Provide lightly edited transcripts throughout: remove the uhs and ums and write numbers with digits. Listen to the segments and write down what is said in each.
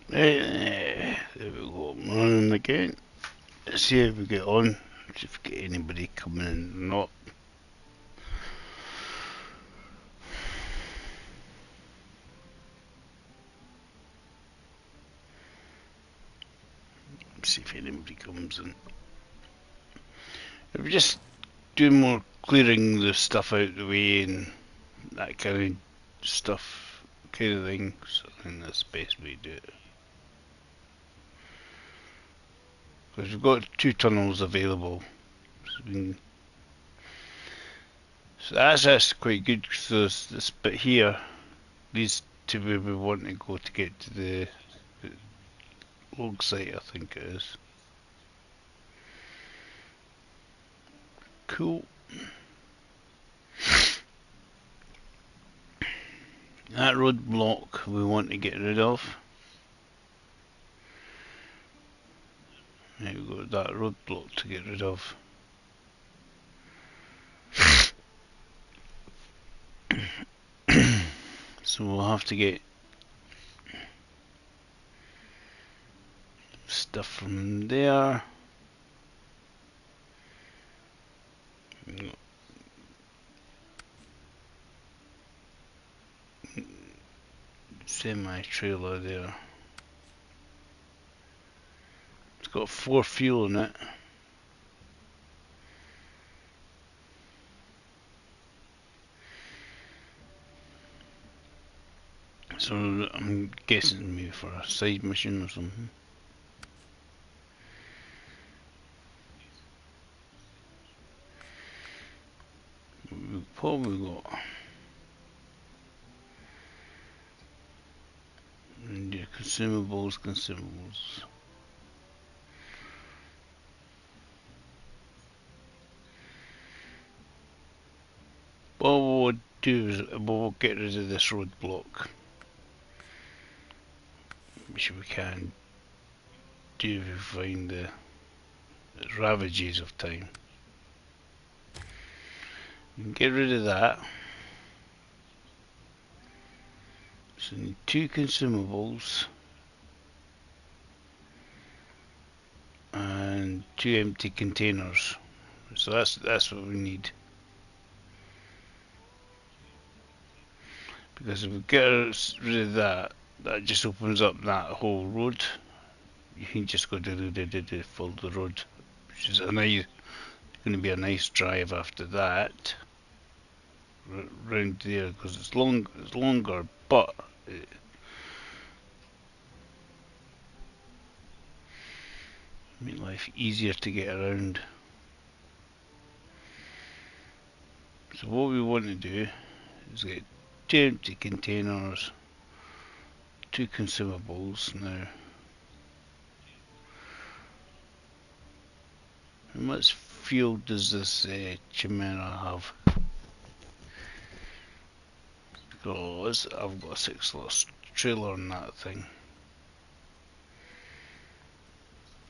There we go, I'm running again. Let's see how we get on. See if we get anybody coming in or not. See if anybody comes in. If we just do more clearing the stuff out the way and that kind of stuff, kind of thing, so I think that's the best way to do it. Because we've got 2 tunnels available, so that's quite good. So this bit here leads to where we want to go to get to the log site, I think it is. Cool. That roadblock we want to get rid of. There we go, that roadblock to get rid of. So we'll have to get stuff from there. Semi-trailer there. It's got 4 fuel in it. So I'm guessing maybe for a side mission or something. We've probably got consumables. What we'll do is we'll get rid of this roadblock, which we can do if we find the ravages of time. We can get rid of that. So we need 2 consumables and 2 empty containers. So that's what we need. Because if we get rid of that, that just opens up that whole road. You can just go follow the road, which is going to be a nice drive after that. Round there, because it's longer, but make life easier to get around. So what we want to do is get 2 empty containers, 2 consumables now. How much fuel does this Chimera have? Because I've got a 6-slot trailer on that thing,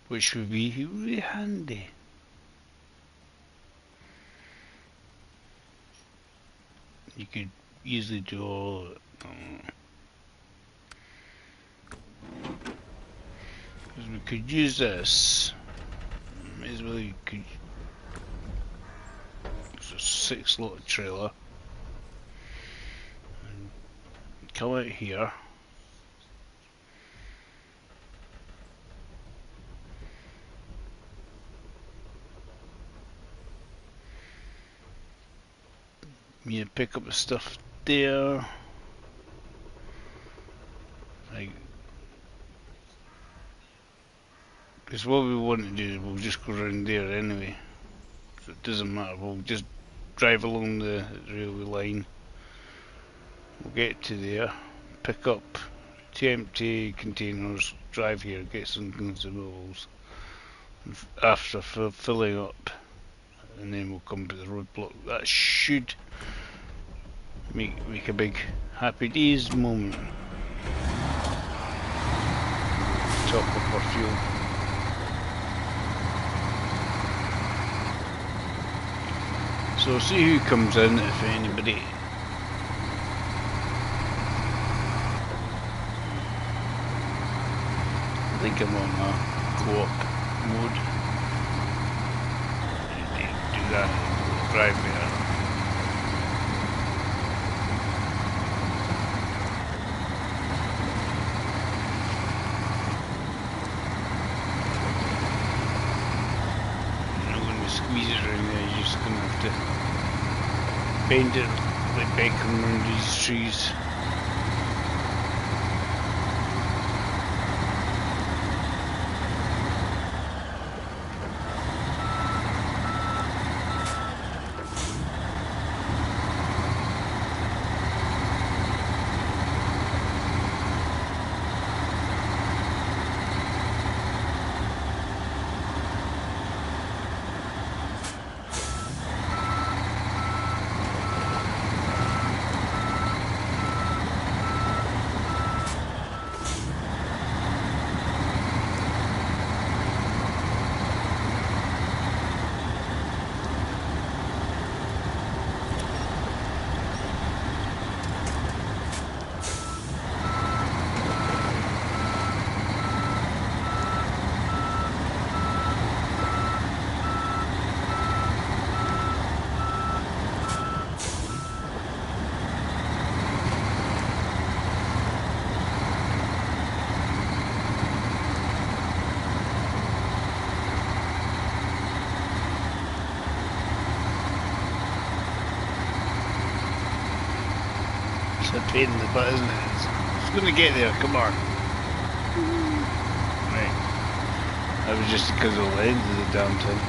which would be really handy. You could easily do all of it. Because we could use this. May as well you could. It's a 6-slot trailer. And come out here. You pick up the stuff there. Like, because what we want to do is we'll just go around there anyway. So it doesn't matter, we'll just drive along the railway line. We'll get to there, pick up 2 empty containers, drive here, get some consumables. After filling up, and then we'll come to the roadblock. That should make a big happy days moment. Top up our fuel. So see who comes in, if anybody. think I'm on a co-op mode. Do that, drive there. Squeeze it around there, you're just gonna have to bend it like Beckham around these trees. It's a pain in the butt, isn't it? It's going to get there, come on. Right. That was just because of the end of the damn thing.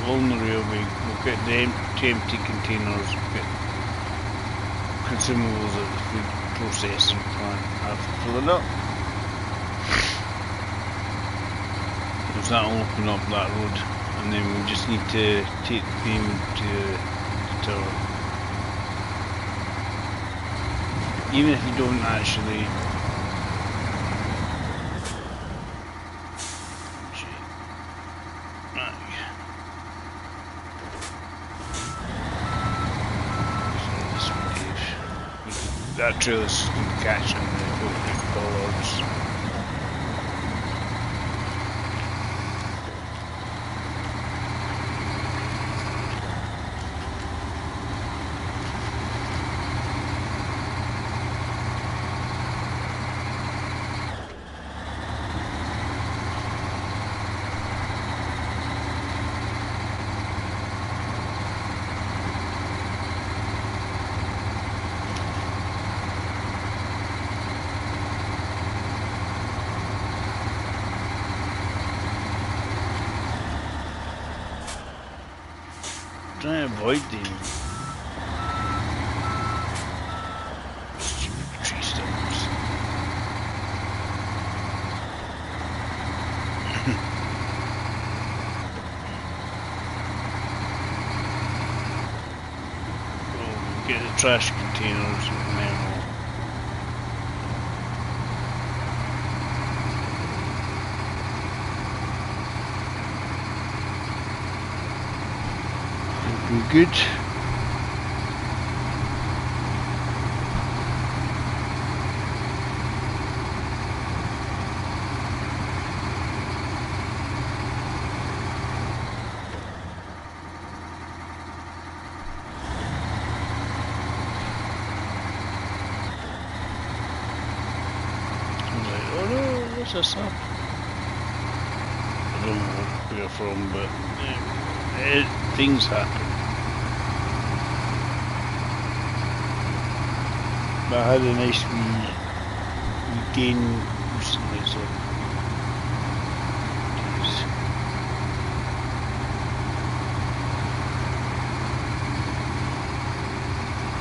Along the railway, we'll get the empty containers, we'll get consumables at the food processing plant after filling up. That'll open up that road, and then we just need to take the payment to the tower. Even if you don't actually that trailer's going to catch on the bollards. Try to avoid them stupid tree stumps. We'll get the trash containers and then we'll good. Oh no, what's this up? I don't know where you're from, but things happen. But I had a nice wee gain recently, so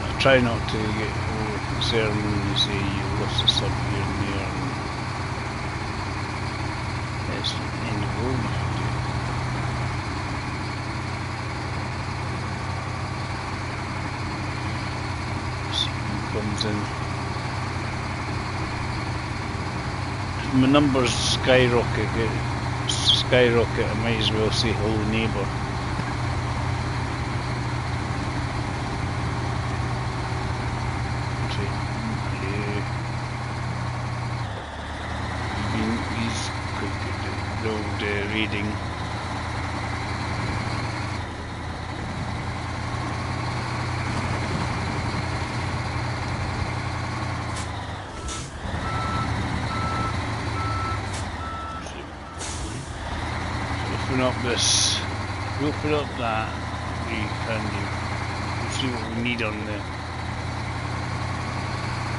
I try not to get over concerned when they say you lost a sub here and there, and it's the end of the world. Comes in. My numbers skyrocket, I might as well say hello neighbour. raiding. Open up this, we open up that, we can we'll see what we need on the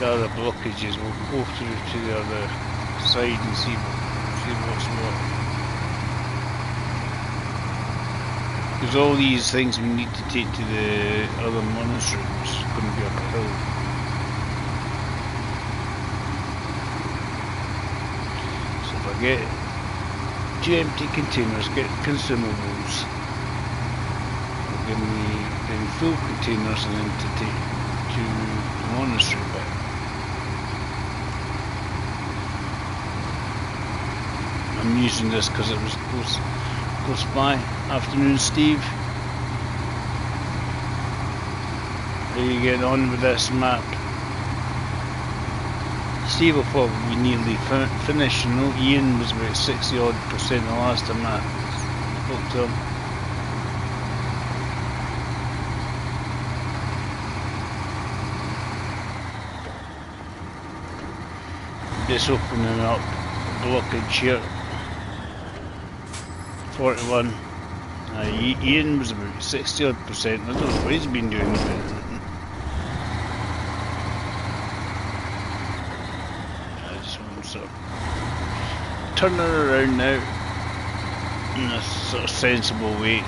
other blockages. We'll go through to the other side and see what's what. Because all these things we need to take to the other monastery, which is going to be up a hill. So if I get 2 empty containers, get consumables, will give me then full containers and then to take to the monastery bit. I'm using this because it was close by. Afternoon, Steve. How are you getting on with this map? Steve will probably nearly finish. You know, Ian was about 60% the last time I spoke to him. Just opening up blockage here. 41. Ian was about 60%. I don't know what he's been doing. So turn her around now in a sort of sensible way.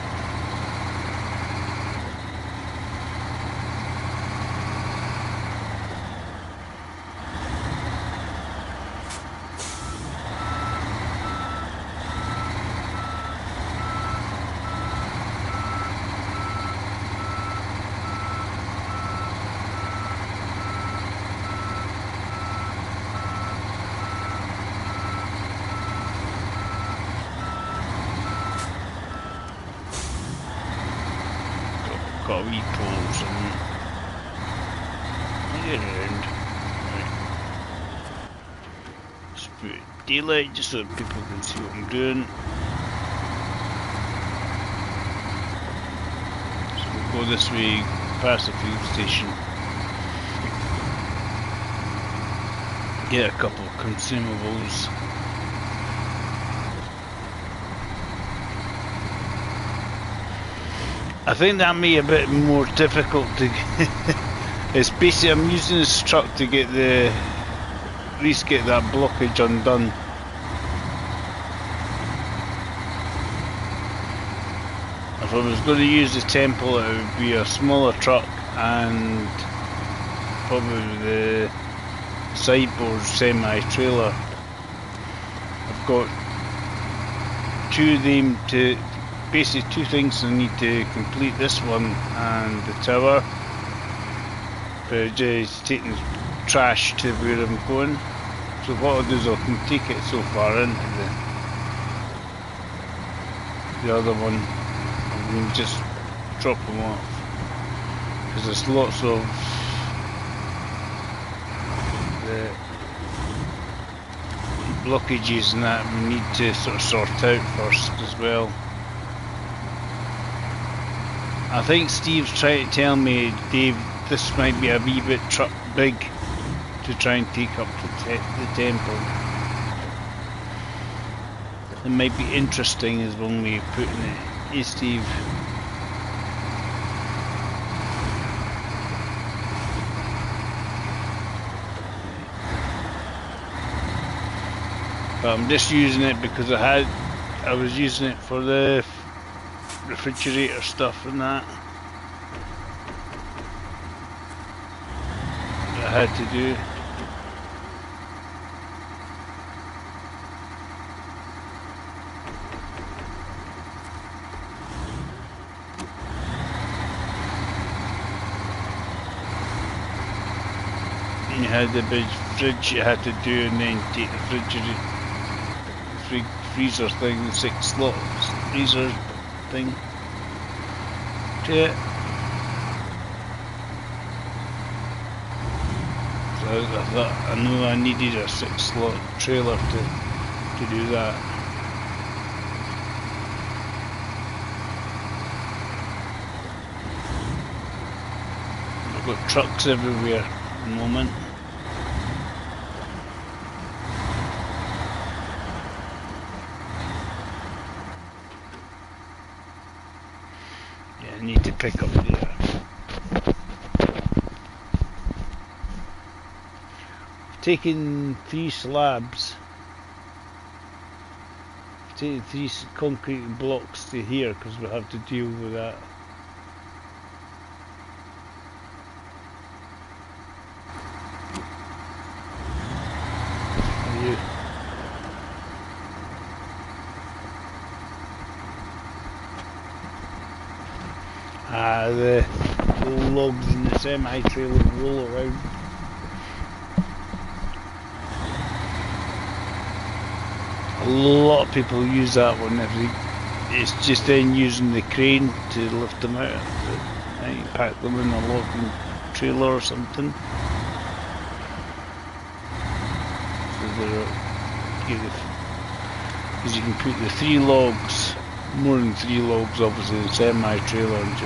Got wee poles and get around. Right. Just put daylight just so that people can see what I'm doing. So we'll go this way, past the fuel station. Get a couple of consumables. I think that may be a bit more difficult to get. It's basically I'm using this truck to get at least get that blockage undone. If I was going to use the temple, it would be a smaller truck and probably the sideboard semi-trailer. I've got 2 of them to. Basically 2 things I need to complete, this one and the tower, but just taking trash to where I'm going. So what I'll do is I can take it so far into the other one and then just drop them off, because there's lots of the blockages and that we need to sort of sort out first as well. I think Steve's trying to tell me, Dave, this might be a wee bit big to try and take up the temple. It might be interesting is one way of putting it. Hey Steve. But I'm just using it because I was using it for the refrigerator stuff and that I had to do. And you had the big fridge you had to do, and then take the freezer thing, the 6 slots freezer thing to it. So I thought I knew I needed a 6 slot trailer to do that. got trucks everywhere at the moment. Yeah, I need to pick up there. Taking 3 slabs, taking 3 concrete blocks to here because we'll have to deal with that. The logs in the semi-trailer roll around. A lot of people use that one. It's just then using the crane to lift them out. You pack them in a logging trailer or something. So because you can put the 3 logs, more than 3 logs obviously, in the semi-trailer and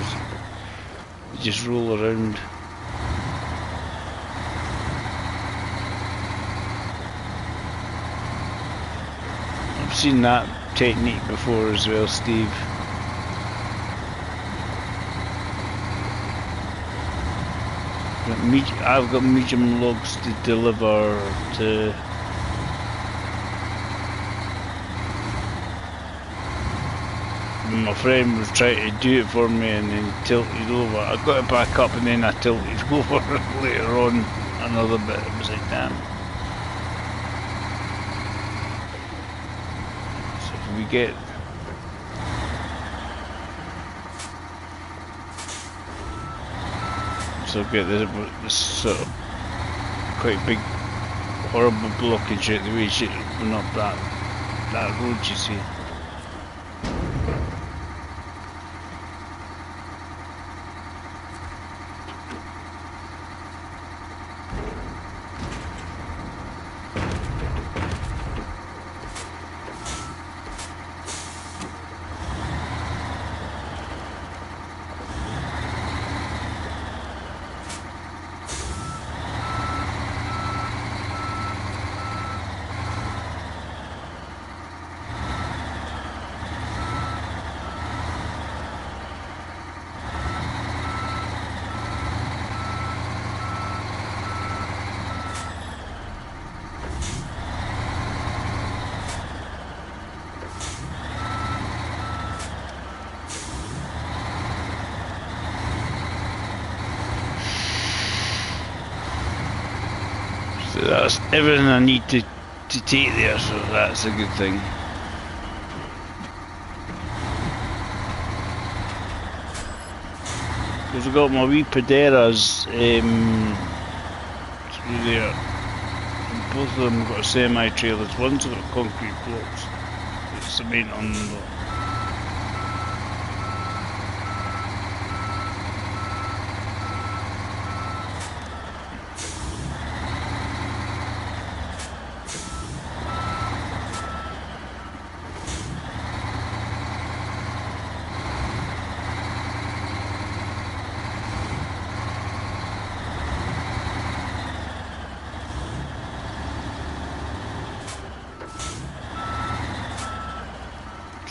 just roll around. I've seen that technique before as well, Steve. I've got medium logs to deliver to my friend was trying to do it for me and then tilted over. I got it back up and then I tilted over later on another bit. It was like, damn. So if we get this sort of quite big horrible blockage out the way shit went up that road, you see. So that's everything I need to take there, so that's a good thing. Because I've got my wee Paderas through there. And both of them have got semi-trailers. One's got concrete blocks with cement on them though.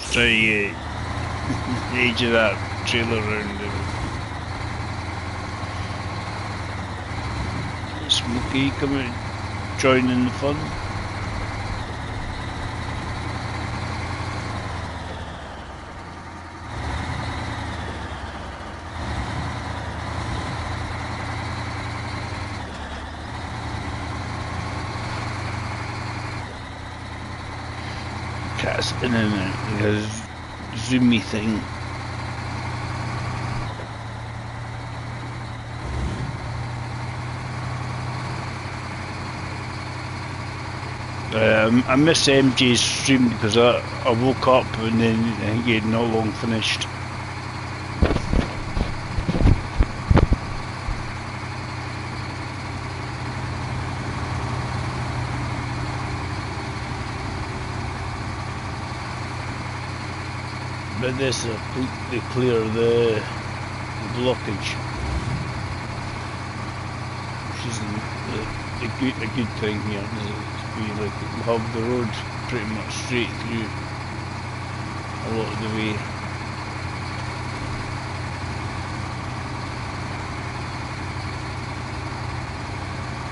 Try to get the edge of that trailer around there. Smokey, come out, join in the fun. Cat's in and out, because zoomy thing. I miss MJ's stream because I woke up and then he had not long finished. But this will completely clear the blockage. is a good thing here. We like have the road pretty much straight through a lot of the way.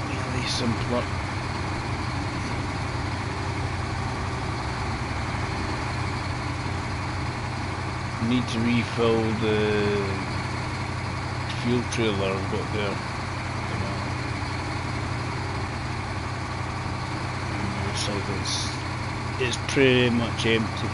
Really simpler. Need to refill the fuel trailer I've got there. So it's pretty much empty.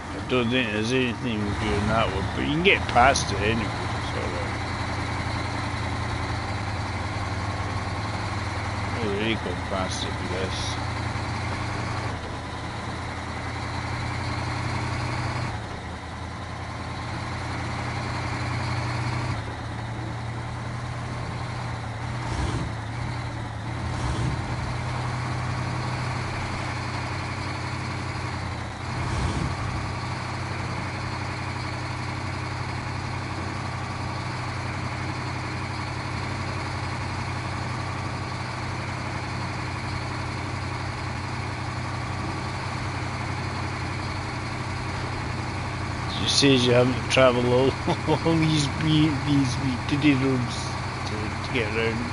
I don't think there's anything doing that one, but you can get past it anyway. So already gone past it with this. It says you haven't to travel all these wee diddy roads to get around.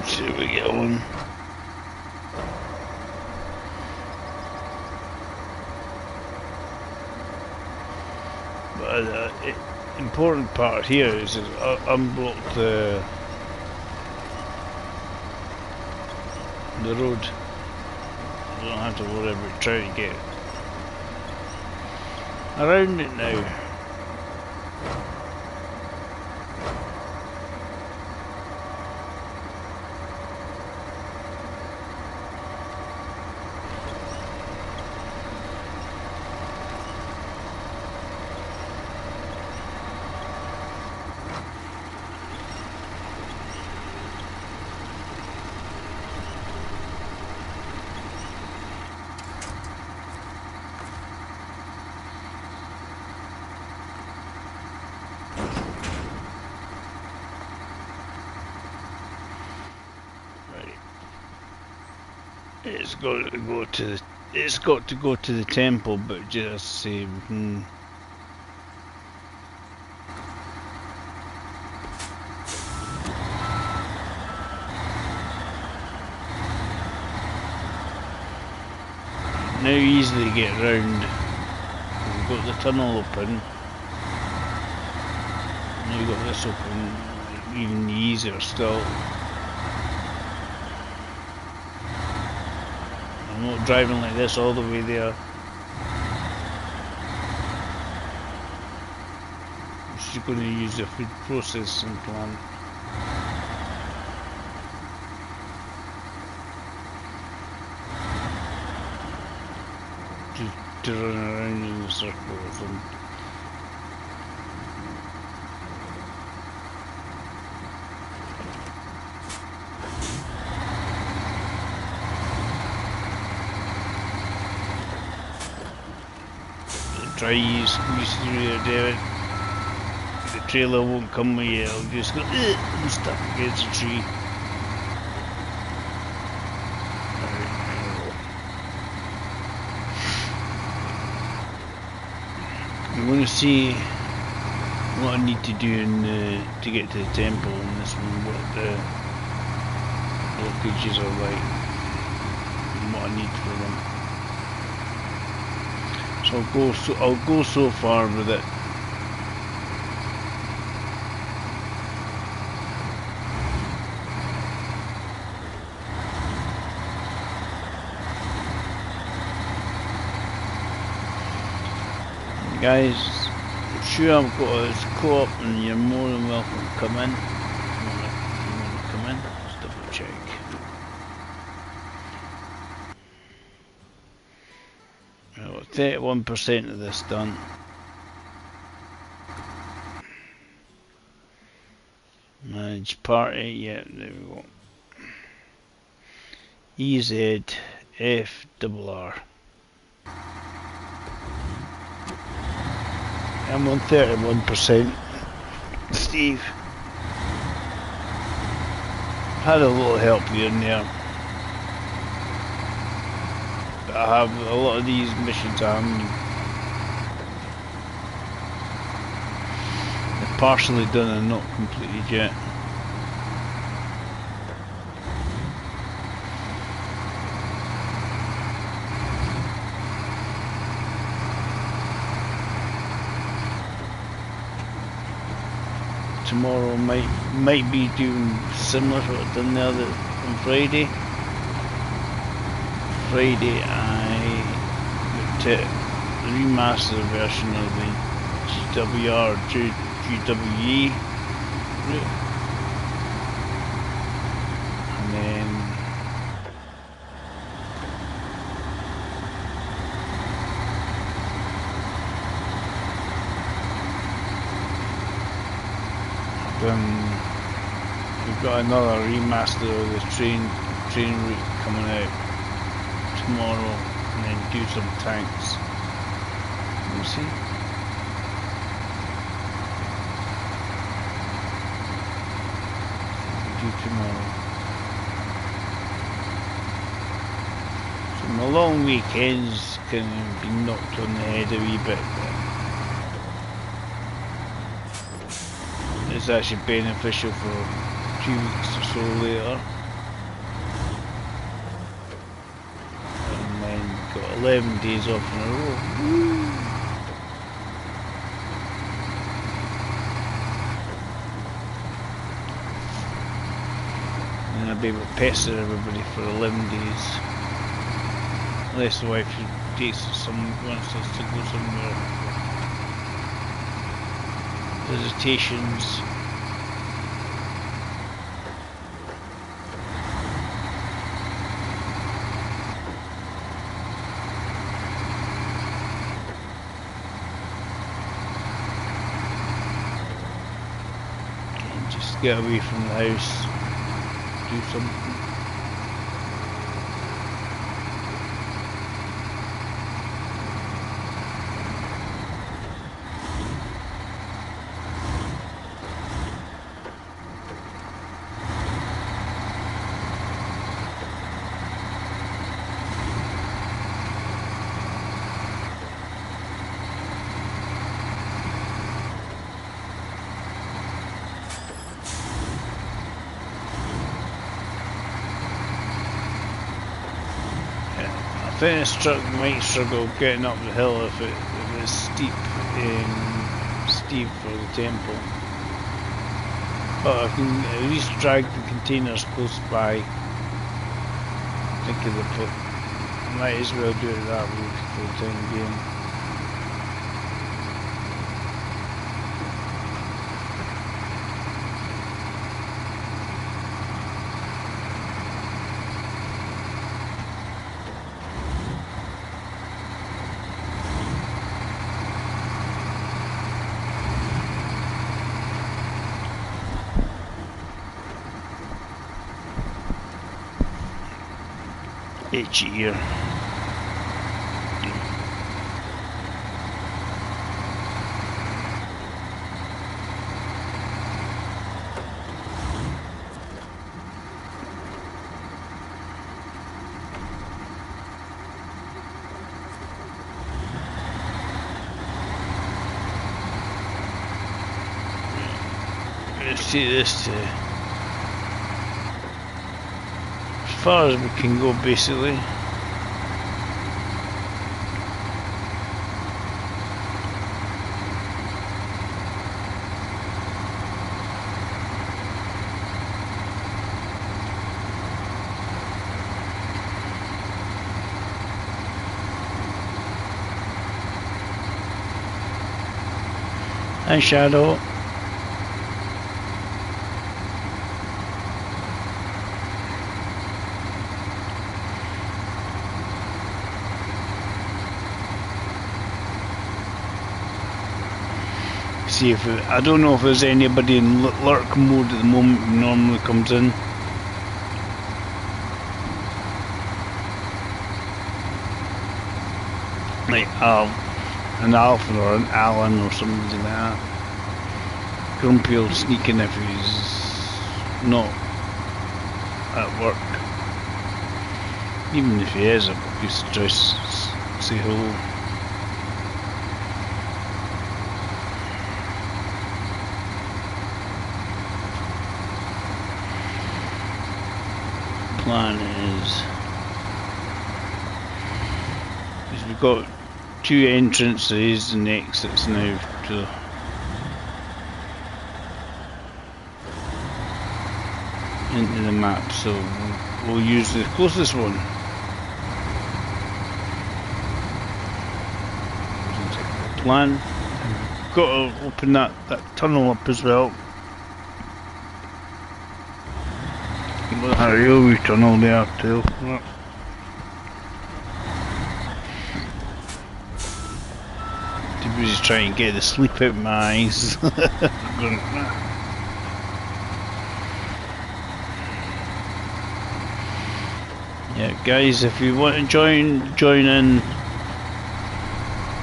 See if we get on. But the important part here is unblock the road. I don't have to worry about trying to get around it now. It's got to go to the temple, but just say now easily get round. We've got the tunnel open. Now we've got this open, even easier still. I'm not driving like this all the way there. I'm just going to use the food processing plant. To run around in a circle with them. Try squeeze through there, David. The trailer won't come with you, it'll just go and stuck against a tree. I'm going to see what I need to do to get to the temple in this one, what the blockages are like, and what I need for them. So I'll go so far with it. Guys, I'm sure I've got a co-op and you're more than welcome to come in. If you want to come in, let's double check. I've got 31% of this done. Manage party, yeah, there we go. EZFRR. I'm on 31%. Steve. Had a little help here and there. But I have a lot of these missions I'm partially done and not completed yet. Tomorrow might be doing similar to what I've done the other on Friday. Friday I looked at the remastered version of the GWR GWE route, and then we've got another remaster of the train route coming out tomorrow, and then do some tanks. We'll see. Do tomorrow. So my long weekends can be knocked on the head a wee bit. It's actually beneficial for 2 weeks or so later. And then got 11 days off in a row. Woo! And I'll be able to pester everybody for 11 days. Unless the wife wants us to go somewhere. Visitations. And just get away from the house, do something. think this truck might struggle getting up the hill if it's steep for the temple. But I can at least drag the containers close by. Think of the put. I might as well do it that way for the time being. Itchy ear. Let's see this to as far as we can go, basically. And Shadow. See if I don't know if there's anybody in lurk mode at the moment who normally comes in. Like an Alpha or an Alan or something like that. Grumpy will sneak in if he's not at work. Even if he is, I'll just say hello. Plan is we've got two entrances and exits now to into the map, so we'll use the closest one. Plan. We've got to open that tunnel up as well. A railway tunnel there too. Too busy trying to get the sleep out of my eyes. Yeah, guys, if you want to join in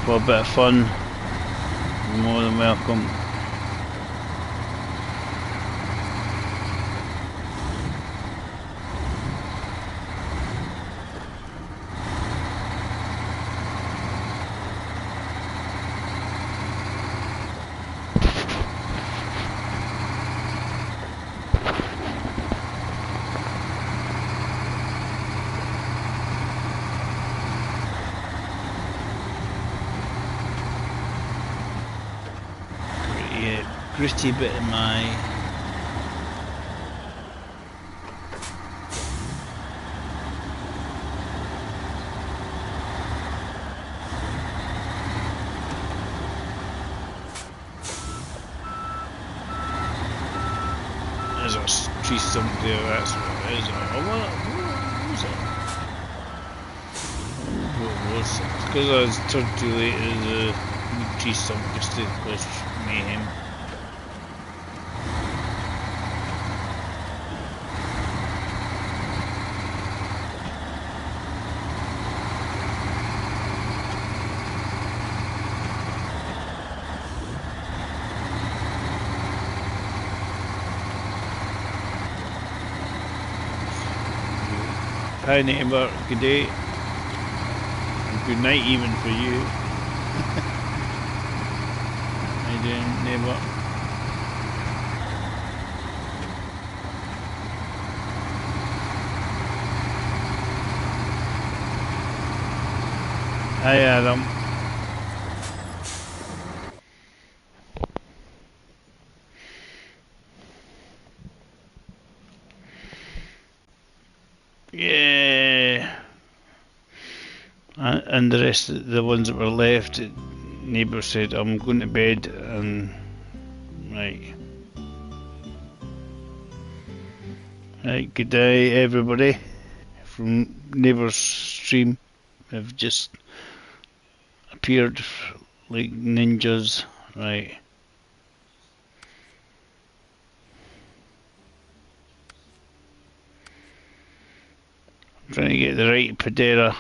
for a bit of fun, you're more than welcome. Gritty bit of my there's a tree stump there, that's what it is. Oh, what was it? It's because I was turned too late, there's a tree stump just to cause mayhem. Hi neighbour, good day, and good night even for you. How you doing, neighbour? Hi Adam. Yeah. And the rest of the ones that were left, neighbour said, I'm going to bed, and right. Right, good day everybody from neighbour's stream. Have just appeared like ninjas, right. I'm trying to get the right Padera.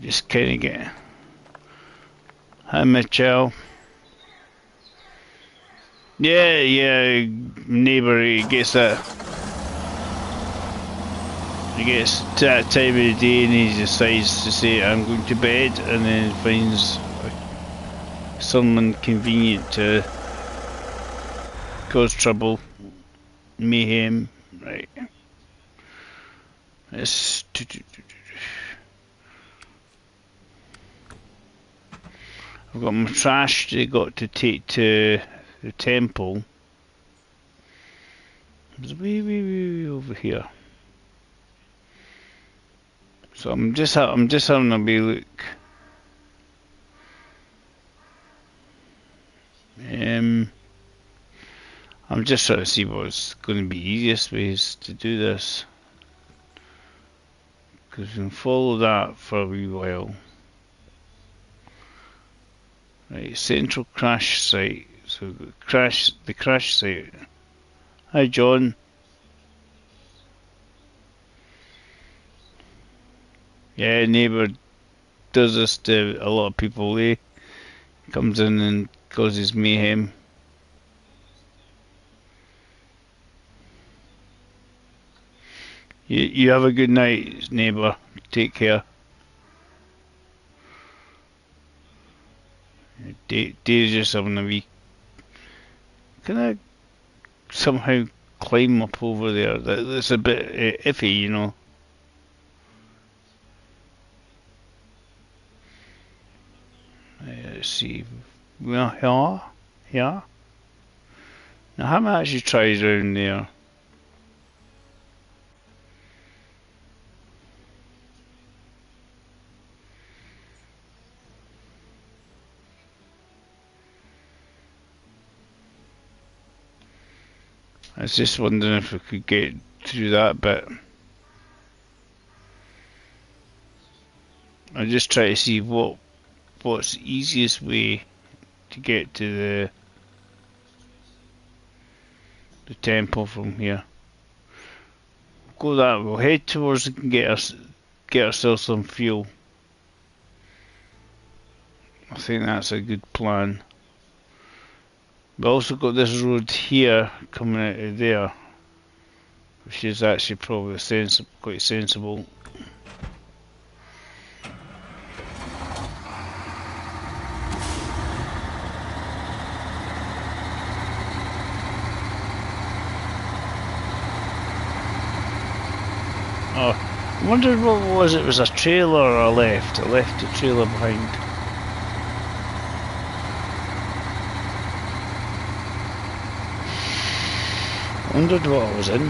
Just kind of get. Hi Mitchell. Yeah, neighbour, he gets that. He gets to that time of the day and he decides to say, I'm going to bed, and then finds someone convenient to cause trouble, mayhem, right. Let's. I've got my trash I got to take to the temple. It's way over here. So I'm just having a wee look. I'm just trying to see what's going to be easiest ways to do this, because we can follow that for a wee while. Right, central crash site. So the crash site. Hi John. Yeah, neighbour does this to a lot of people. He comes in and causes mayhem. You have a good night, neighbour. Take care. Dave's just having a wee. Can I somehow climb up over there? That's a bit iffy, you know. Let's see. Well, yeah. Now, how much actually tried around there? I was just wondering if we could get through that bit. I just try to see what's the easiest way to get to the temple from here. Go that way. We'll head towards it and get ourselves some fuel. I think that's a good plan. We also got this road here coming out of there, which is actually probably quite sensible. Oh, I wondered what it was. It was a trailer I left. I left a trailer behind. I wondered what I was in.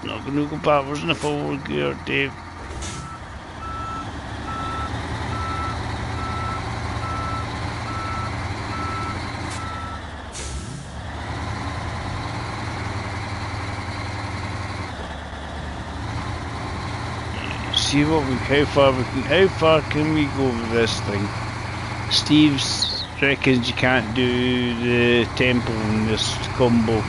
Not going to go backwards in the forward gear, Dave. See how far can we go with this thing? Steve reckons you can't do the temple in this combo,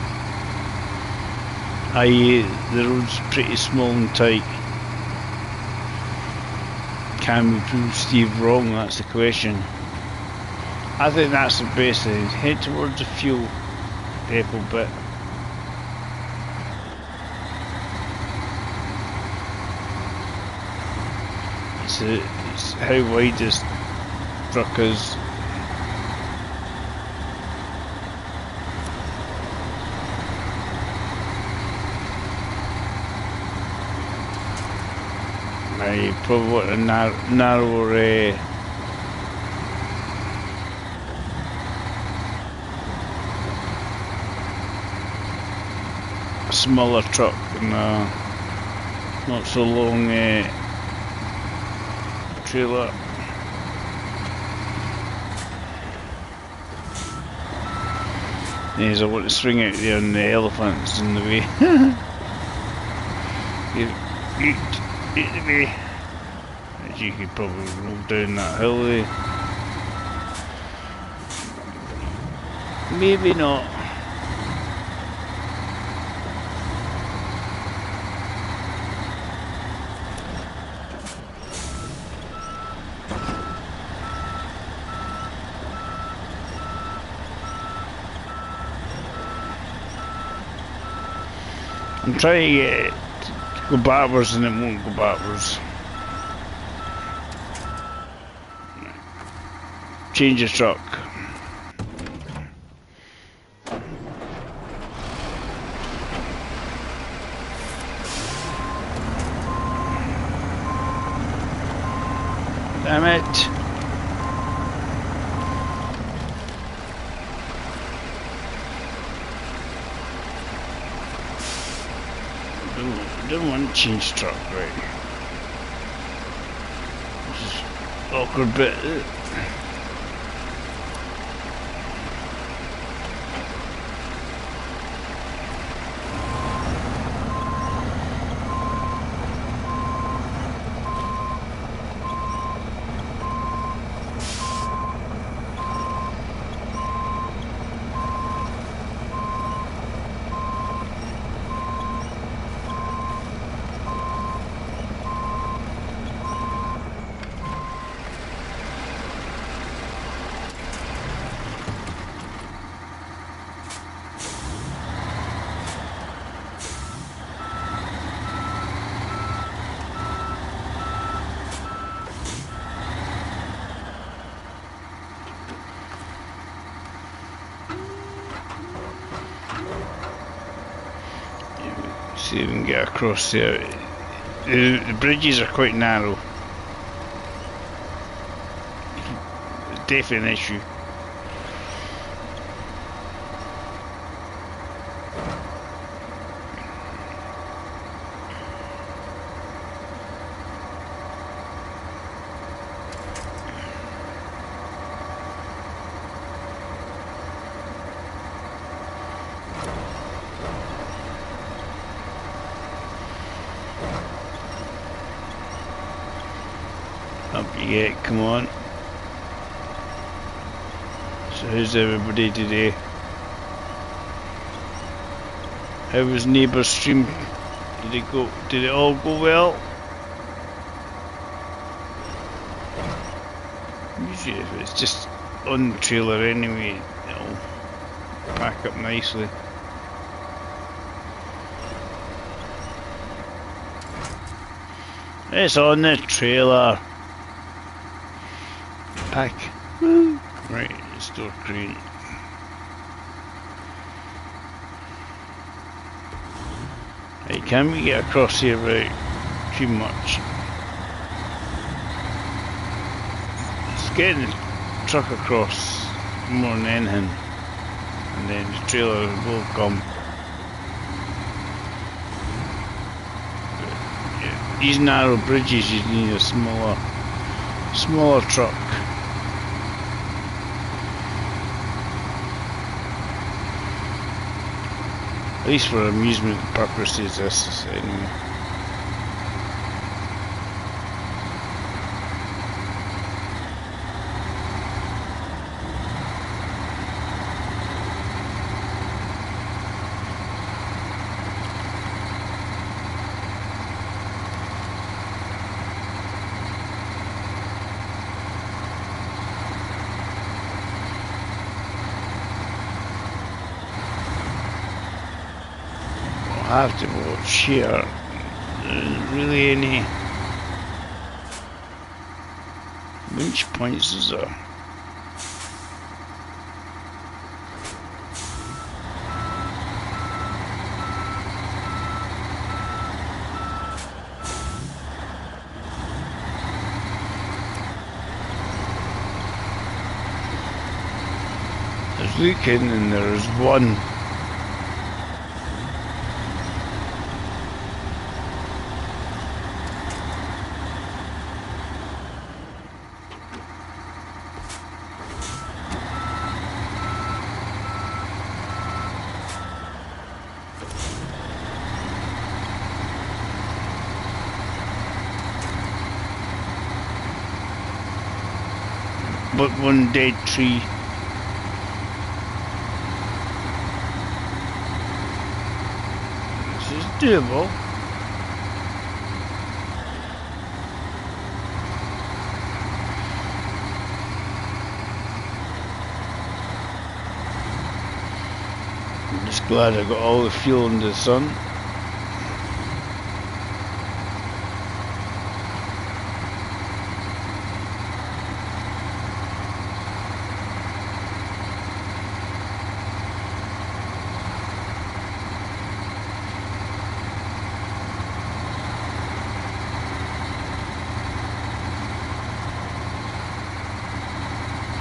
i.e. the road's pretty small and tight. Can we prove Steve wrong? That's the question. I think that's the best thing. Head towards the fuel depot bit. It's how wide this truck is. You probably want a narrower smaller truck and not so long trailer. Yes, I want to swing out there and the elephant's in the way. Get the way. As you could probably roll down that hill there. Maybe not. I'm trying to get it to go backwards and it won't go backwards. Change the truck. Damn it. Don't want to change truck, right? This is awkward bit. See if we can get across there. The bridges are quite narrow. It's definitely an issue. Up you get, come on. So how's everybody today? How was neighbour's stream? Did it all go well? Usually if it's just on the trailer anyway, it'll pack up nicely. It's on the trailer. Pack. Woo. Right, store crate. Hey, can we get across here without too much? It's getting the truck across more than anything, and then the trailer will come. These narrow bridges, you need a smaller truck. At least for amusement purposes, this anyway. I have to watch here. There isn't really any winch points, is there? looking and there's one. But one dead tree. This is doable. I'm just glad I got all the fuel in the sun.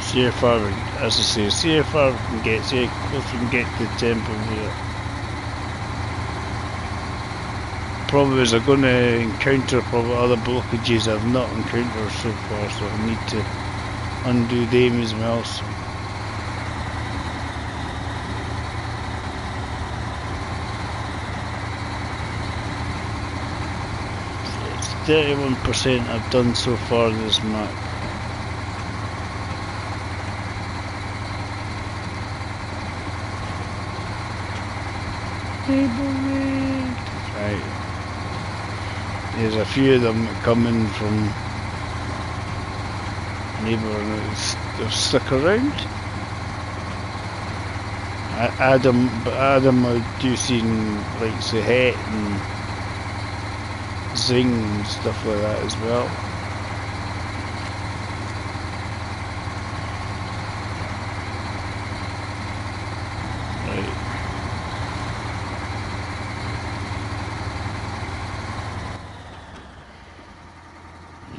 See how far, as I say, see how far we can get, see how close we can get to the temple here. Problems are going to encounter probably other blockages I've not encountered so far, so I need to undo them as well. So. It's 31% I've done so far this map. Right. There's a few of them coming from neighbourhoods. They'll stick around. Adam I do seen like the Het and Zing and stuff like that as well.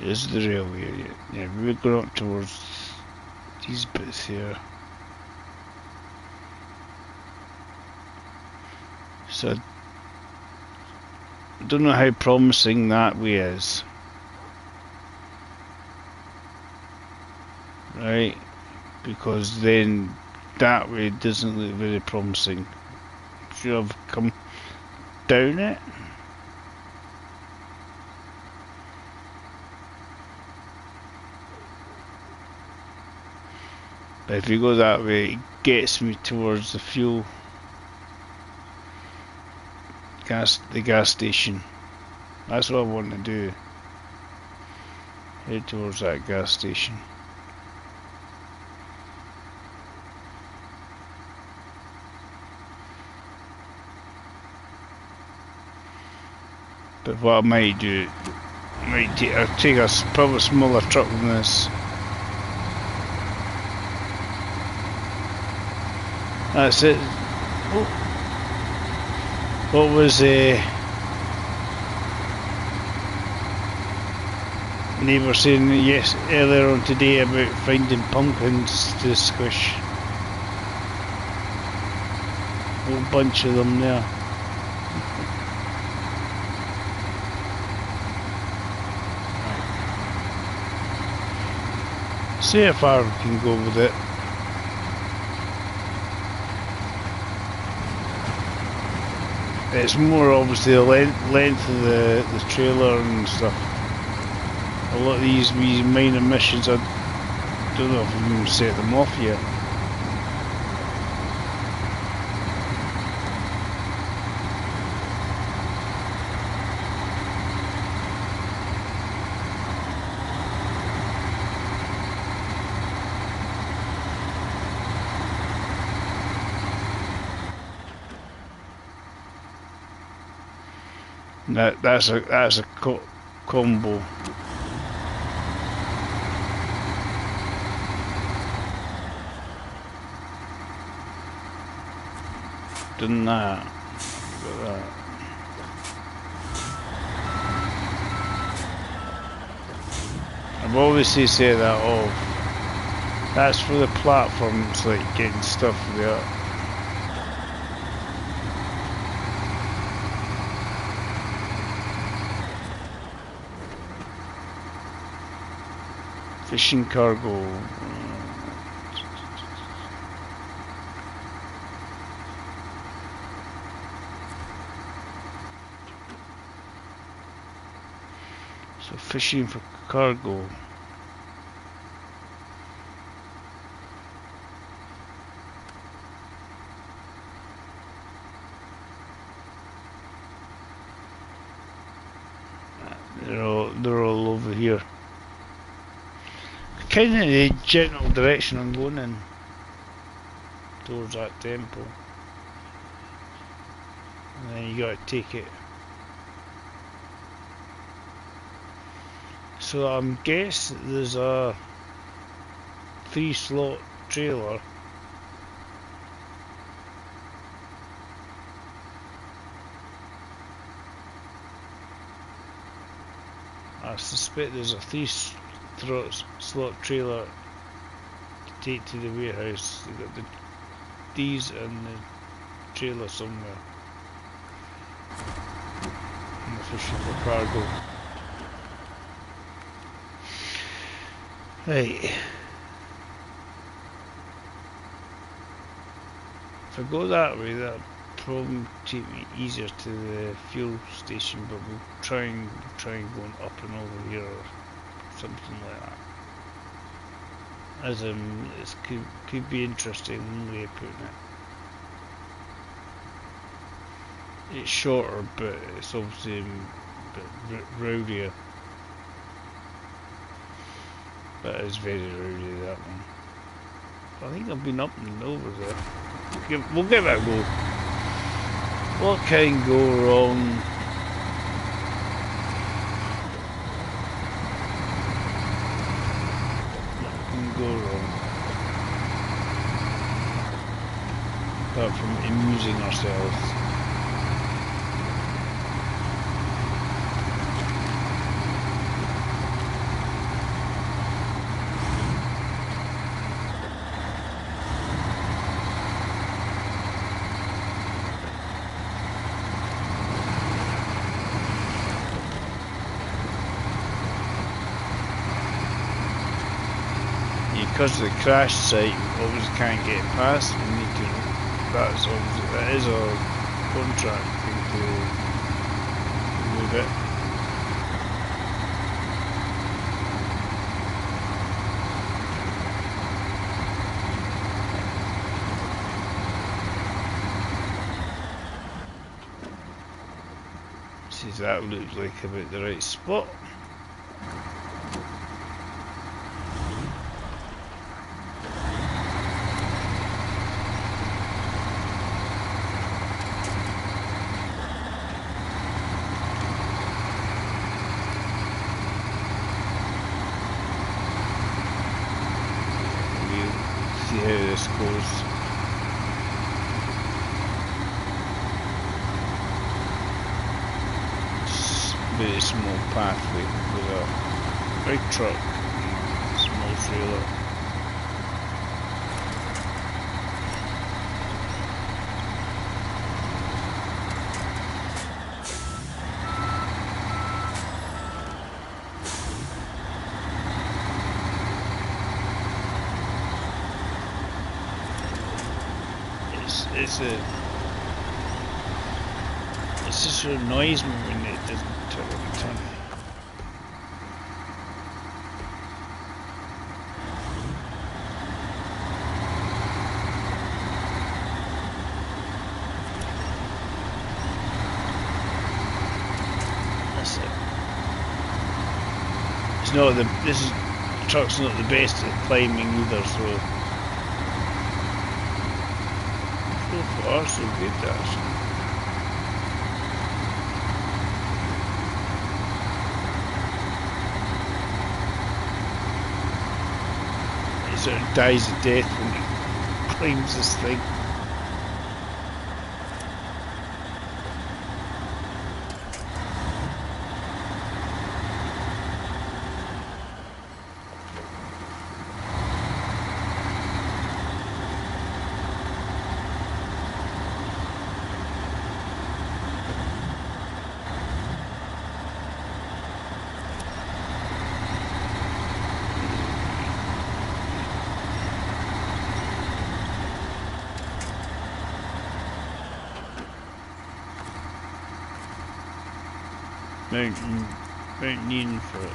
This is the railway area. Yeah, we're going up towards these bits here. So I don't know how promising that way is. Right? Because then that way doesn't look very promising. Should have come down it. But if you go that way, it gets me towards the fuel the gas station. That's what I want to do. Head towards that gas station. But what I might do, I'll take a probably smaller truck than this. That's it. Oh. What was neighbour saying yes earlier on today about finding pumpkins to squish? A whole bunch of them there. See how far we can go with it. It's more obviously the length of the trailer and stuff. A lot of these minor missions, I don't know if we can set them off yet. That's a combo. Done that. Got that. I've obviously set that off. That's for the platforms, like getting stuff there. Fishing cargo. So fishing for cargo. They're all over here. Kind of the general direction I'm going in towards that temple, and then you got to take it. So I'm guessing there's a 3-slot trailer. I suspect there's a 3-slot trailer to take to the warehouse. They've got these and the trailer somewhere. And the fishing for cargo. Right. If I go that way, that'll probably take me easier to the fuel station, but we'll try and going up and over here or something like that. As it could be interesting one way of putting it. It's shorter, but it's obviously a bit rowdier. But it's very rowdy, that one. I think I've been up and over there. We'll give it a go. What can go wrong? What can go wrong? Apart from amusing ourselves. Because of the crash site, we obviously can't get past. We need to. That is our contract thing to move it. See, that looks like about the right spot. See how this goes. It's a very small pathway with a big truck, small trailer. It just annoys me when it doesn't turn. That's it. It's not the truck's not the best at climbing either, so far so good actually. It sort of dies a death when it climbs this thing. mountaineering for it.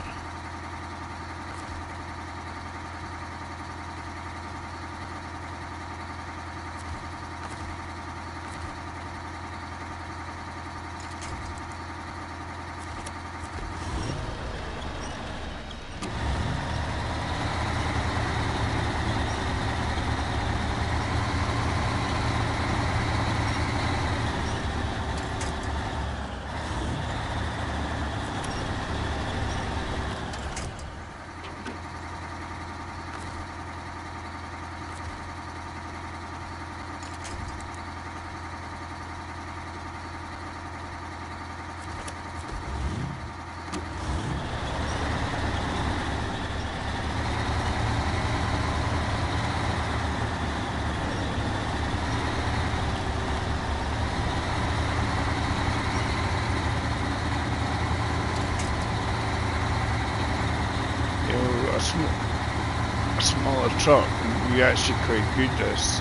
A smaller truck would be actually quite good this.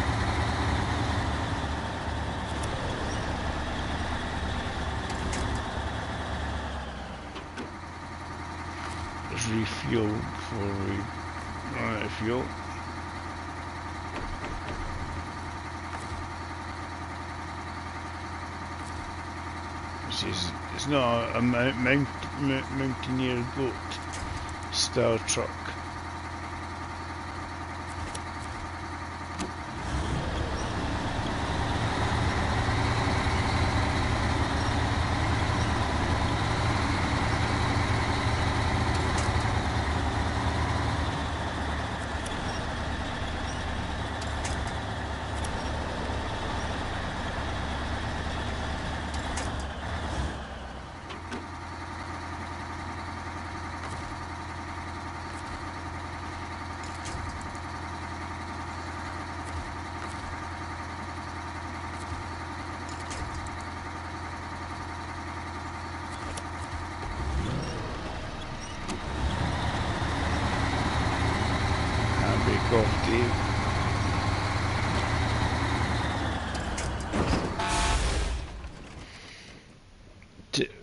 Let's refuel before we run out of fuel. It's not a mountaineer boat style truck.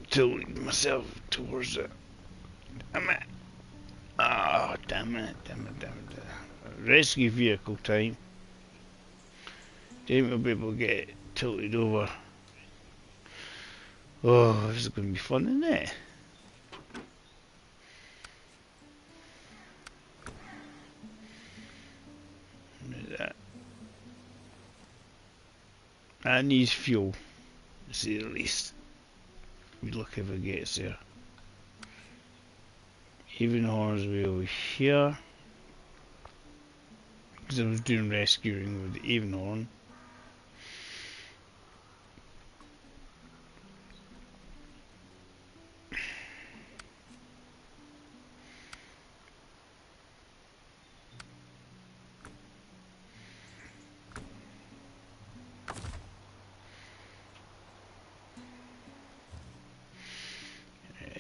Tilting myself towards it. Damn it. Oh, damn it. Rescue vehicle time. Then we'll be able to get it tilted over. Oh, this is going to be fun, isn't it? That needs fuel, to say the least. We look if it gets there. Even horns way over here. Because I was doing rescuing with the even horn.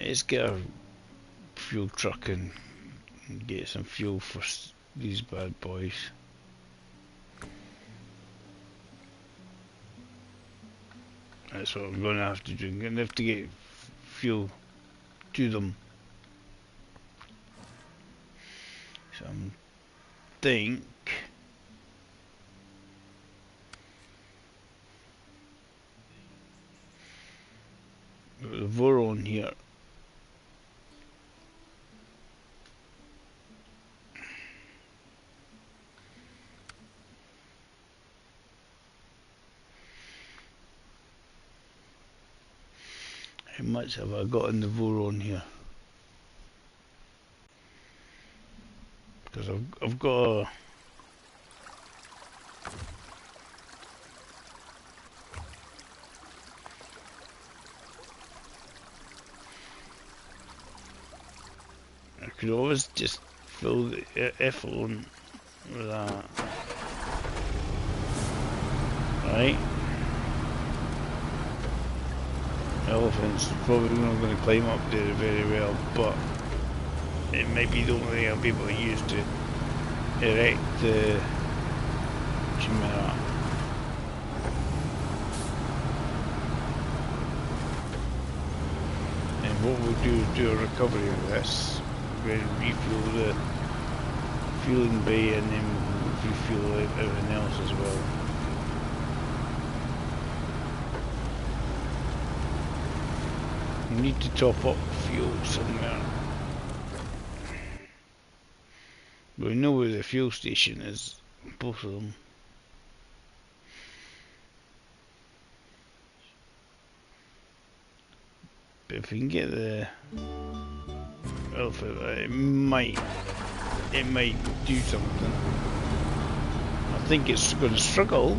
Let's get a fuel truck and get some fuel for these bad boys. That's what I'm going to have to do. I'm going to have to get fuel to them. So I think the Voron here. How much have I got in the Voron here? Because I've got a I could always just fill the effluent with that. Right? Elephants probably not going to climb up there very well, but it might be the only thing I'll be able to use to erect the chimera. And what we'll do is do a recovery of this. We're going to refuel the fueling bay and then we'll refuel everything else as well. We need to top up fuel somewhere. We know where the fuel station is, both of them. But if we can get the alpha, it might do something. I think it's going to struggle.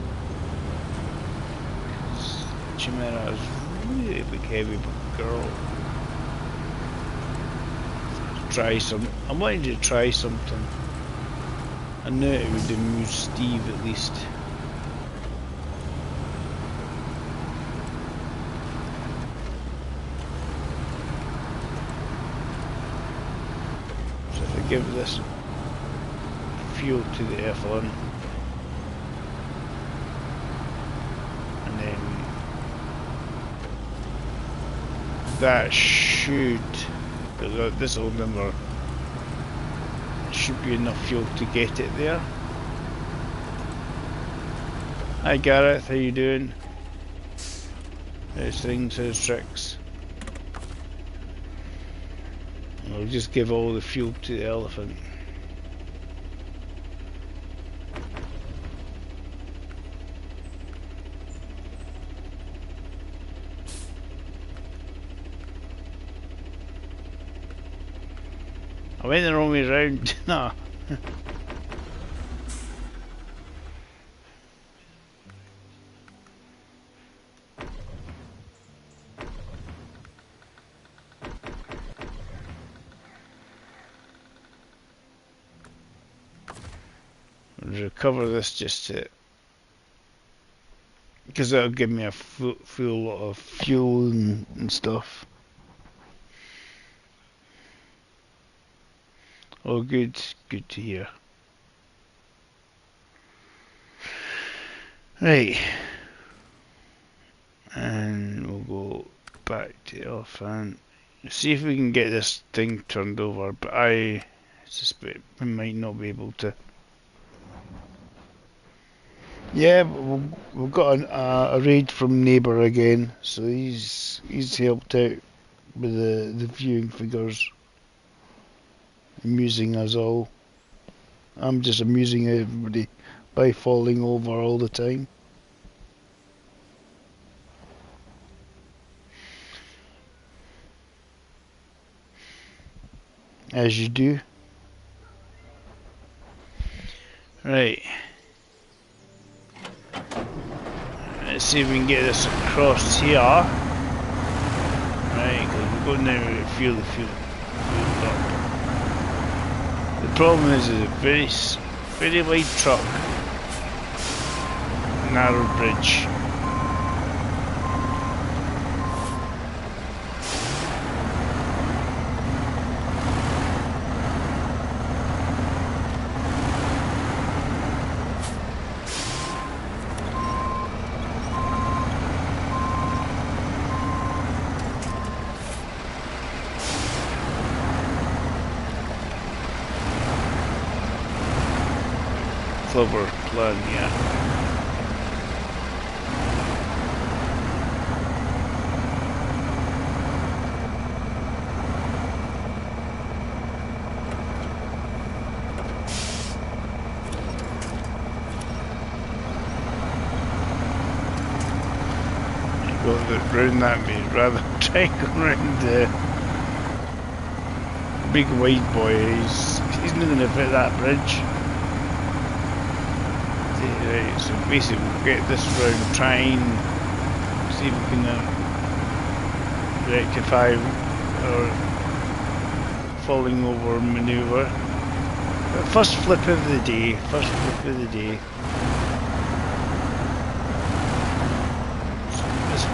Chimera is really big, heavy girl. Try some. I wanted to try something. I knew it would amuse Steve at least. So if I give this fuel to the F1 and then that should, this will never, should be enough fuel to get it there. Hi Gareth, how you doing? How's things, how's tricks? I'll just give all the fuel to the elephant. I went the wrong way round. Nah. Recover this just to, because that'll give me a full lot of fuel and stuff. Oh, good to hear. Right, and we'll go back to the elephant. See if we can get this thing turned over, but I suspect we might not be able to. Yeah, we've got a raid from neighbour again, so he's helped out with the viewing figures, amusing us all. I'm just amusing everybody by falling over all the time. As you do. Right. Let's see if we can get this across here. Right, because we're going now to fuel the fuel up. The problem is a very wide truck, narrow bridge. Clever plan, yeah. Go round that maze rather than trying to go round the big wide boy. He's not going to fit that bridge. Right, so basically we'll get this round, try and see if we can rectify our falling over manoeuvre. But first flip of the day,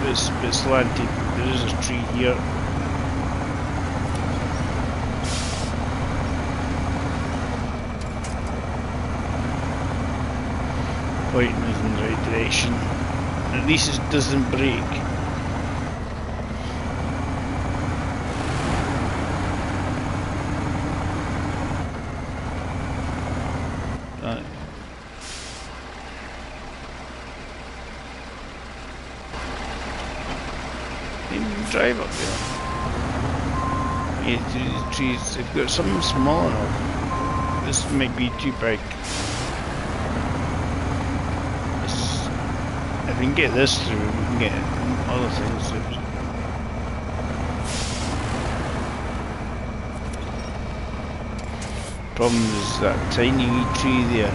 This bit's slanted, there is a tree here. Pointing us in the right direction. At least it doesn't break. drive up there. The trees, they've got something small enough. This might be too big. If we can get this through, we can get other things through. Problem is that tiny wee tree there.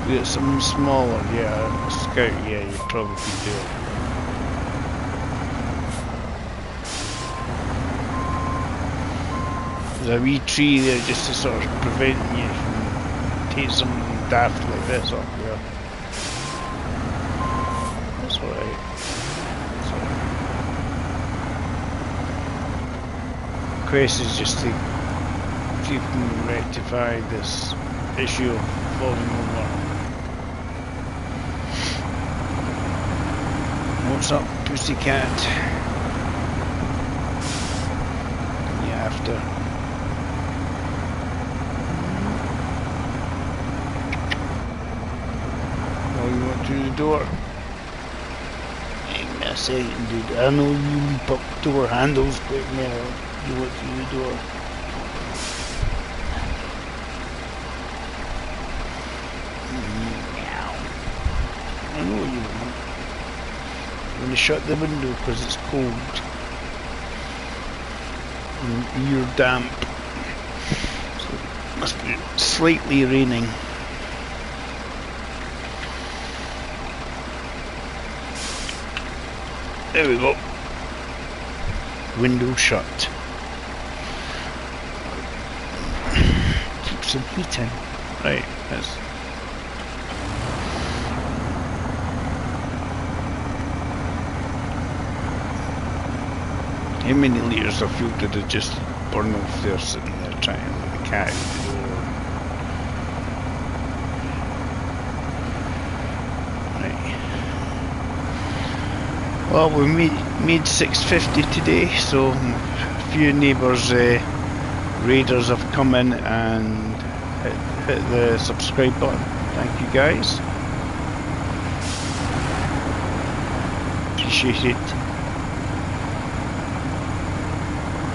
We got something smaller, yeah, a scout, yeah, you probably could do it. There's a wee tree there just to sort of prevent you from taking something daft like this off there. That's alright. The quest is just to see if we can rectify this issue of falling over. What's up, pussycat? You after? Oh, you want through the door? Hang on a second, dude. I know you leap up door handles quick now. You want through the door? Meow. I know what you want. I'm going to shut the window because it's cold and you're damp, so it must be slightly raining. There we go. Window shut. Keep some heat in. Right, that's how many litres of fuel did it just burn off there sitting there trying to let the cat out the door? Right. Well, we made 650 today, so a few neighbours, raiders have come in and hit the subscribe button. Thank you guys. Appreciate it.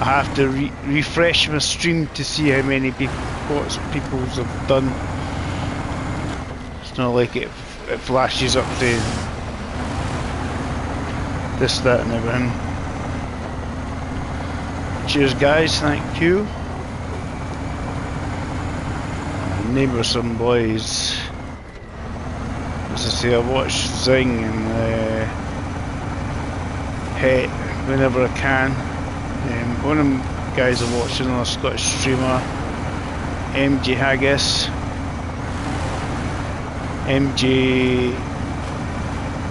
I have to refresh my stream to see how many people, what people have done. It's not like it flashes up to this, that and everything. Cheers guys, thank you. Neighbours, some boys. As I say, I watch Zing and Het whenever I can. One of them guys I watch, another Scottish streamer, MJ Haggis. MJ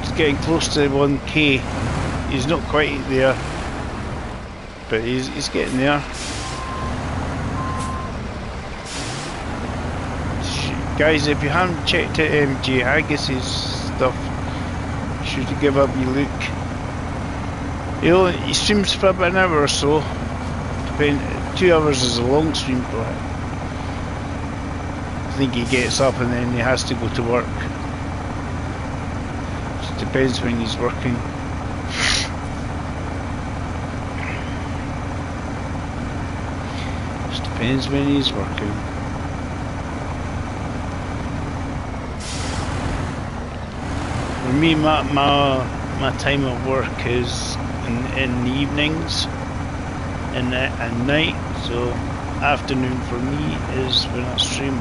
is getting close to 1k. He's not quite there, but he's getting there. Guys, if you haven't checked out MJ Haggis's stuff, you should give up your look. He streams for about an hour or so. 2 hours is a long stream for him. I think he gets up and then he has to go to work. Just depends when he's working. Just depends when he's working. For me, my time of work is in the evenings and at night, so afternoon for me is when I stream.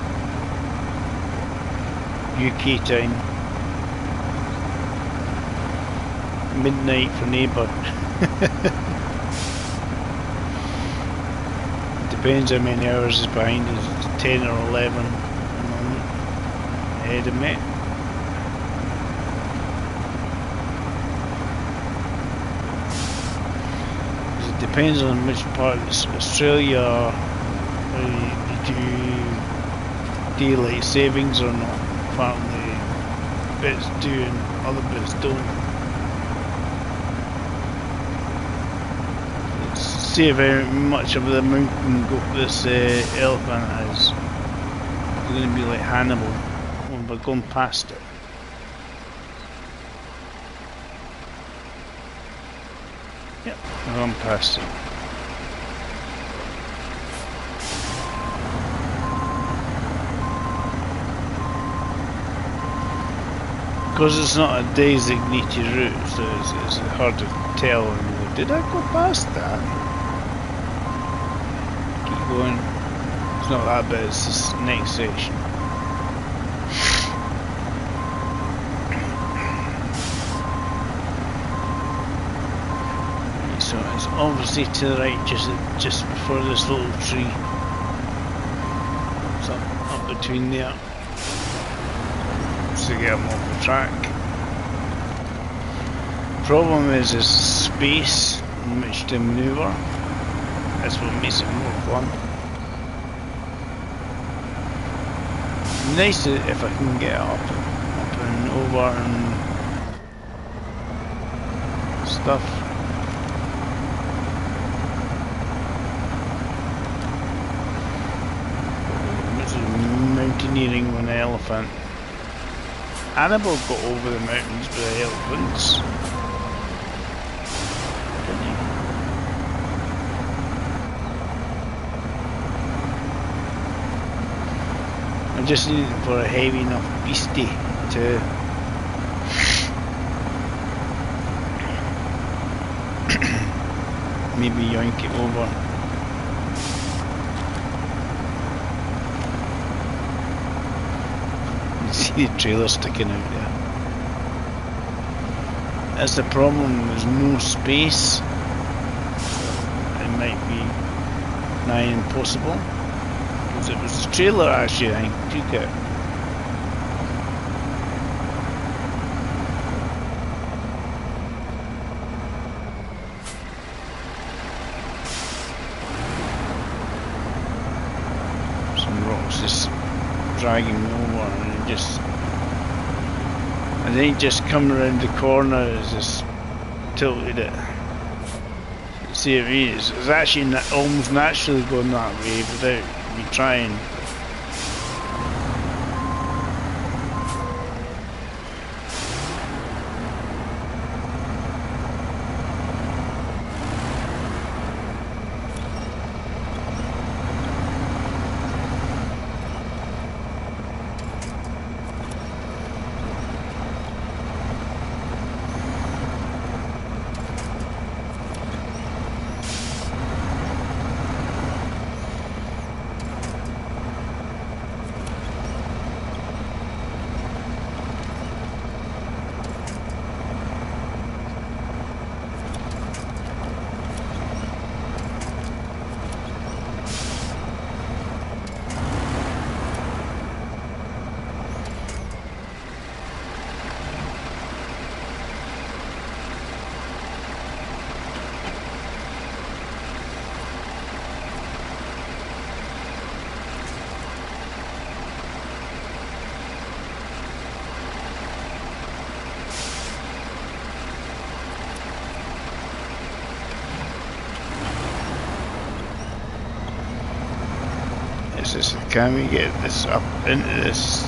UK time. Midnight for neighbour. Depends how many hours is behind us. It's 10 or 11 at the moment ahead of me. Depends on which part of Australia you do daylight savings or not. Apparently bits do and other bits don't. Let's see how much of the mountain goat this elephant is. It's going to be like Hannibal when we're going past it. Yep, run past it. Because it's not a designated route, so it's hard to tell. And did I go past that? Keep going. It's not that bad, it's this next section. So it's obviously to the right, just before this little tree. It's up between there. To get them off the track. Problem is space in which to manoeuvre. That's what makes it more fun. Nice if I can get up and over and stuff. This is mountaineering with an elephant. Annabelle got over the mountains with the elephants. Didn't he? I'm just needing for a heavy enough beastie to maybe yoink it over. See the trailer sticking out there. That's the problem, there's no space. It might be nigh impossible. Because it was the trailer actually I took it. Some rocks just dragging me over and it just, and then it just come around the corner, it's just tilted it. See what I mean? It's actually almost naturally going that way without me trying. Can we get this up into this?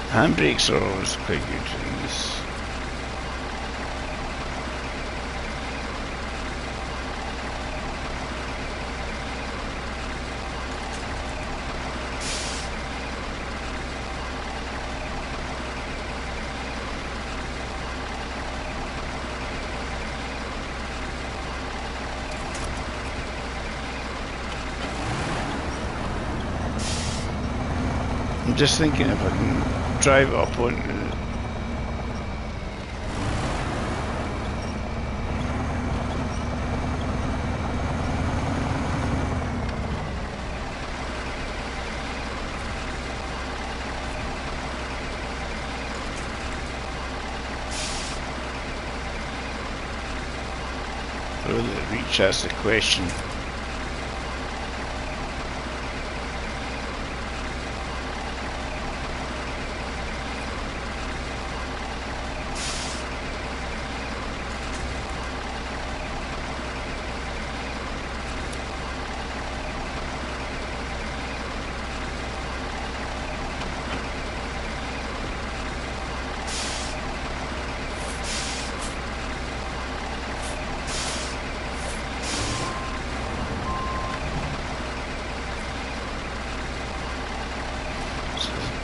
Handbrakes are always quite good in this. I'm just thinking if I can drive up onto it. Will it reach? That's the question.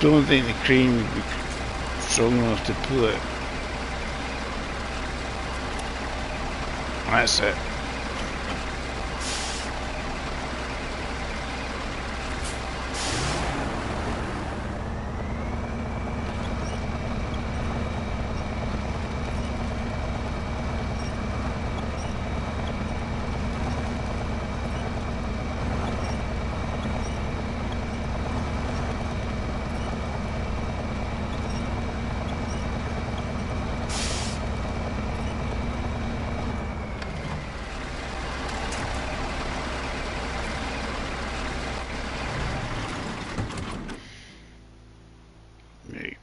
don't think the crane would be strong enough to pull it. That's it.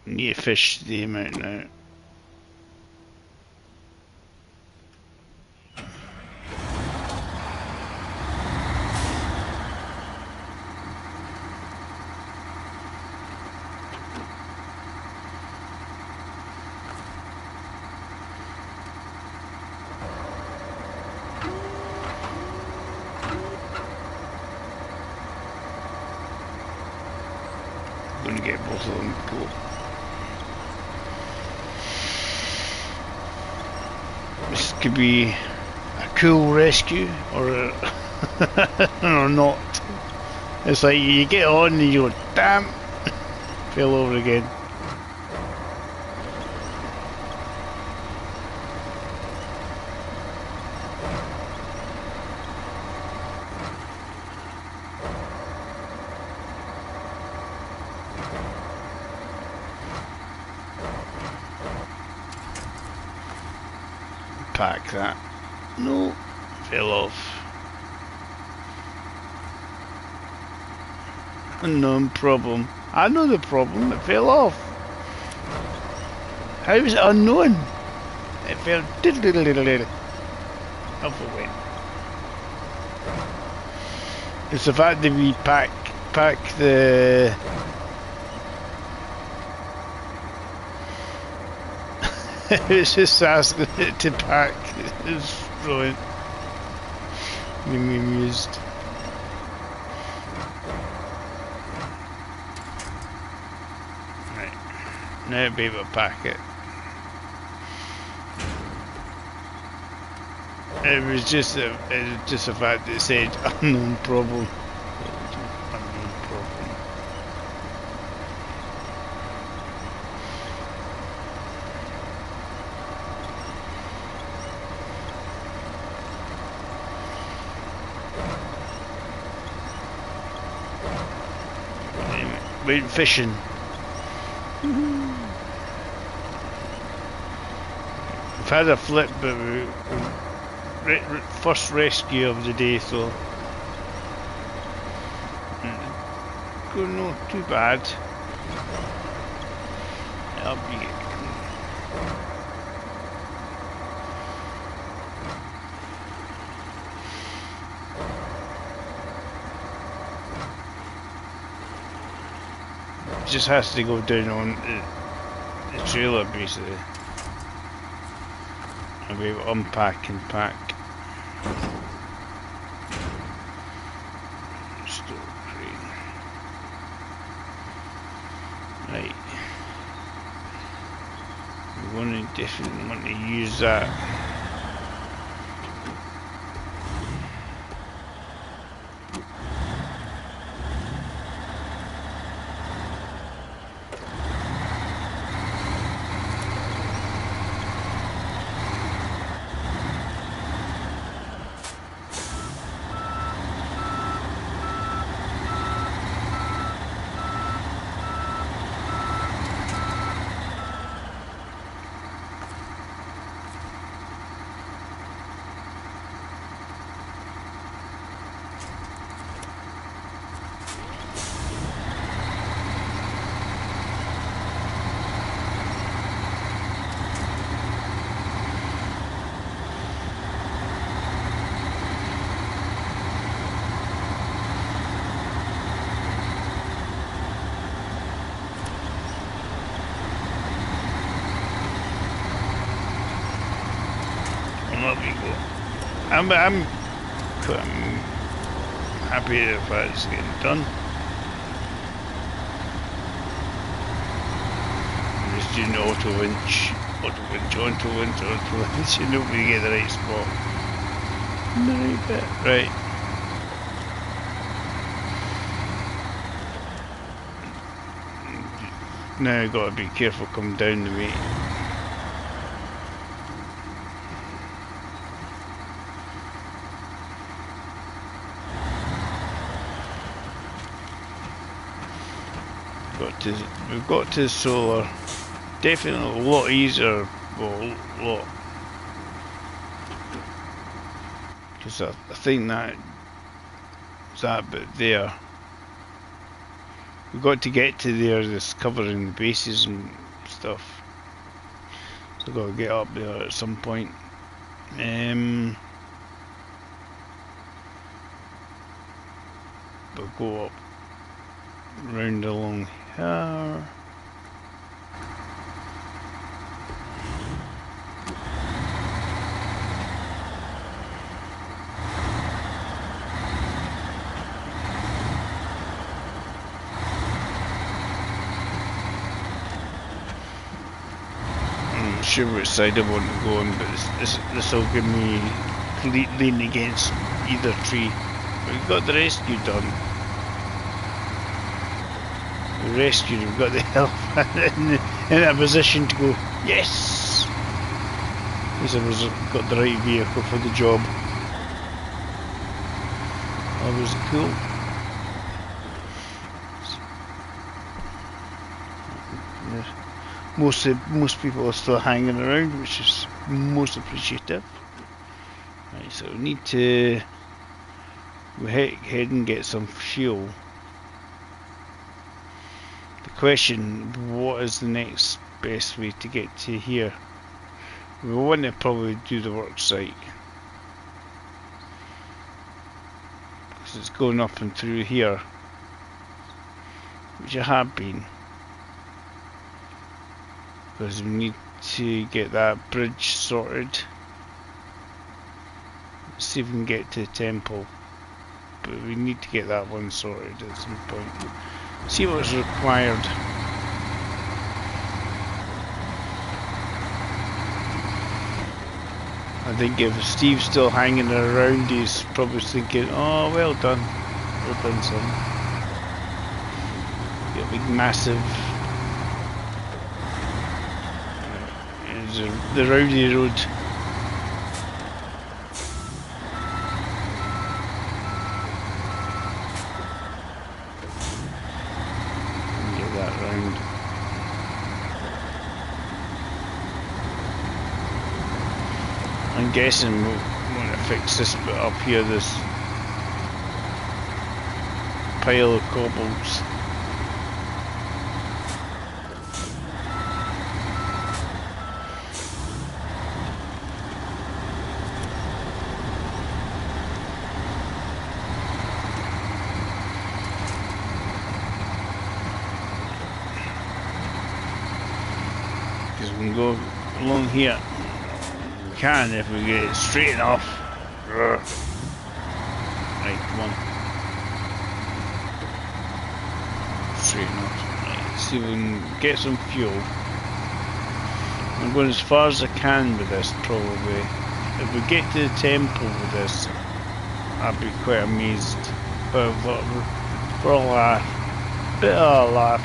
Need to fish the amount now. I'm gonna get both of them cool. This could be a cool rescue or or not. It's like you get on and you go, damn, fell over again. Pack that. No, fell off. Unknown problem. I know the problem, it fell off. How is it unknown? It fell off it went. It's the fact that we pack the it's just asking it to pack. It's brilliant. Made me amused. Right. Now I'll be able to pack it. It was just a fact that it said unknown problem. Unknown problem. Went fishing. We've had a flip, but first rescue of the day, so not too bad. I'll be. Just has to go down on the trailer basically. I'll be able to unpack and pack. Store crane. Right. We definitely want to use that. I'm happy if it's getting done. just doing auto winch, onto winch, and nobody get the right spot. The right bit, right. Now I've got to be careful coming down the way. We've got to solar. Definitely a lot easier, well, a lot. Because I think that bit there. We've got to get to there, this covering the bases and stuff. So I've got to get up there at some point. But go up, round along here. I'm not sure which side I want to go on, but this will give me lean against either tree. But we've got the rescue done. We rescued, we've got the health in a position to go, yes! At least I've got the right vehicle for the job. That was cool. Most people are still hanging around, which is most appreciative. Right, so we need to head and get some fuel. The question, what is the next best way to get to here? We want to probably do the work site, because it's going up and through here, which I have been, because we need to get that bridge sorted. Let's see if we can get to the temple, but we need to get that one sorted at some point. See what's required. I think if Steve's still hanging around, he's probably thinking, oh, well done, son. Got a big massive, the rowdy road. Get that round. I'm guessing we'll want to fix this bit up here, this pile of cobbles. Because we can go along here. Can if we get it straight enough. Right, come on. Straight enough. Right, see if we can get some fuel. I'm going as far as I can with this, probably. If we get to the temple with this, I'd be quite amazed. But for a laugh, bit of a laugh,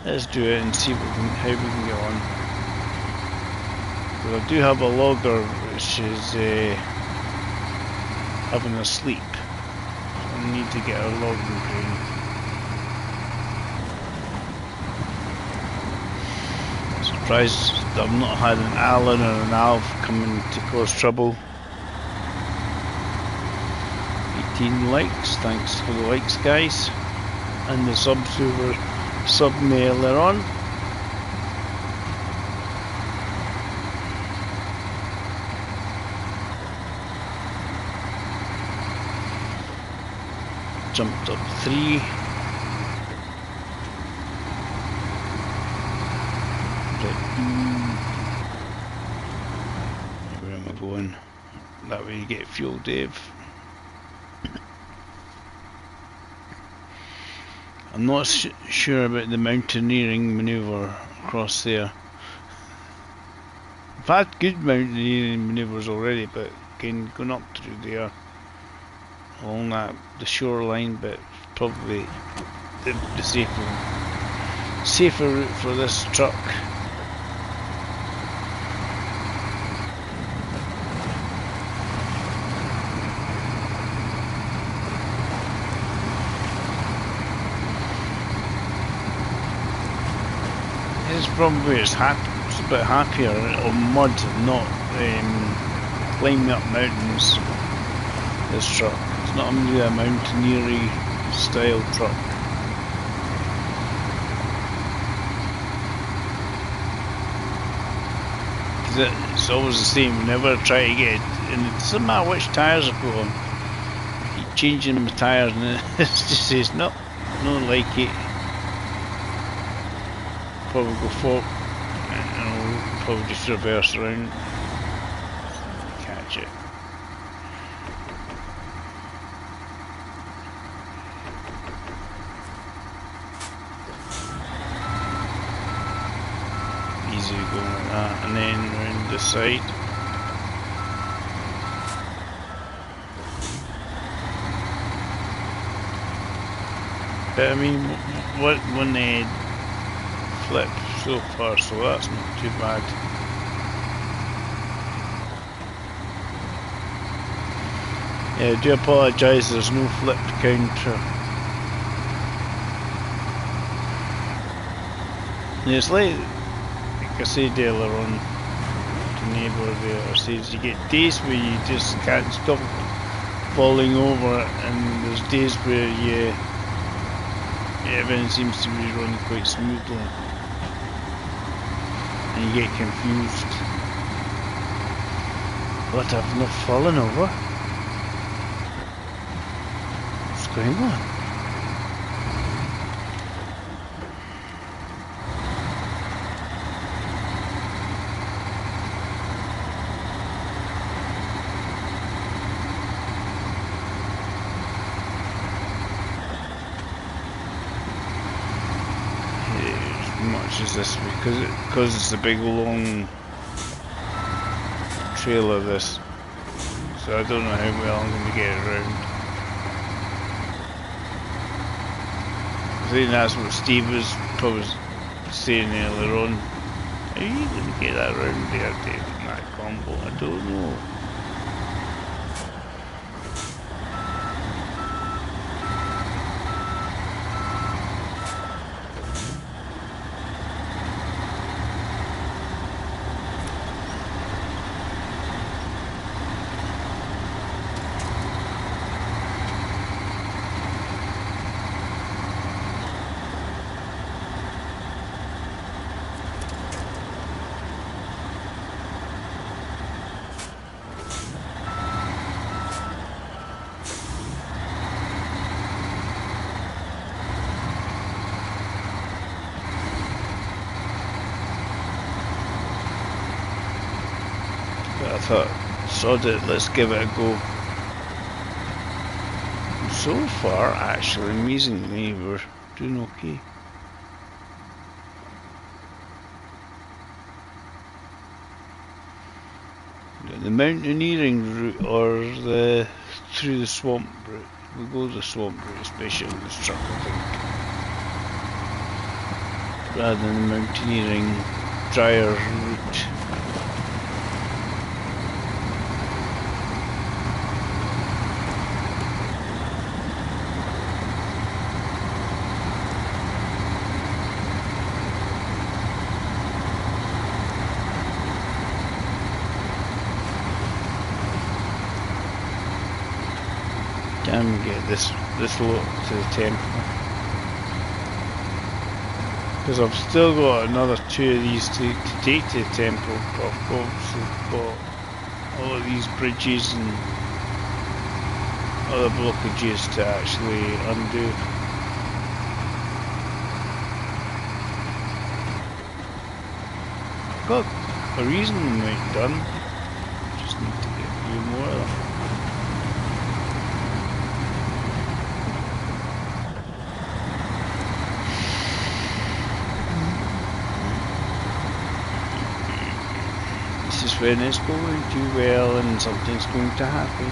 let's do it and see what how we can get on. I do have a logger which is having a sleep. I need to get a logging crane. Surprised that I've not had an Alan or an Alf coming to cause trouble. 18 likes, thanks for the likes guys. And the subs who were subbing earlier on. Jumped up 3. Where am I going? That way you get fuel, Dave. I'm not sure about the mountaineering manoeuvre. across there. I've had good mountaineering manoeuvres already, but again, going up through there, along the shoreline bit, probably the safer route for this truck. It's probably it's a bit happier on mud, not climbing up mountains. This truck, it's not really a mountaineering style truck. It's always the same. Whenever I try to get it, and it doesn't matter which tyres I put on, I keep changing my tyres, and it just says no, don't like it. Probably go forward, and I'll probably just reverse around, catch it. Easy going like that, and then round the side. But I mean, when they flip so far, so that's not too bad. Yeah, I do apologise, there's no flip counter. And it's like I said earlier on to neighbour there, says you get days where you just can't stop falling over, and there's days where everything seems to be running quite smoothly. And you get confused. But I've not fallen over. What's going on? Much as this because it's a big long trailer, this, so I don't know how well I'm going to get it around. I think that's what Steve was probably saying earlier on. How are you going to get that around there, David, in that combo? I don't know. I thought, sod it, let's give it a go. So far, actually, amazingly, we're doing okay. The mountaineering route or the through the swamp route. We'll go the swamp route, especially on this truck, I think, rather than the mountaineering drier route. Can get this lot to the temple, because I've still got another 2 of these to take to the temple, but I've obviously got all of these bridges and other blockages to actually undo. I've got a reasonable amount done, just need to get a few more of them. That's when it's going too well and something's going to happen.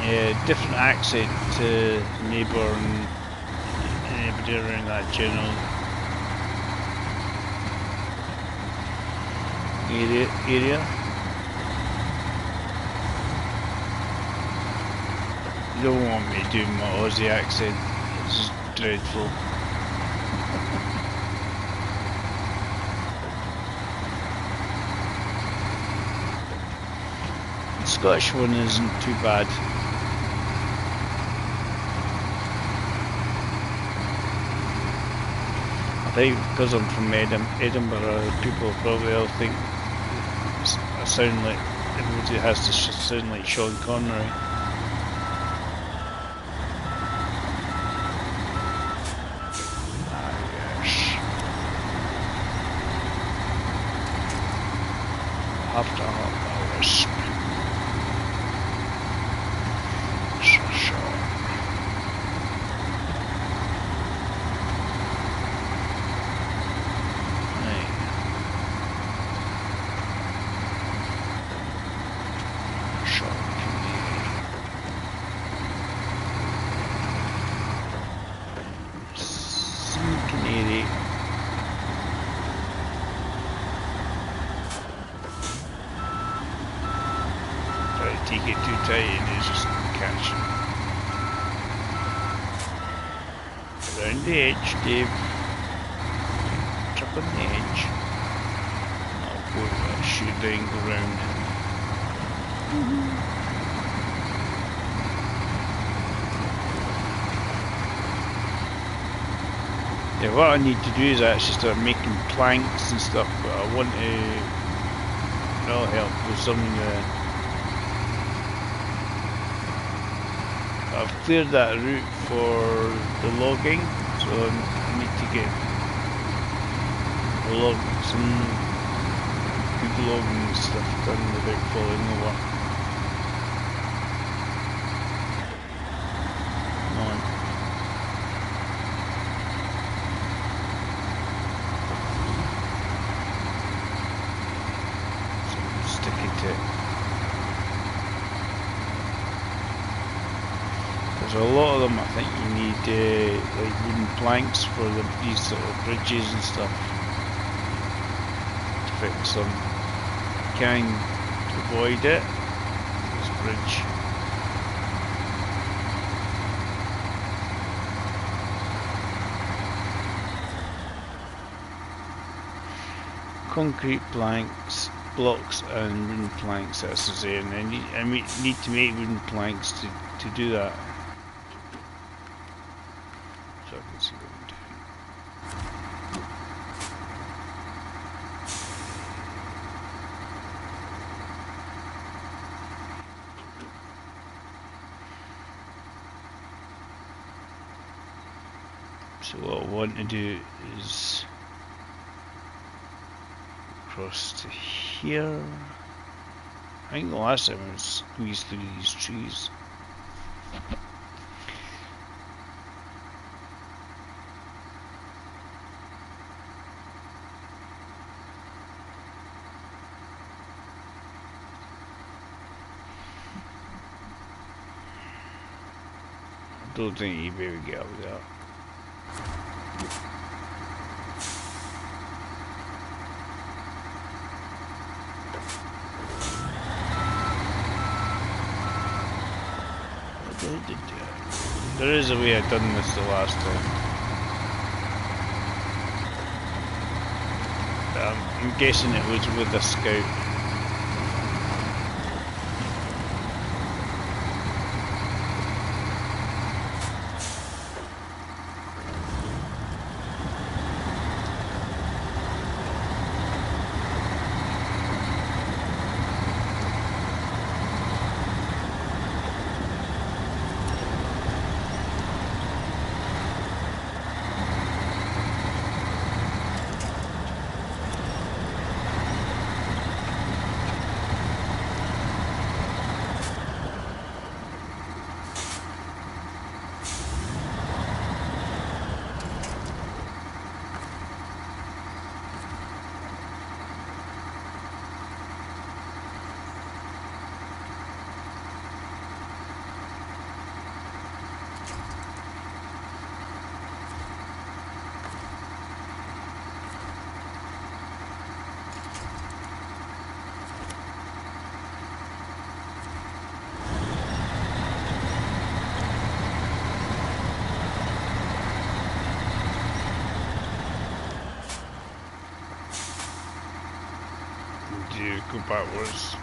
Yeah, different accent to neighbour and anybody around that general area. You don't want me doing my Aussie accent, it's just dreadful. The Scottish one isn't too bad. I think because I'm from Edinburgh, people probably all think I sound like, everybody has to sound like Sean Connery. Have to have a wisp. Take it too tight and it's just catching. Around the edge, Dave. Trip on the edge. I'll go shoot down, go round. Yeah, what I need to do is actually start making planks and stuff, but I want to really help with something. I've cleared that route for the logging, so I need to get some good logging stuff done without falling over. Come on. So stick it to it. There's a lot of them. I think you need like wooden planks for these sort of bridges and stuff to fix them. You can avoid it. This bridge. Concrete planks, blocks, and wooden planks. That's the saying. I need to make wooden planks to do that. So I can see what I'm doing. So what I want to do is across to here. I think the last time I squeezed through these trees. I don't think you'd be able to get out of that. There is a way I've done this the last time. I'm guessing it was with a scout. to go backwards.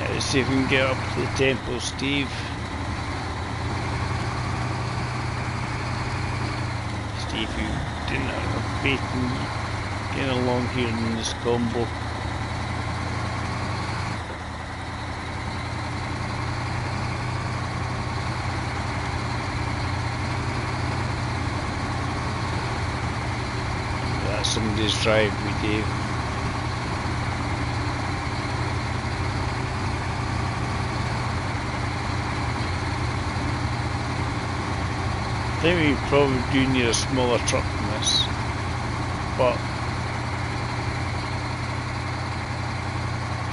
Let's see if we can get up to the temple, Steve. Steve, you didn't have faith in getting along here in this combo. That's somebody's driveway, Dave. I think we probably do need a smaller truck than this, but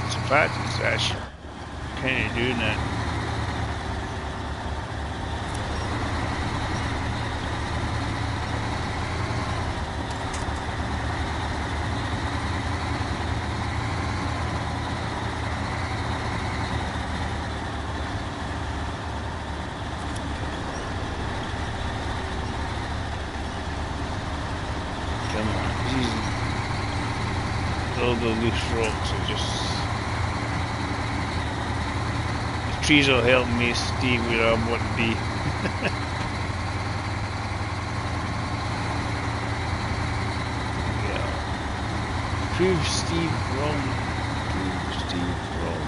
it's a fact it's actually kind of doing it. All the loose rocks are just... The trees will help me stay where I want to be. Yeah. Prove Steve wrong. Prove Steve wrong.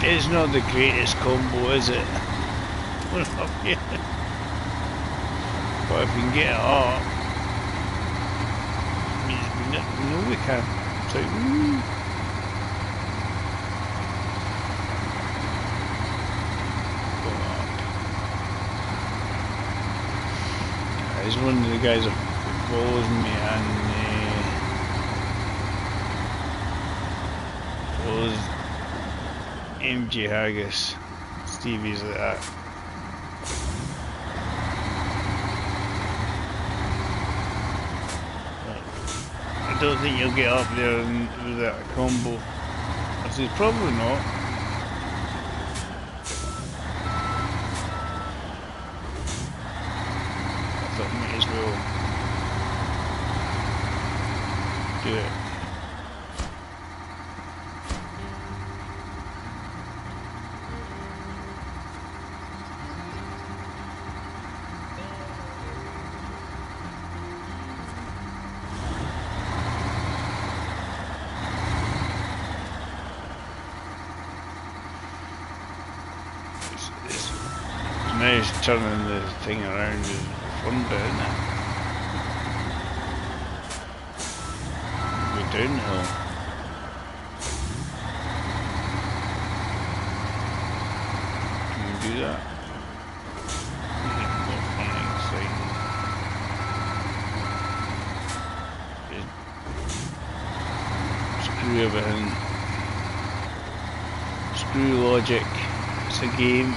It's not the greatest combo, is it? We're up here. But if we can get it up, it means we know we can. It's like, woo! Go up. He's one of the guys that follows me and follows MG Haggis, Stevie's like that. I don't think you'll get up there with that combo. I said probably not. I thought might as well do it. Nice turning the thing around is fun bit, isn't it? Go downhill. Can we do that? Screw everything. Screw logic. It's a game.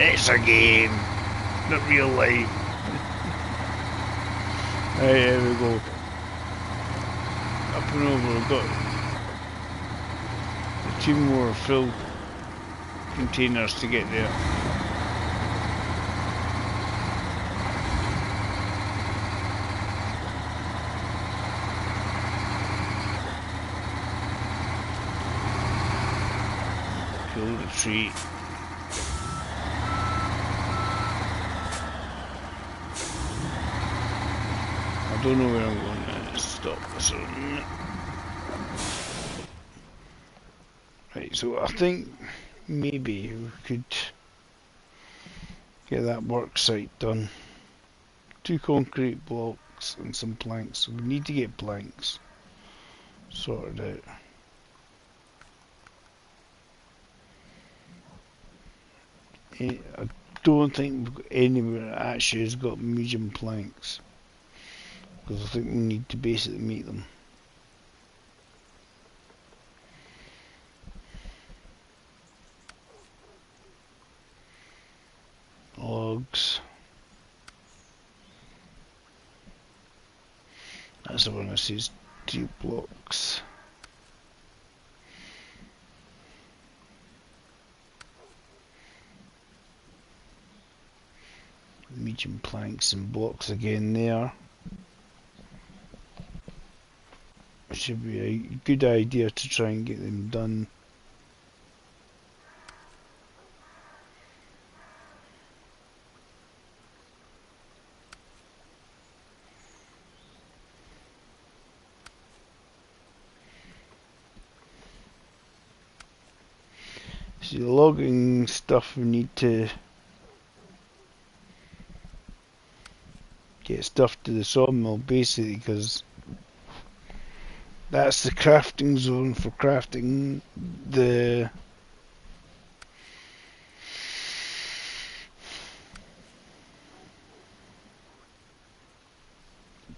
It's a game, not real life. Right, here we go. Up and over, we've got the 2 more full containers to get there. Kill the tree. I don't know where I'm going to stop this one. Right, so I think maybe we could get that work site done. 2 concrete blocks and some planks. So we need to get planks sorted out. I don't think anywhere actually has got medium planks, because I think we need to basically make them. Logs. That's the one that says 2 blocks. Medium planks and blocks again there. Should be a good idea to try and get them done. See, the logging stuff we need to get stuff to the sawmill basically, because that's the crafting zone for crafting the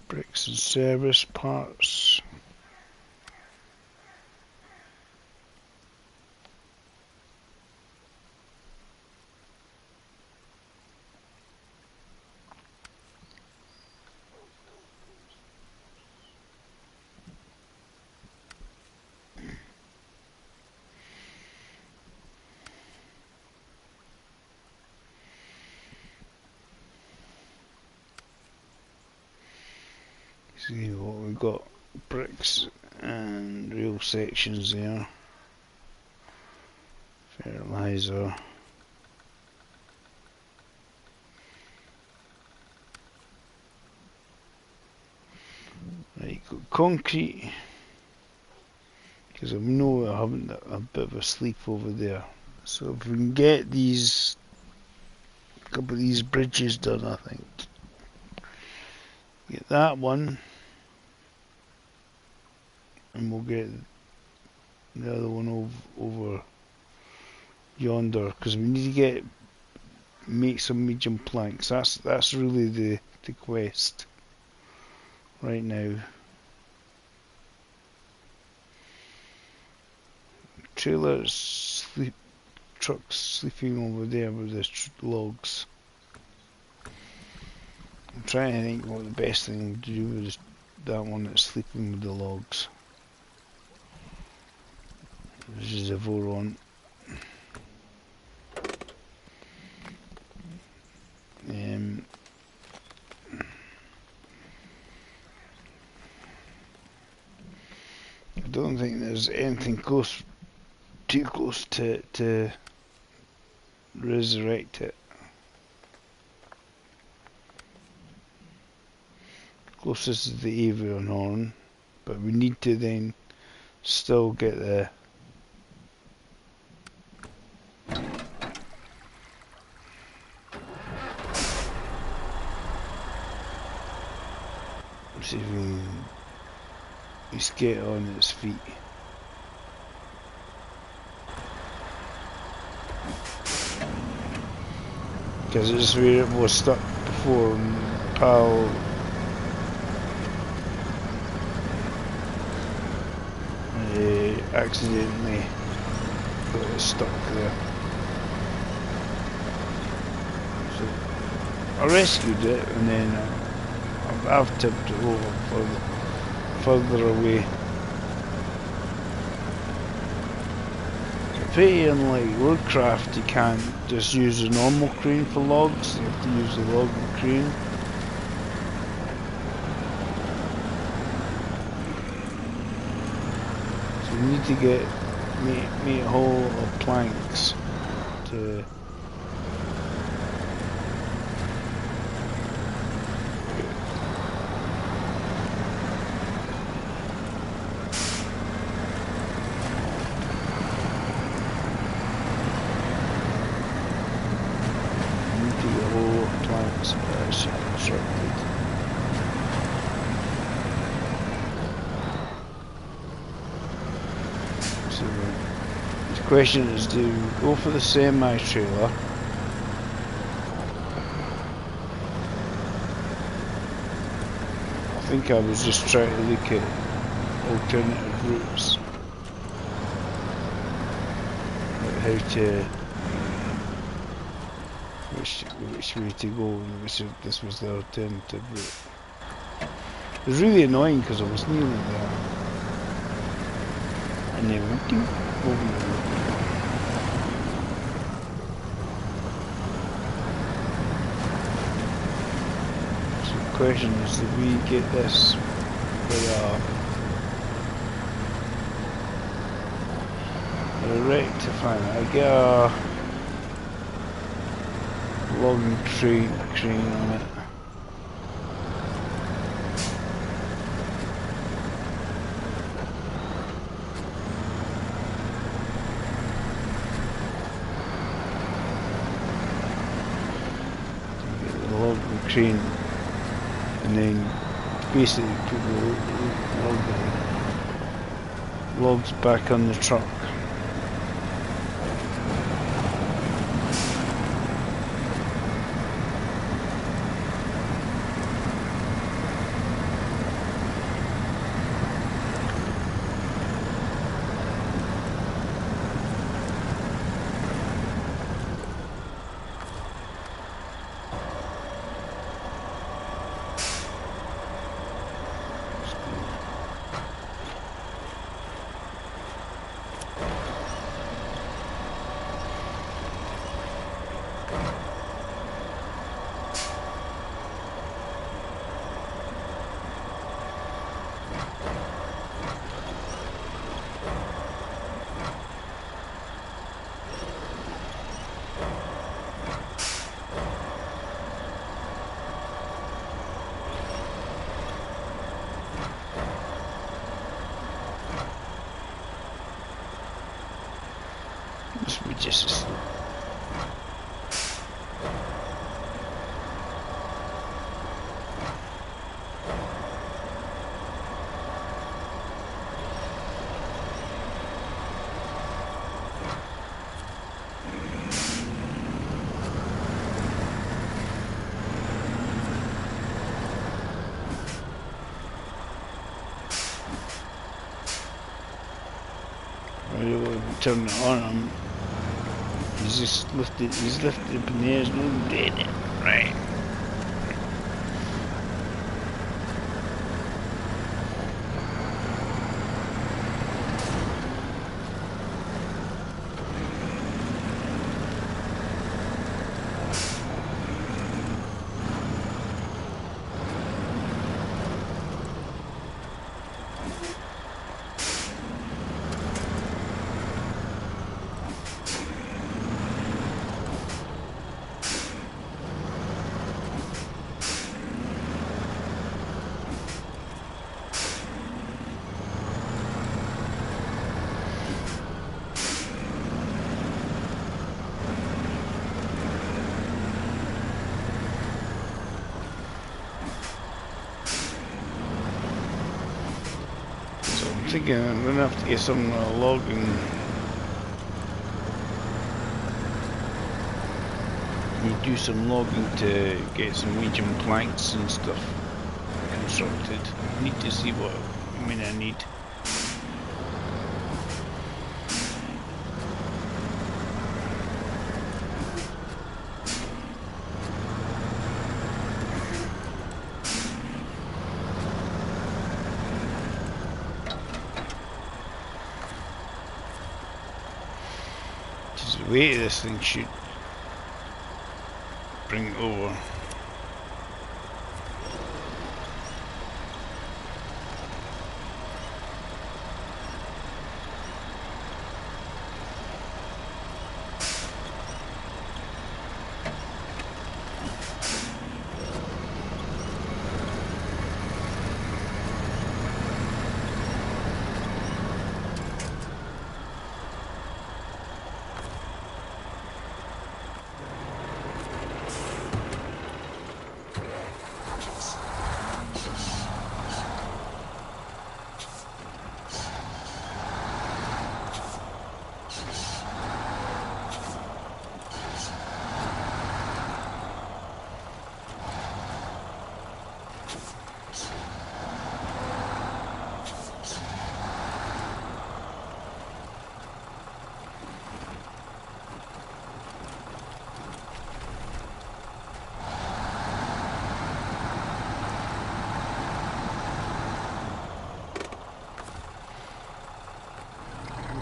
bricks and service parts. See what we've got, bricks and rail sections there, fertilizer, right, got concrete, because I know we're having a bit of a sleep over there, so if we can get these, a couple of these bridges done, I think, get that one, and we'll get the other one over yonder, because we need to make some medium planks. That's really the quest right now. Trucks sleeping over there with the logs. I'm trying to think what the best thing to do with that one that's sleeping with the logs. This is a Voron. I don't think there's anything too close to resurrect it. Closest is the avian horn, but we need to then still get the see if we can at least get it on its feet. Because it's where it was stuck before, and Pal accidentally got it stuck there. I rescued it and then I've tipped it over further away. Pretty unlike woodcraft, you can't just use a normal crane for logs, you have to use a logging crane. So you need to make a whole lot of planks to constructed. So the question is, do you go for the semi-trailer I think I was just trying to look at alternative routes, like how to which way to go, and this was the alternative route. It was really annoying because I was nearly there, and then we do over the road. So the question is, did we get this with a rectifier? I get a logging crane on it. Get the logging crane and then basically put the logs back on the truck. Must be just as slow. Turn it on. He's just lifted. He's lifted up in the air. There's no dead in it, right? I'm thinking I'm gonna have to get some logging. You do some logging to get some medium planks and stuff constructed. I need to see what I need. weight of this thing should bring it over.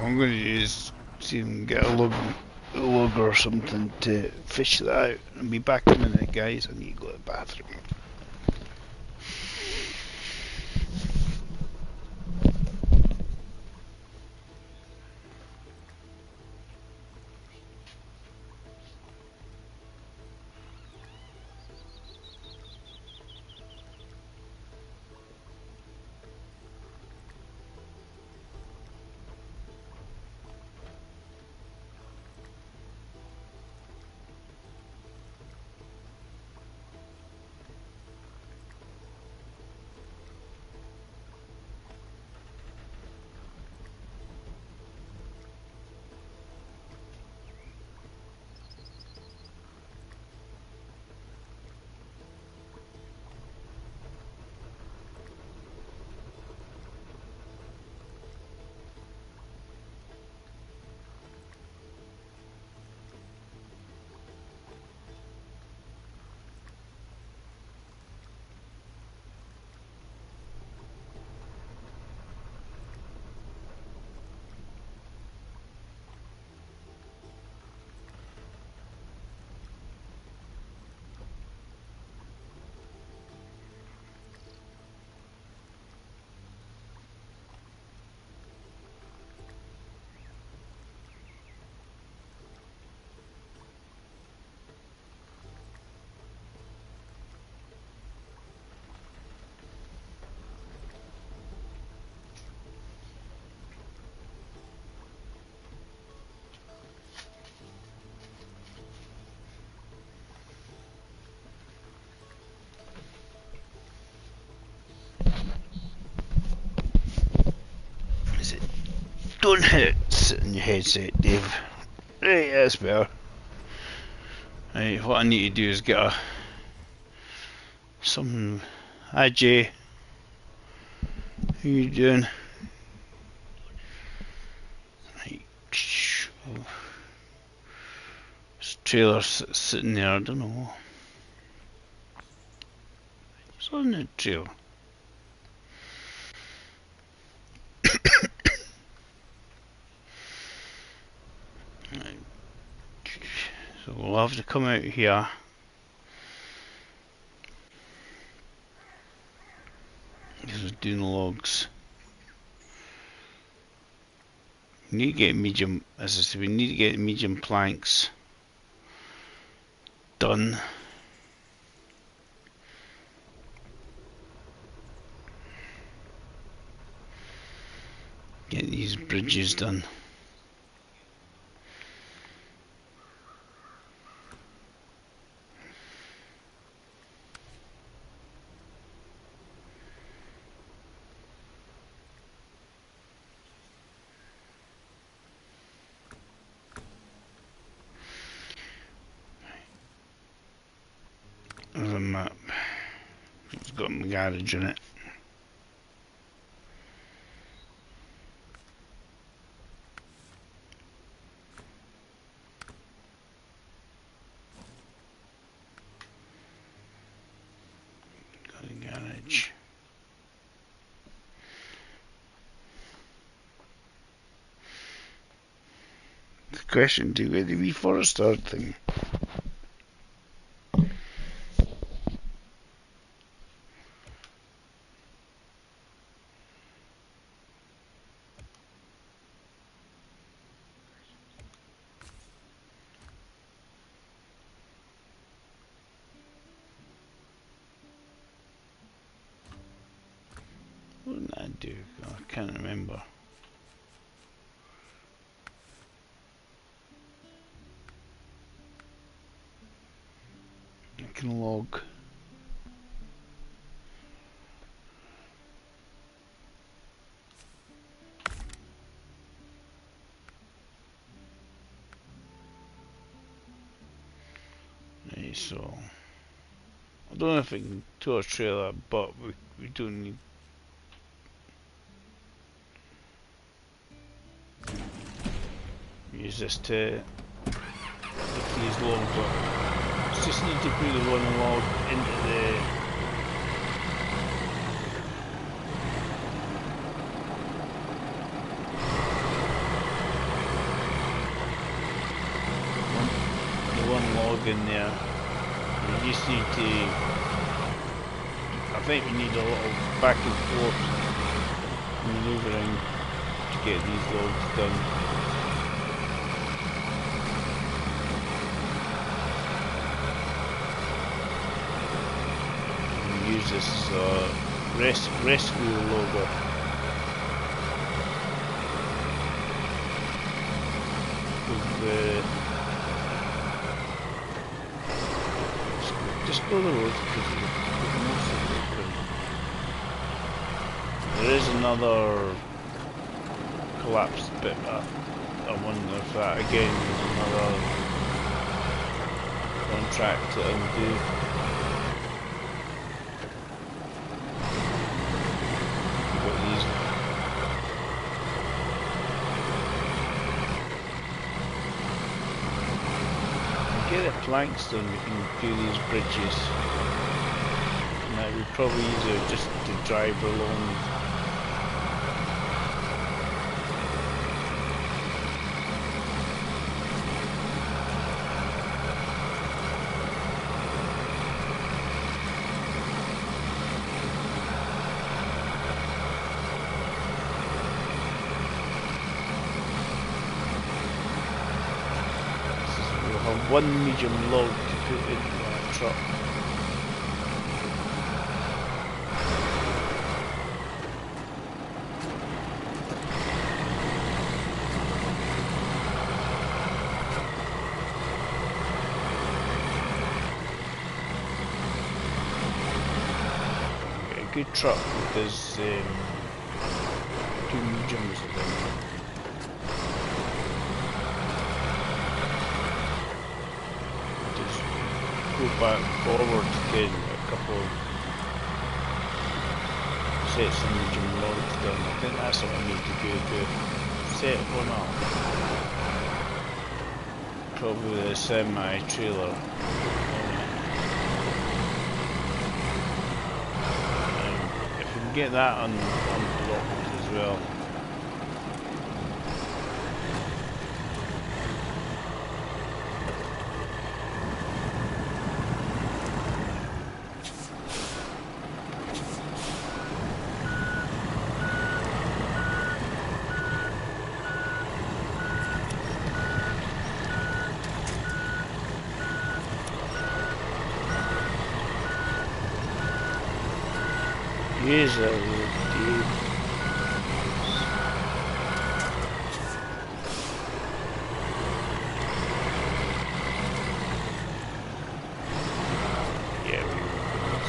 I'm going to use, see if I can get a lug or something to fish that out. I'll be back in a minute, guys. I need to go to the bathroom. Don't hit it in your headset, Dave. Right, that's better. Right, what I need to do is get some. Hi Jay, how you doing? Right, this trailer's sitting there. I don't know. It's on the trail. So we'll have to come out here. Because we're doing logs. We need to get medium, as I said, we need to get medium planks done. Get these bridges done. There's a map. It's got my garage in it. Got a garage. question, do you get the wee Forester thing? What did I do? I can't remember. I can log. Right, so I don't know if I can tow a trailer, but we don't need. Use this to lift these logs up. Just need to put the one log into the one log in there. We just need to. I think we need a little back and forth maneuvering to get these logs done. Use this rescue logger. Just go the road because most of it open. There is another collapsed bit. I wonder if that again is another contract to undo. Get the planks done, we can do these bridges. Now it would probably easier just to drive along. One medium log to put in that truck. A good truck because two mediums of them. Go back forward again, a couple of sets of medium logs done. I think that's what I need to do to set one up. Probably the semi-trailer on it. If we can get that unblocked as well. Here's a road, dude. Yeah, we will.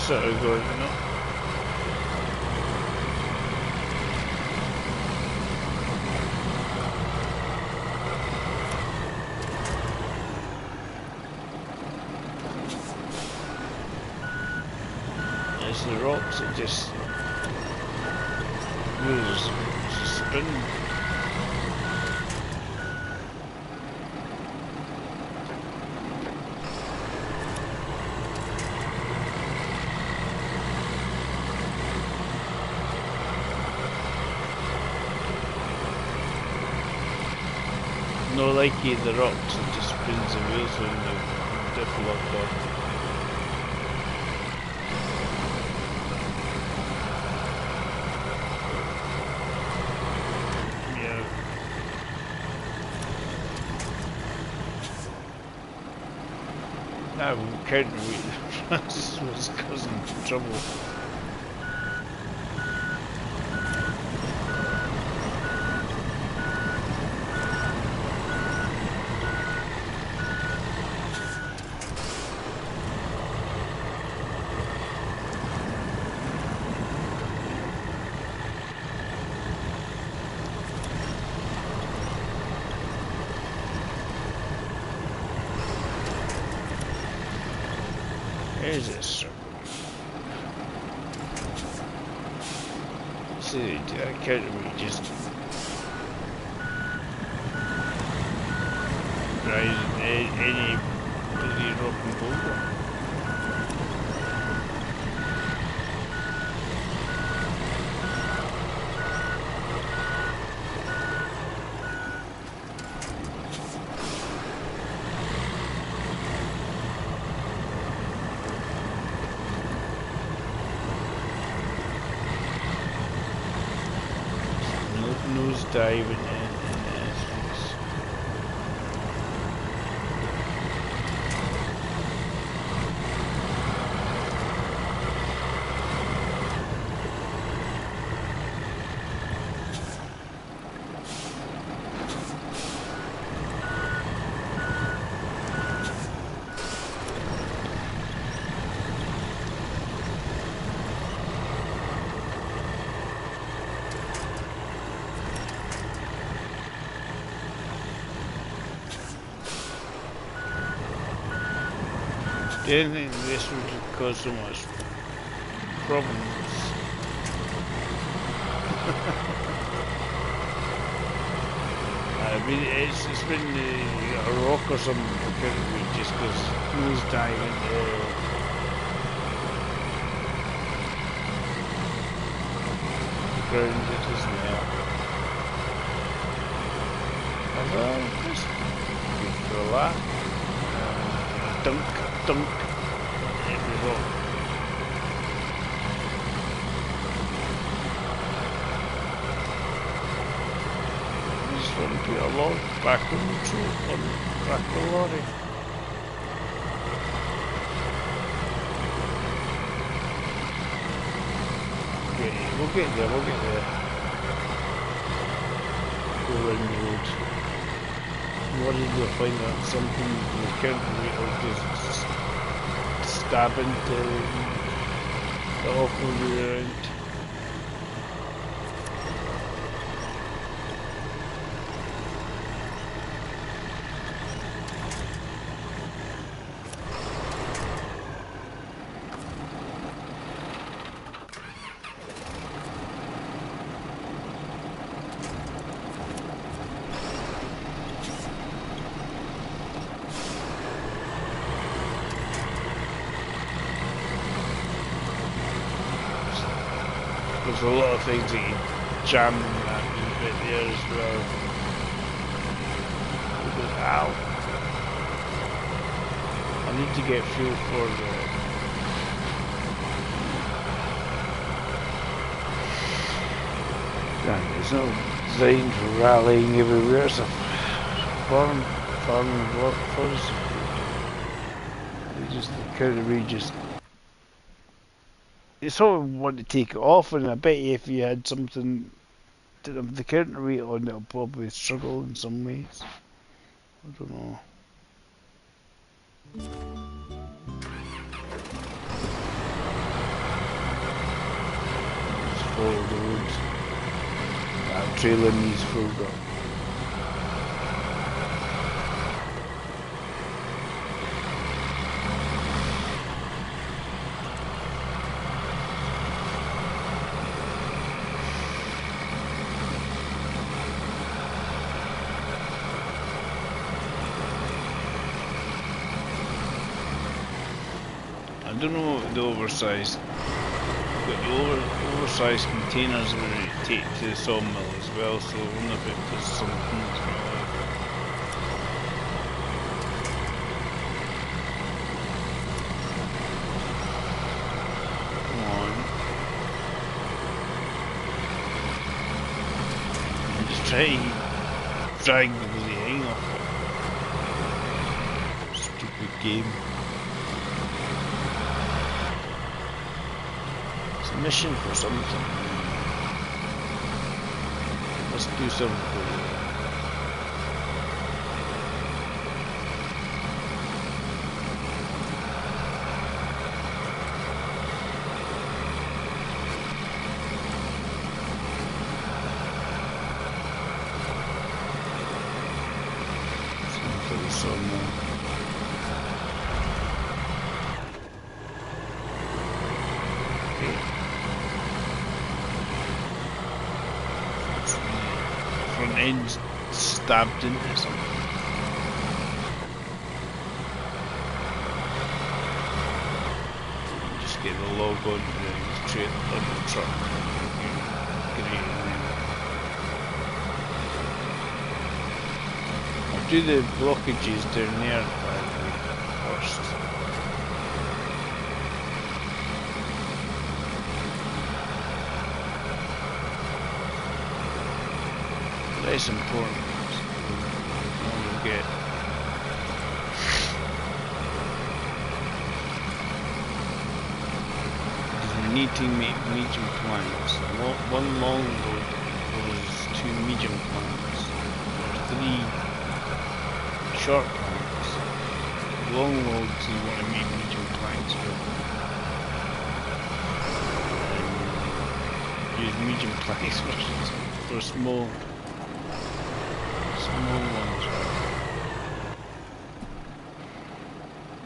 sort of going, you know. It's the rocks that just moves, just spinning. No like it, the rocks, it just spins the wheels when you diff locked on. Yeah. That counterweight was causing trouble. There's a circle. See, that counterweight just drives any bloody rock and boulder. Nose diving in essence. Didn't think this would cause so much problems. I mean, it's been a rock or something apparently just because nose dive into the ground it isn't there. And just go for a lap. Dunk every rock. I just want to put a log back on the truck, on the back of the lorry. Okay, we'll get there, we'll get there. Go around the road. I'm worried we'll find out something we can't wait just stab into the off-road around. There's a lot of things that you jam that wee bit there as well. Ow! I need to get fuel for the... Damn, it's not designed for rallying everywhere. It's a farming workforce. They just kind of just... You sort of want to take it off, and I bet you if you had something to have the counterweight on, it'll probably struggle in some ways. I don't know. follow the road. That trailer needs filled up. I don't know what the oversized, but the oversized containers we take to the sawmill as well, so I wonder if it does something as well. Come on. I'm just trying to drag the bloody hang off. Stupid game. Mission for something. Let's do something. Something for the sawmill. End stabbed into something. Just get the log on the trailer on the truck. Great. I'll do the blockages down there by the way first. That's important. Don't forget. We need to make medium planks. One long load was 2 medium planks. There's 3 short planks. Long loads you want to make medium planks with. And use medium planks for small ones.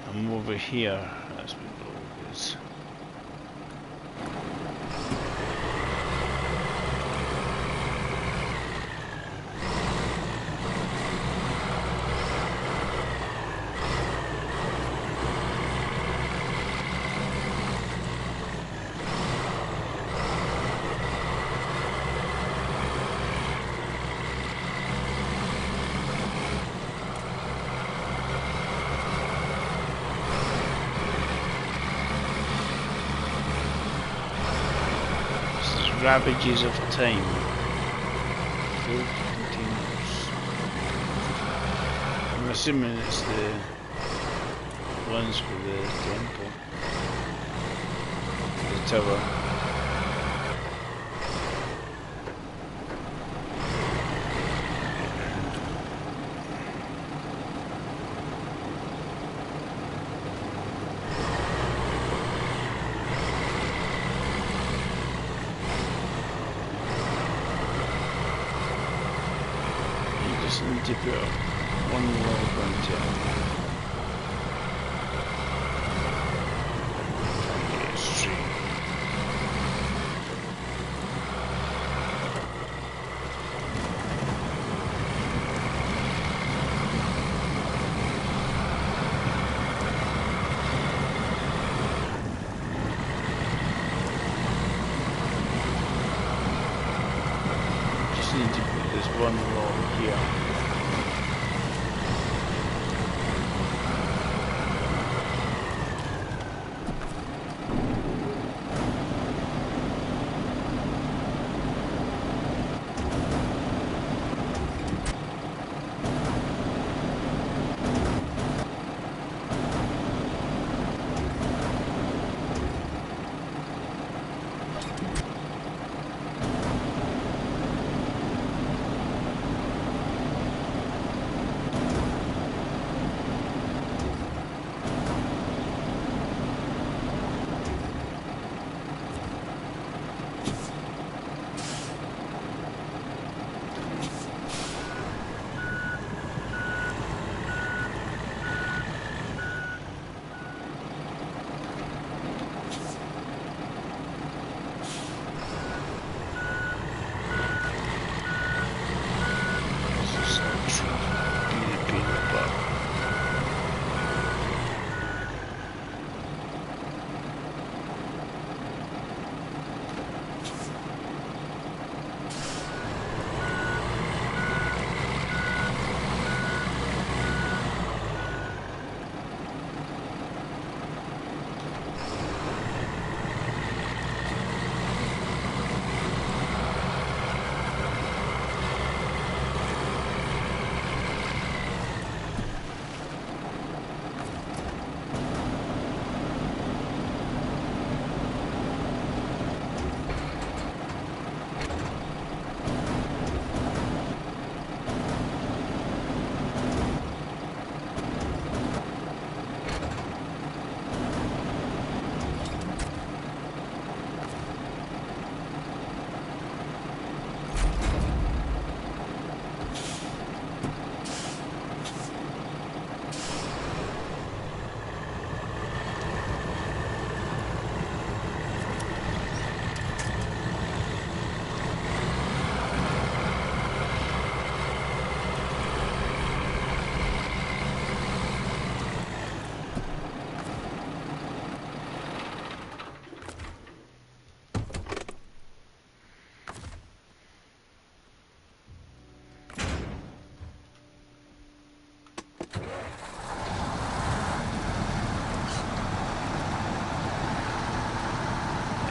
I'm over here, that's what the log is. Ravages of time. Filled containers. I'm assuming it's the ones for the temple. The tower. Need to put one log onto it. Get it straight. Just need to put this one log here.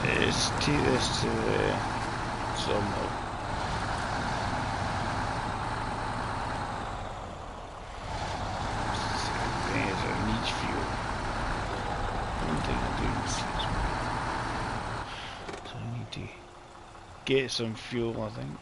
Let's take this to the sawmill. There's our needs fuel. I don't think I do need fuel. So I need to get some fuel, I think.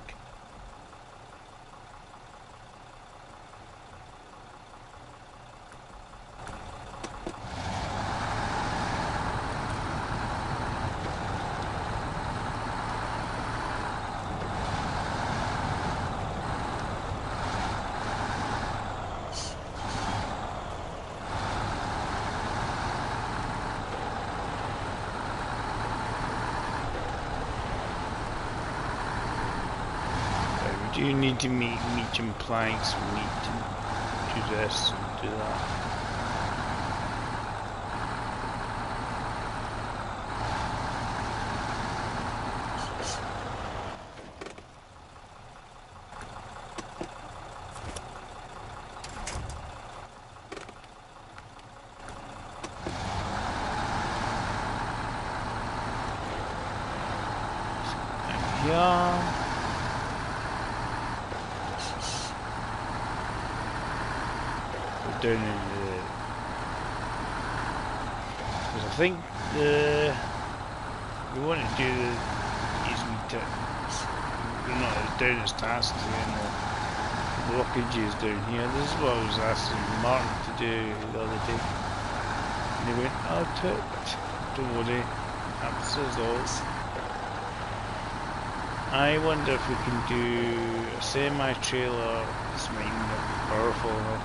Do you need to meet and planks? We need to do this and do that. Yeah. Down in the, because I think we want to do these wee tips. We're not down as tasks and the blockages down here. This is what I was asking Martin to do the other day, and he went, "Oh, don't worry, happens as always." I wonder if we can do a semi-trailer. This might not be powerful enough.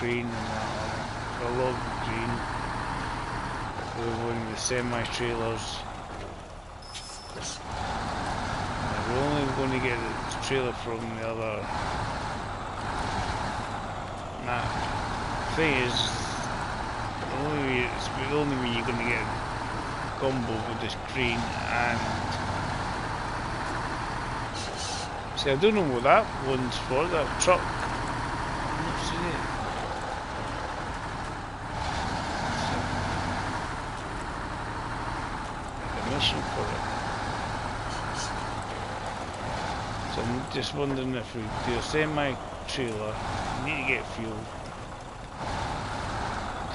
Green and that for a log of green for one of the semi-trailers. We're only going to get the trailer from the other map. The thing is, it's the only way you're going to get a combo with this green and... See, I don't know what that one's for, that truck. I'm not seeing it. For it. So I'm just wondering if we do a semi-trailer, we need to get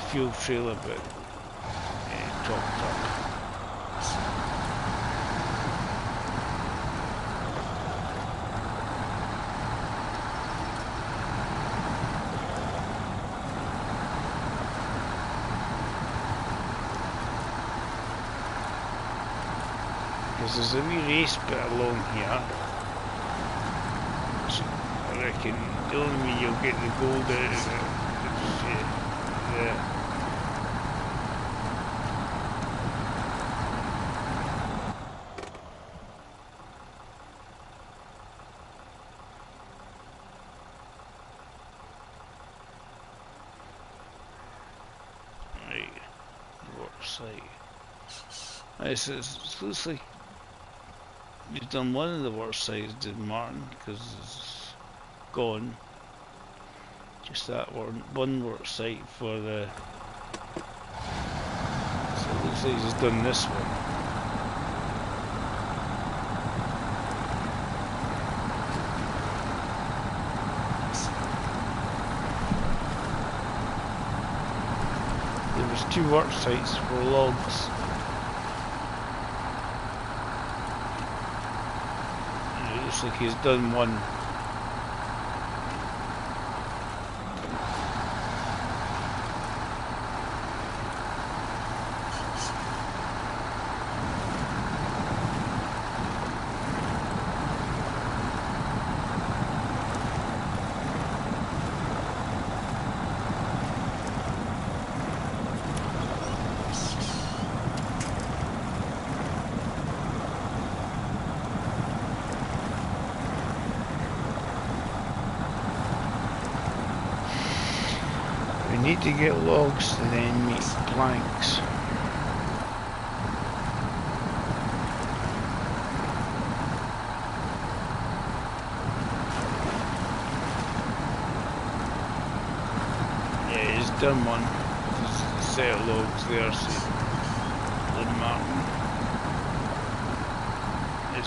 fuel trailer but topped up. There's a wee race bit along here, which I reckon the only way you'll get the gold out of it is right, work site. It looks like we've done one of the work sites, did Martin, because it's gone. Just that one work site for the... So it looks like he's done this one. There was 2 work sites for logs. Looks like he's done one. We need to get logs and then make planks. Yeah, he's done one. There's a set of logs there, so Martin.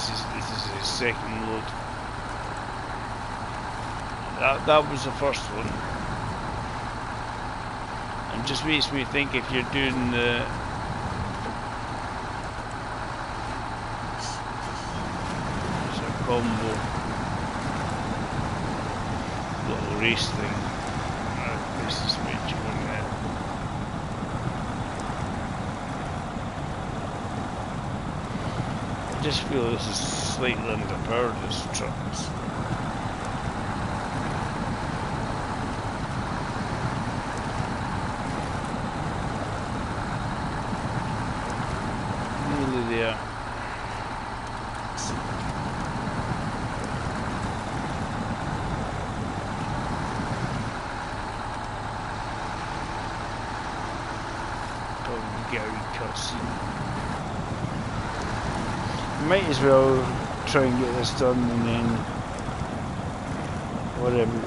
this is his second load. That was the first one. And just makes me think if you're doing the combo little race thing. This is what you want there. I just feel this is slightly underpowered, this truck. Nearly there. Get a wee cutscene. Might as well try and get this done and then whatever.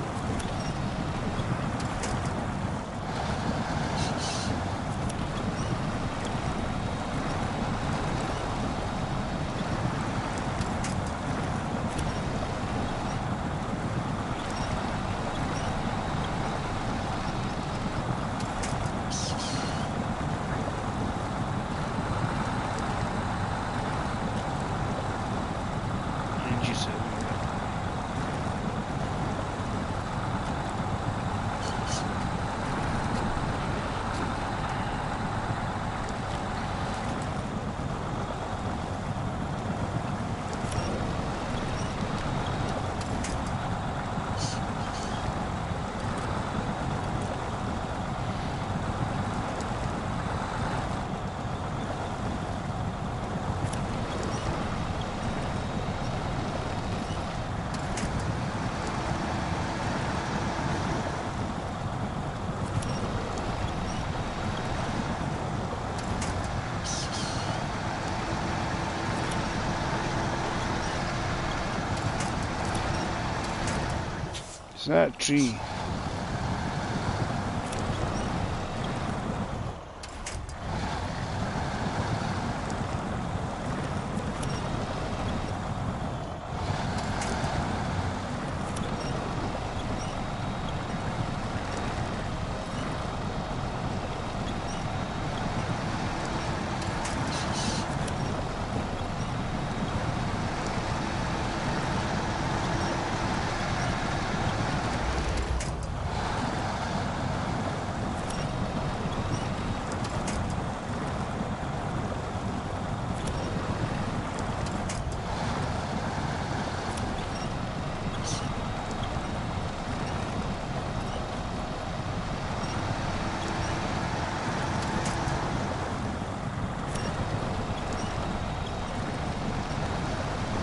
It's that tree.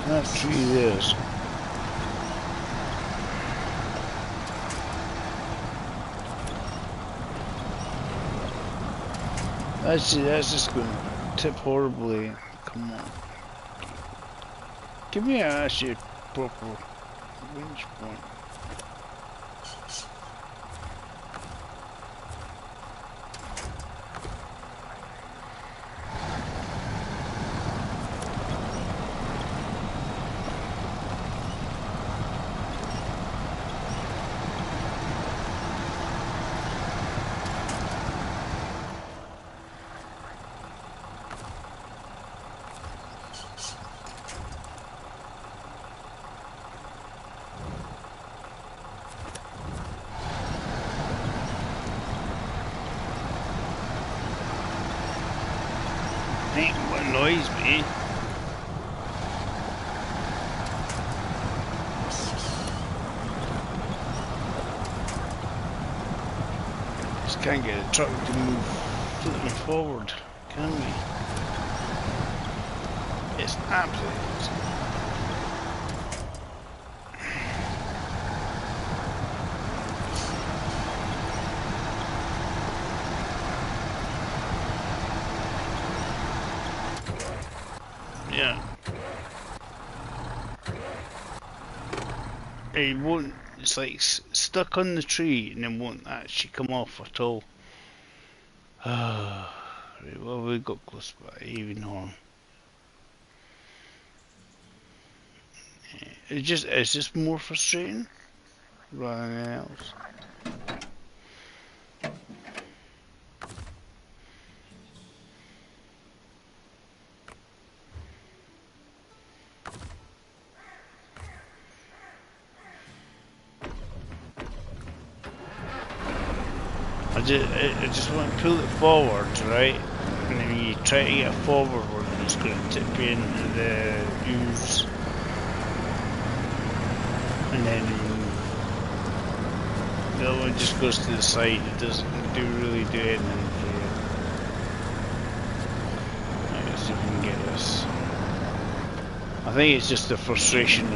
That tree is. That's just going to tip horribly. Come on. Give me actually a proper winch point. Ain't what annoys me. Just can't get a truck to move flipping forward, can we? It's absolutely. Yeah. It won't, it's like stuck on the tree and then won't actually come off at all. Right, well, we got close by, even horn. it's just more frustrating rather than anything else. I just want to pull it forward, right? And then you try to get forward and it's going to tip you into the views. And then the other one just goes to the side. It doesn't really do anything for you. Let's see if we can get this. I think it's just the frustration of $5.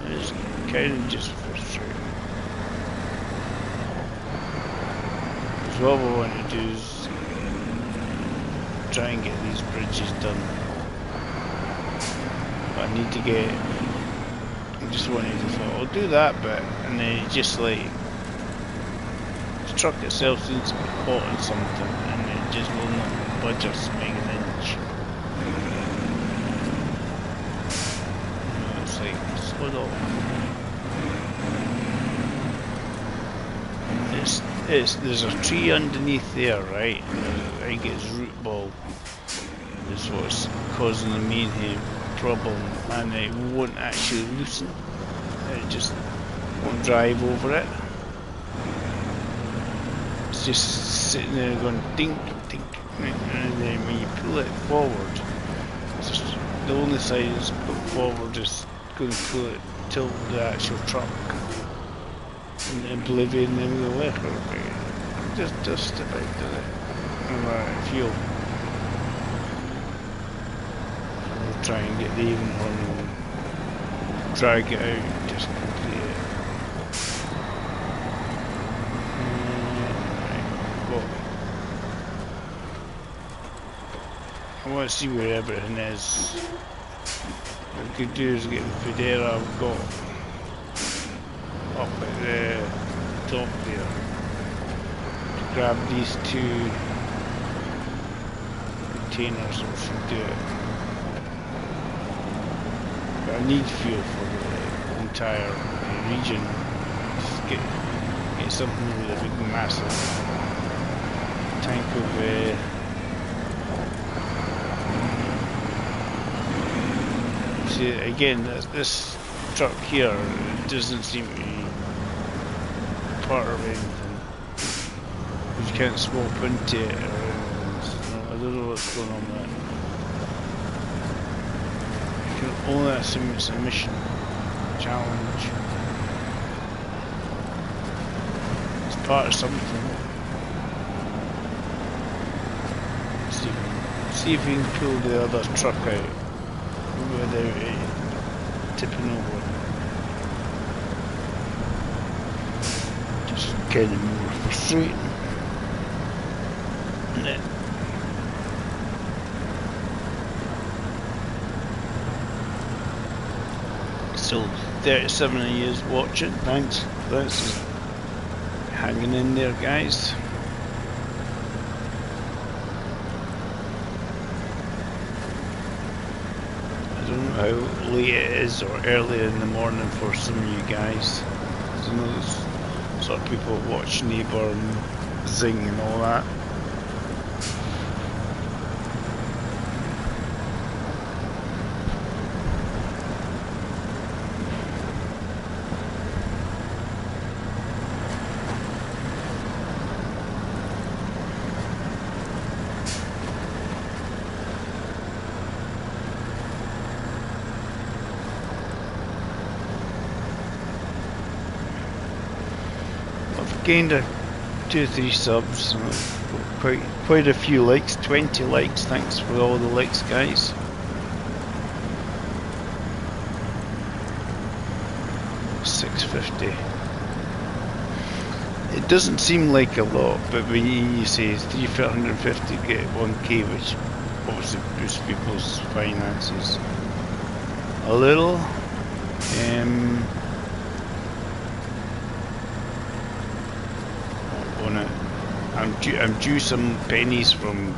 It's kind of just frustrating. So what we want to do is try and get these bridges done. But I need to get. I just wanted to thought I'll do that bit, and then it just like the truck itself seems to be caught in something, and it just will not budge us make an inch. There's a tree underneath there, right? I think it's root ball is what's causing the main problem, and it won't actually loosen. It just won't drive over it. It's just sitting there going dink, dink, and then when you pull it forward, it's just the only side it's put forward is going to pull it, tilt the actual truck, and oblivion in the left. Just about it. And fuel. We'll try and get the even one and drag it out, just complete it. Right, I want to see where everything is. What we could do is get the Federa I've got up at the top there. Grab these two containers and we should do it. But I need fuel for the entire region. Just get something with a big massive tank of see again this truck here doesn't seem to be part of anything. You can't swap into it or anything. I don't know what's going on there. You can only assume it's a mission challenge. It's part of something. See if we can pull the other truck out without it tipping over. Just kind of more frustrating. Still 37 of you watching, thanks hanging in there, guys. I don't know how late it is or early in the morning for some of you guys. I know there's sort of people watch Neighbour and Zing and all that. Gained 2-3 subs, quite a few likes, 20 likes, thanks for all the likes, guys. $6.50. It doesn't seem like a lot, but when you say 350 to get 1k, which obviously boosts people's finances a little. I'm due some pennies from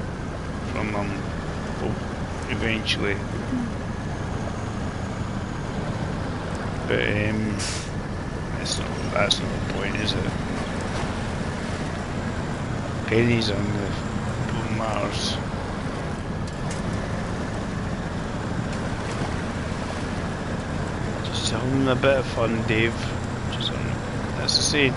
eventually. But that's not the point, is it? Pennies on the Mars. Just having a bit of fun, Dave. Just that's the same.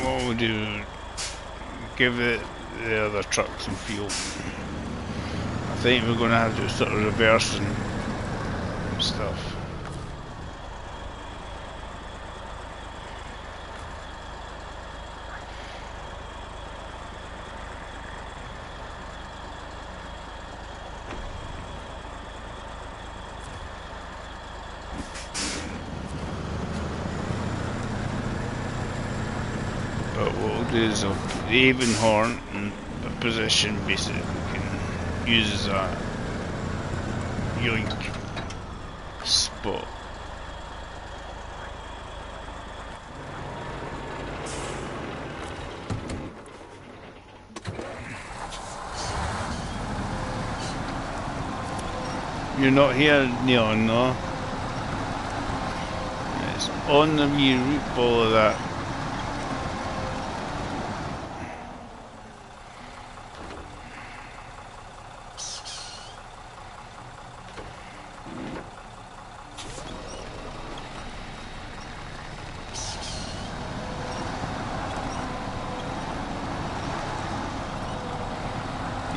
What we'll do, give the other truck some fuel. I think we're going to have to start reversing stuff. But what we'll do is I'll put the even horn in a position basically we can use as a yoink spot. You're not here, Neon, no? It's on the wee root ball of that.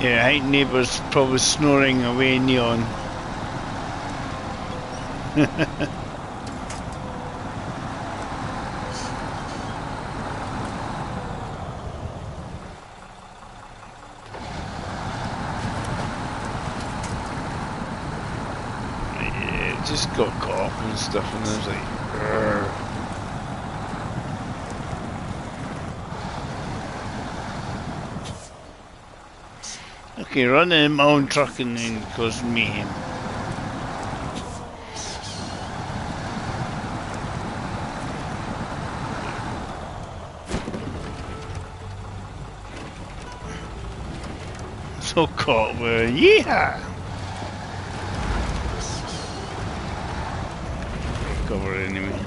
Yeah, I think neighbours probably snoring away, Neon. Yeah, it just got caught up and stuff, and I was like, "Grr." Okay, running in my own truck and then cause mayhem. So caught with yeehaw! Cover anyway.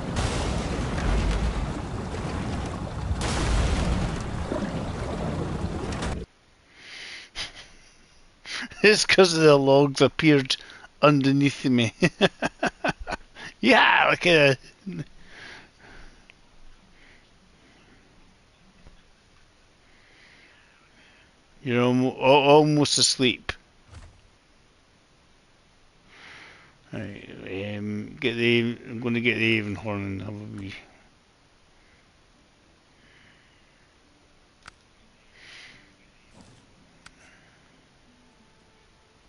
It's because the logs appeared underneath me. Yeah, like a... You're almost asleep. Right, I'm going to get the even horn and have a wee.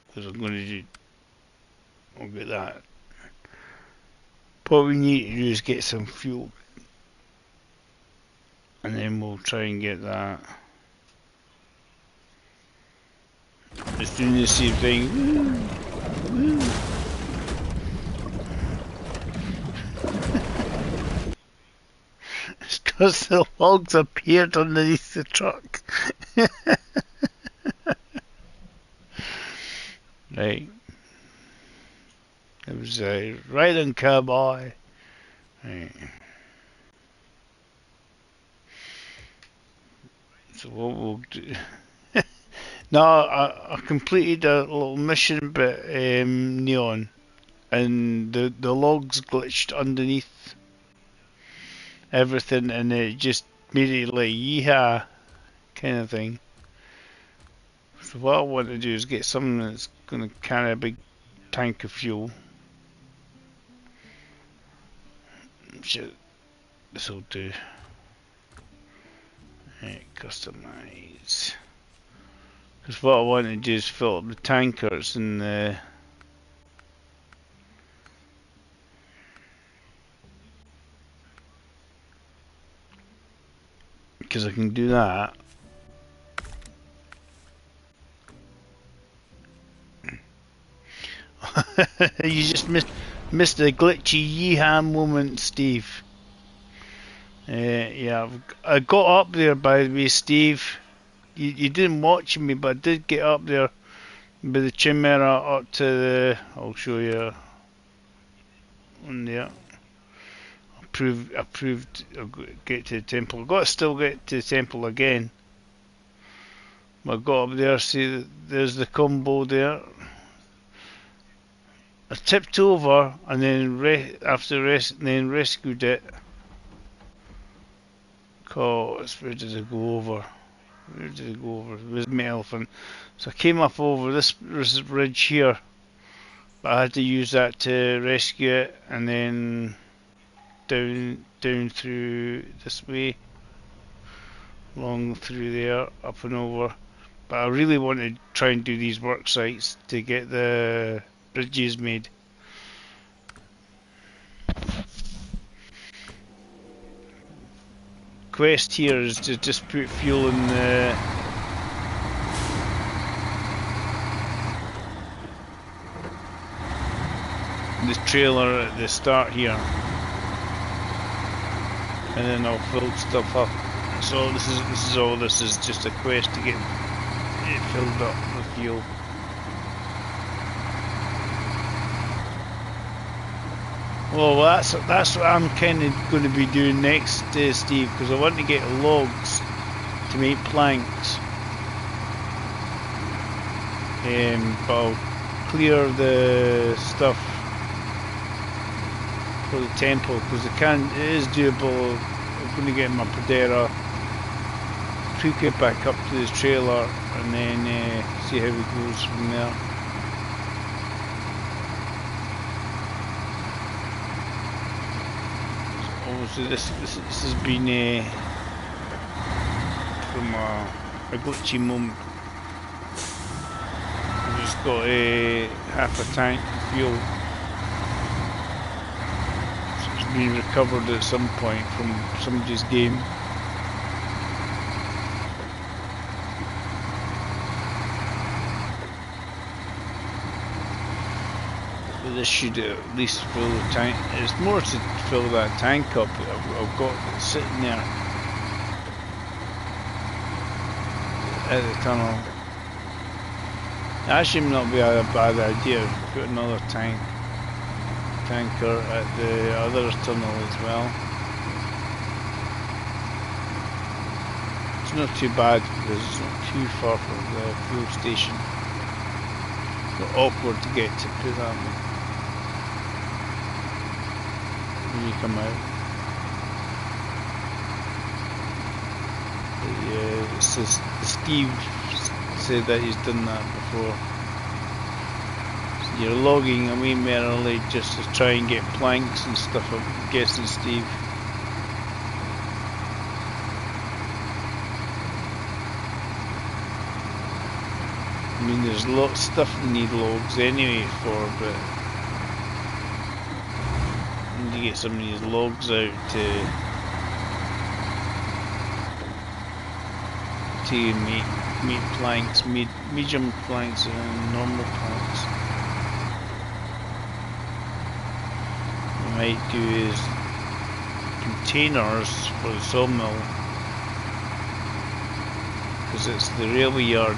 Because I'm going to do... I'll get that. What we need to do is get some fuel. And then we'll try and get that. It's doing the same thing. Woo! Woo! It's because the logs appeared underneath the truck. Right. It was a riding cowboy. Right. So what we'll do... No, I completed a little mission bit, Neon, and the logs glitched underneath everything, and it just made it like yeehaw kind of thing. So what I want to do is get something that's going to carry a big tank of fuel. Shit, this will do. Right, customize. Because what I want to do is fill up the tankers and the. Because I can do that. You just missed the glitchy yeehaw moment, Steve. Yeah, I got up there, by the way, Steve. You didn't watch me, but I did get up there with the chimera up to the. I'll show you on there. Approved. I'll get to the temple. I've got to still get to the temple again. I got up there. See, there's the combo there. I tipped over and then then rescued it. Cause where did it go over? Where did it go over? It was my elephant. So I came up over this ridge here, but I had to use that to rescue it, and then down through this way, along through there, up and over. But I really want to try and do these work sites to get the bridges made. Quest here is to just put fuel in the trailer at the start here, and then I'll fill stuff up. So this is all. This is just a quest to get it filled up with fuel. Well, that's what I'm kind of going to be doing next, Steve, because I want to get logs to make planks. But I'll clear the stuff for the temple, because it is doable. I'm going to get my Pradera, tweak it back up to the trailer, and then see how it goes from there. So this has been from a glitchy moment. I've just got half a tank of fuel. So it's been recovered at some point from somebody's game. This should at least fill the tank. It's more to fill that tank up that I've got that's sitting there at the tunnel. Actually, not be a bad idea to put another tanker at the other tunnel as well. It's not too bad because it's not too far from the fuel station. It's not awkward to get to, put that way. When you come out. Yeah, Steve said that he's done that before. So you're logging a wee bit early just to try and get planks and stuff, I'm guessing, Steve. I mean, there's lots of stuff we need logs anyway for, but to get some of these logs out to make planks, medium planks and normal planks. What I might do is containers for the sawmill, because it's the railway yard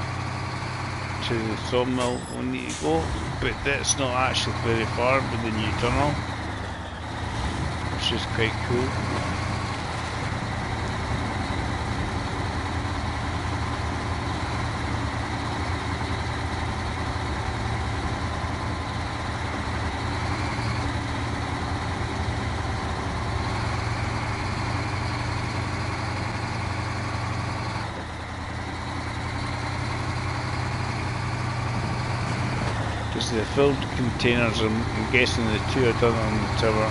to the sawmill we need to go, but that's not actually very far with the new tunnel, which is quite cool. Because the filled containers, I'm guessing the two are done on the tower.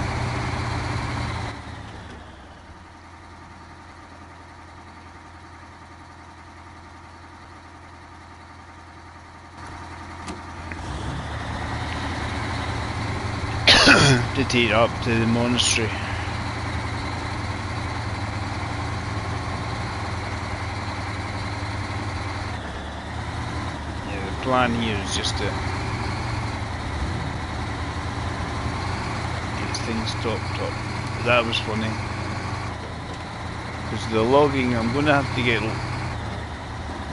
to take it up to the monastery. Yeah, the plan here is just to get things topped up. But that was funny. Because the logging, I'm going to have to get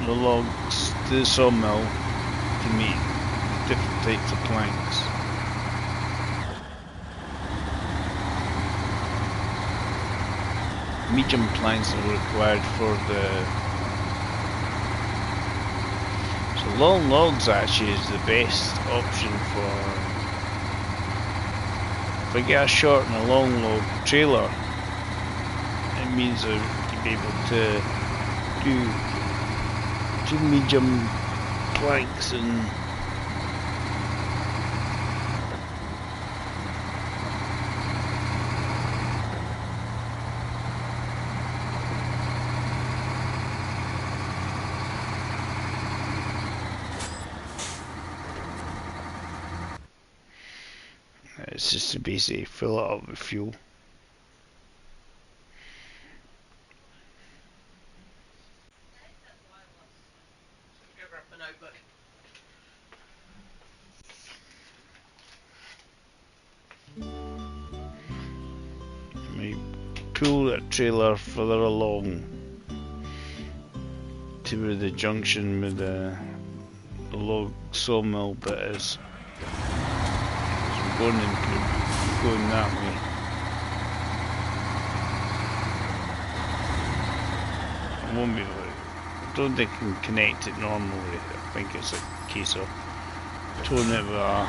the logs to the sawmill to make different types of planks. Medium planks are required for the... So long logs actually is the best option for... If I get a short and a long log trailer, it means I can be able to do 2 medium planks and it's just to basically fill it up with fuel. We pull that trailer further along to where the junction with the log sawmill bit is. So we're going that way. I won't be able to, I don't think I can connect it normally. I think it's a case of towing it with a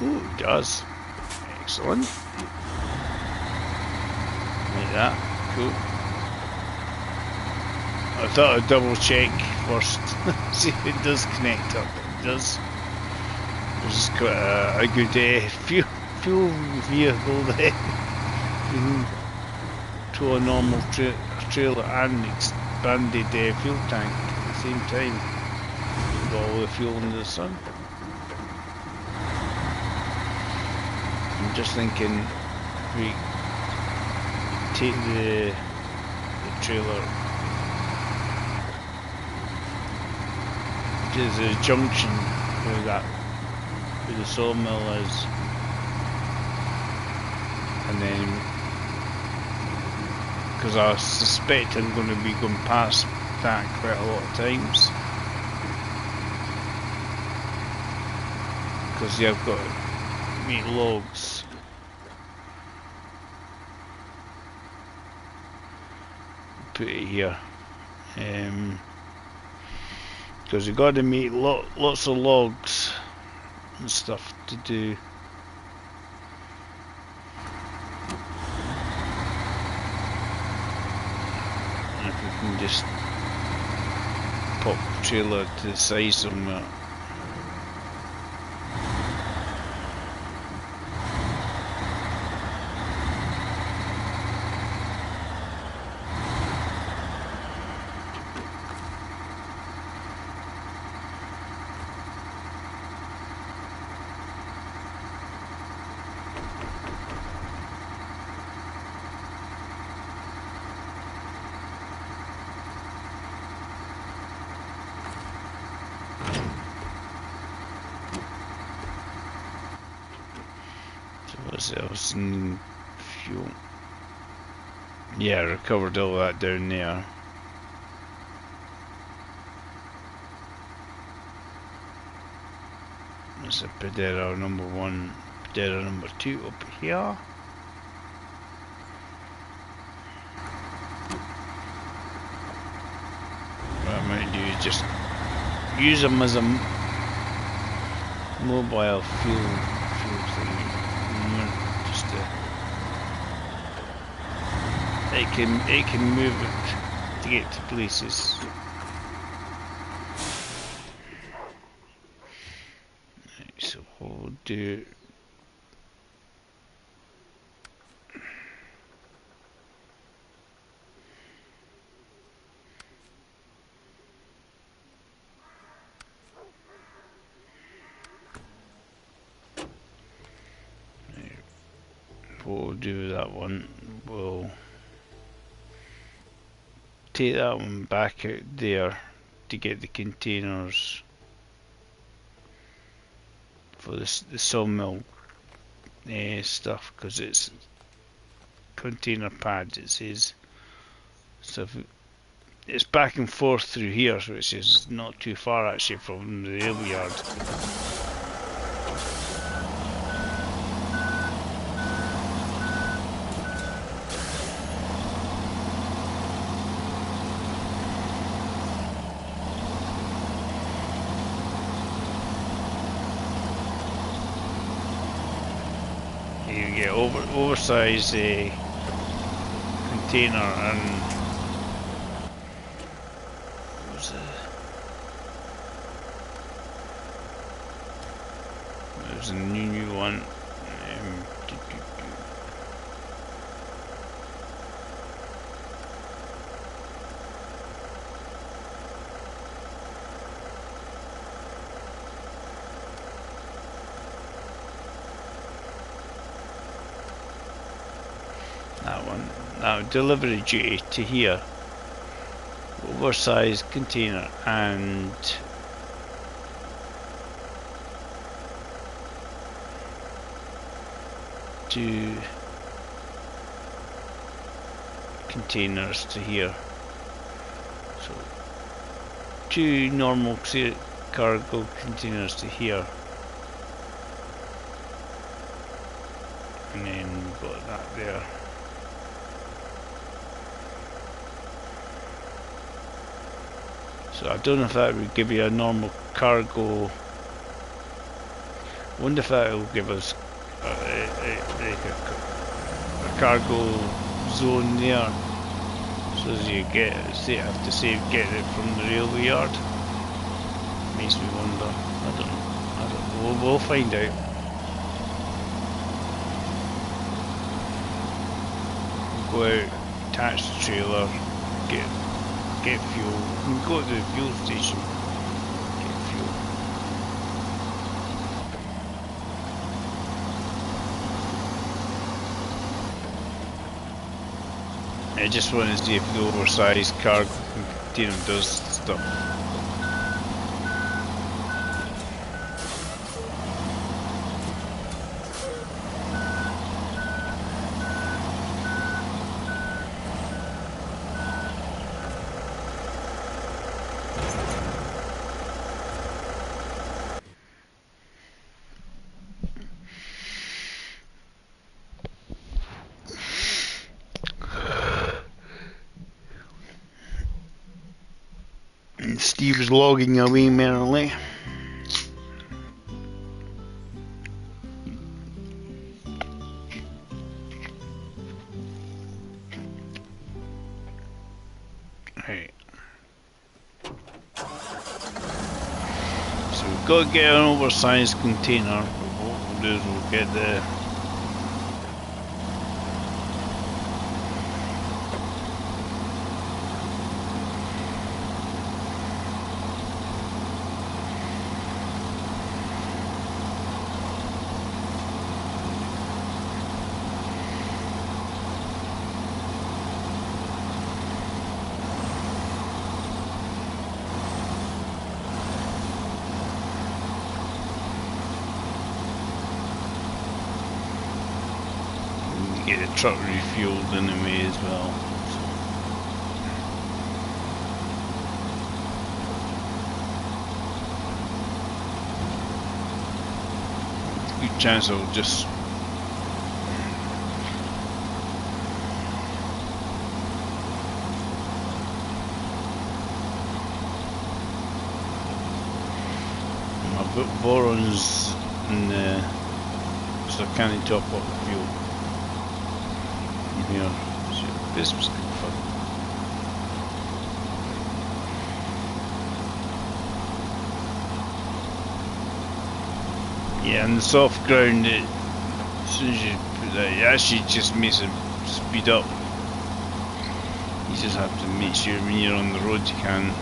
ooh, it does. Excellent. Like that. Cool. I thought I'd double check first. See if it does connect up. It does. It's quite a good fuel vehicle there. To a normal trailer and expanded fuel tank at the same time. With all the fuel in the sun. I'm just thinking if we take the trailer to the junction where the sawmill is, and then because I suspect I'm going to be going past that quite a lot of times, because yeah, I've got to make logs. Put it here, because you've got to make lots of logs and stuff to do. And if we can just pop the trailer to the side somewhere. What's else in fuel? Yeah, I recovered all that down there. There's a Pedera number 1, Pedera number 2 up here. What I might do is just use them as a mobile fuel thing. Just it can move it to get to places. Right, so we'll do. what we'll do with that one, we'll take that one back out there to get the containers for the sawmill stuff, because it's container pads, it says. So it's back and forth through here, which is not too far actually from the railway yard. You get oversized container, and there's a new one. That one. Now delivery duty to here. Oversized container and two containers to here. So two normal cargo containers to here. And then we've got that there. So I don't know if that would give you a normal cargo. I wonder if that will give us like a cargo zone there. So as you get, have to say get it from the railway yard. Makes me wonder. I don't know. We'll find out. Go out, attach the trailer, get fuel. We can go to the fuel station, get fuel. I just want to see if the oversized cargo container does stuff. Steve's logging away merrily. Right. So we've got to get an oversized container. What we'll do is we'll get the get the truck refueled anyway as well. Good chance I'll just I've got borons in the, so I can't top up the fuel. Yeah, so this was good fun. Yeah, and the soft ground, as soon as you put that, it actually just makes it speed up. You just have to make sure when you're on the road you can.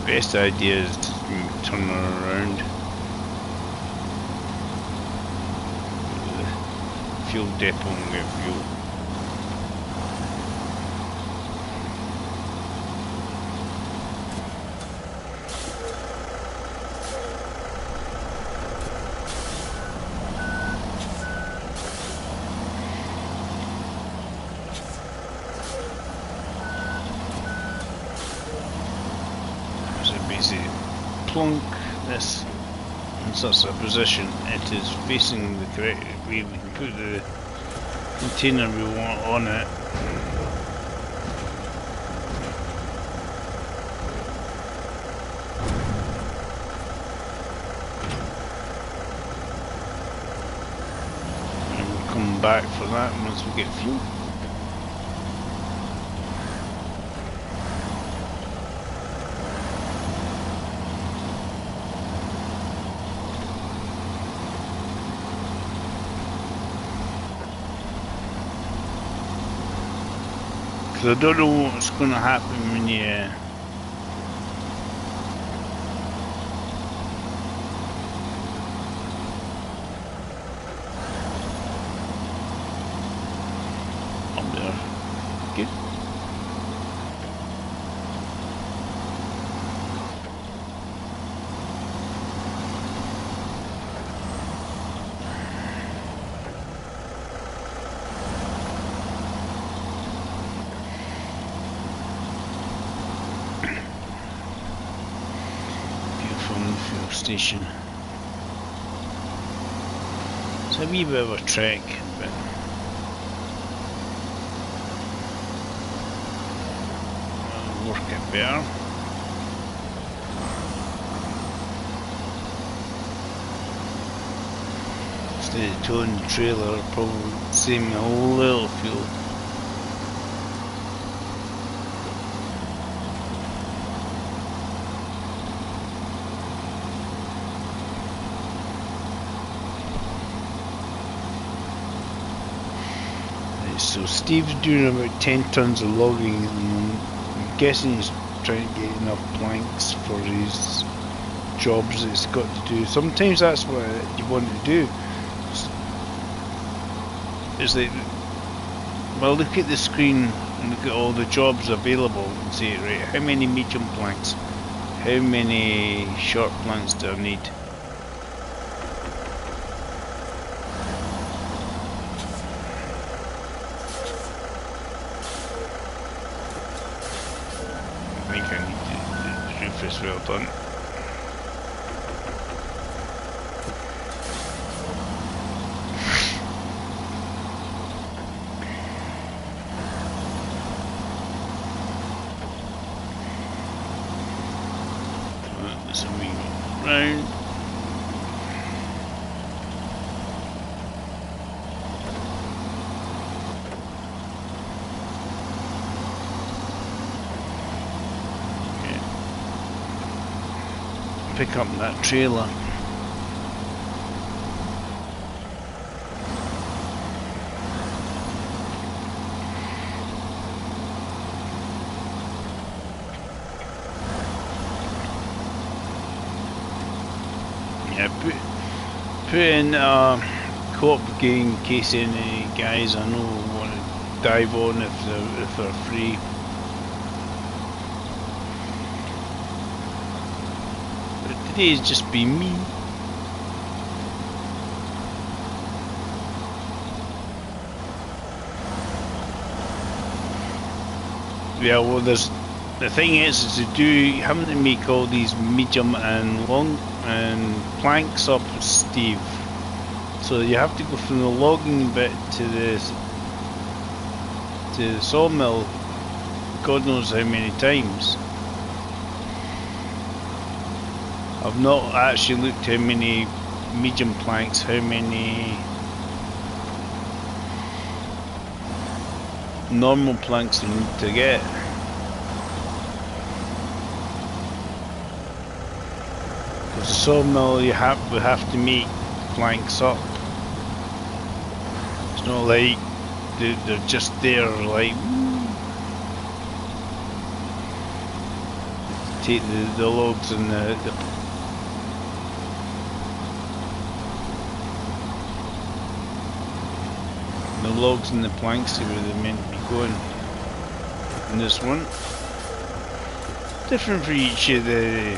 Best idea is turn her around. Fuel depot and get fuel. So basically plonk this in such a position it is facing the correct way. We can put the container we want on it. And we'll come back for that once we get fuel. I don't know what's going to happen when you up there. Good. Fuel station. It's a wee bit of a trek, but I'll work it better. Instead of towing the trailer, I'll probably save me a little fuel. So Steve's doing about 10 tons of logging at the moment. I'm guessing he's trying to get enough planks for his jobs that he's got to do. Sometimes that's what you want to do. Is that, well, look at the screen and look at all the jobs available and say, right, how many medium planks? How many short planks do I need? I think I need to, the roof is well done. So we go round. Pick up that trailer. Yeah, put in co-op game in case any guys I know want to dive on if they're free. Today's just been me. Yeah, well, there's the thing is you having to make all these medium and long and planks up, Steve. So you have to go from the logging bit to the sawmill. God knows how many times. I've not actually looked how many medium planks, how many normal planks you need to get. Because the sawmill we have to make planks up. It's not like they're just there like take the logs and the The logs and the planks see where they're meant to be going. And this one, different for each of the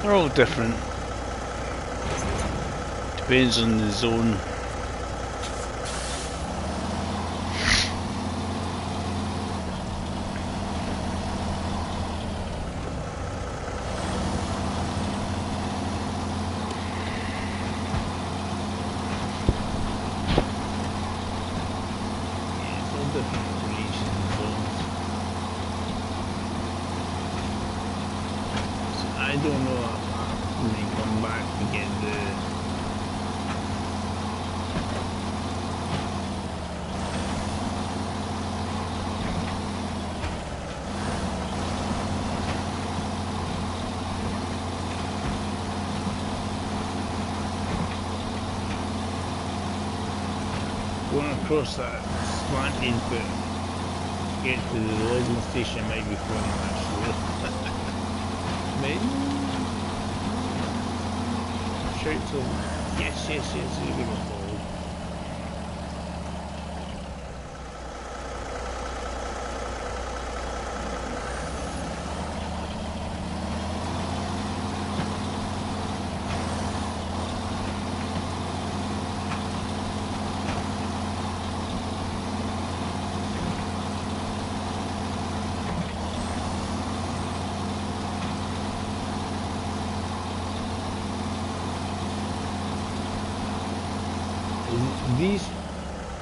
they're all different. Depends on the zone. I don't know when they come back to get the going across that slanted bit get to the logging station might be fun actually. Maybe. Shoot to yes, you're gonna fall. These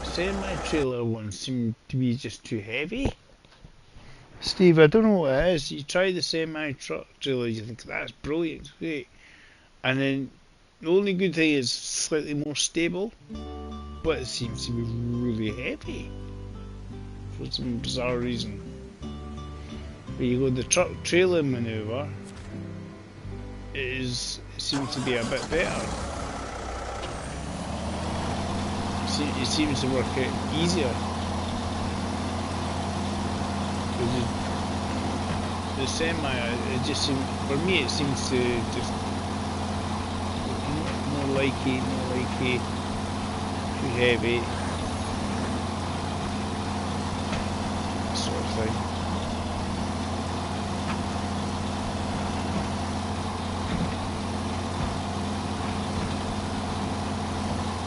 semi-trailer ones seem to be just too heavy. Steve, I don't know what it is. You try the semi-trailer, you think that's brilliant, great. And then the only good thing is slightly more stable, but it seems to be really heavy for some bizarre reason. But you go the truck trailer maneuver, it seems to be a bit better. It seems to work out easier. The semi, it just seems, for me it seems to just more likey, too heavy, that sort of thing.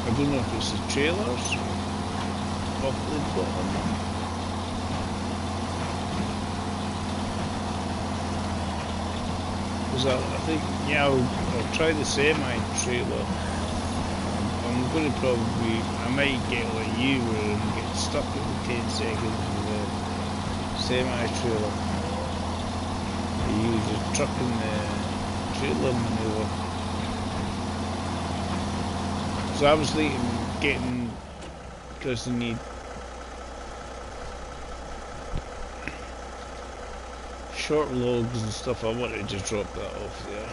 I don't know if it's the trailers or off the bottom. Because I think, yeah, I'll try the semi-trailer. I'm going to probably, I might get like you where I get stuck in 10 seconds with the semi-trailer. I use the truck and the trailer maneuver. So I was thinking getting, because you need short logs and stuff, I wanted to drop that off there.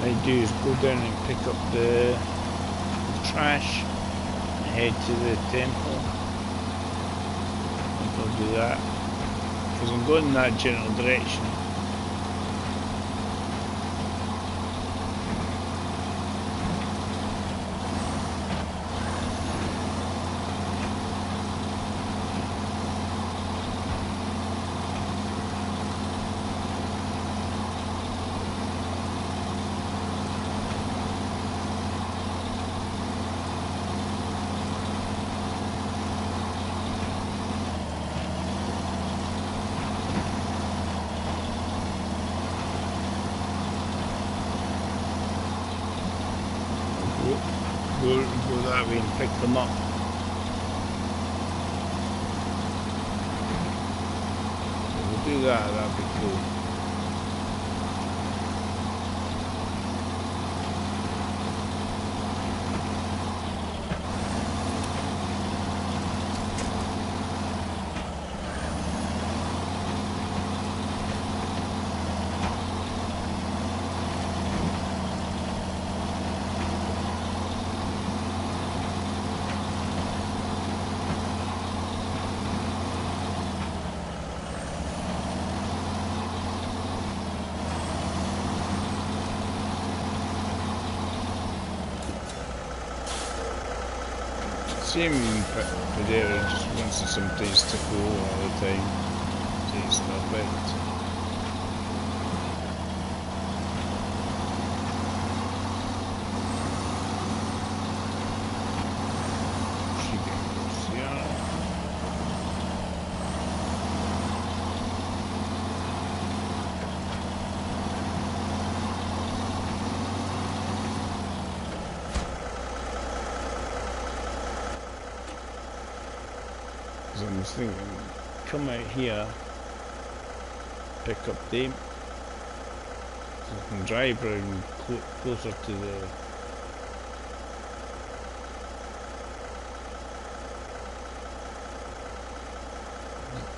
What I do is go down and pick up the trash and head to the temple. I think I'll do that because I'm going in that general direction. Go that way and pick them up. We'll do that, that'd be cool. Same Pedera, just wants some place to go all the time. Takes stuff out. I was thinking, come out here, pick up them, so I can drive round closer to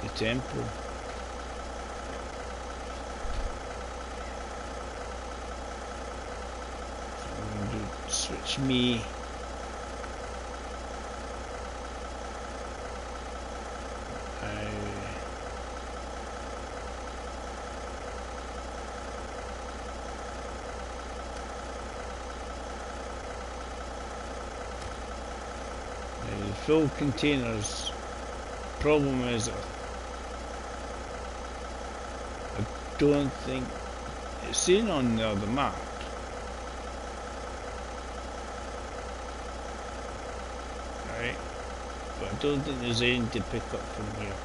the temple. So I'm going to switch me. Full containers. Problem is, I don't think it's seen on the other map. Right, but I don't think there's anything to pick up from here.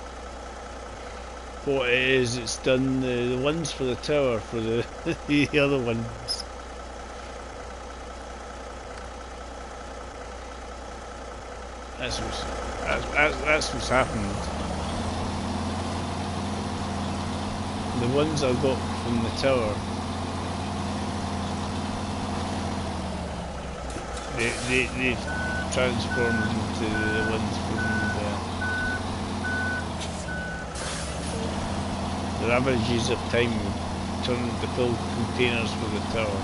What it is, it's done the ones for the tower for the the other ones. That's what's happened. The ones I got from the tower, they've transformed into the ones from the ravages of time, turned the full containers for the tower.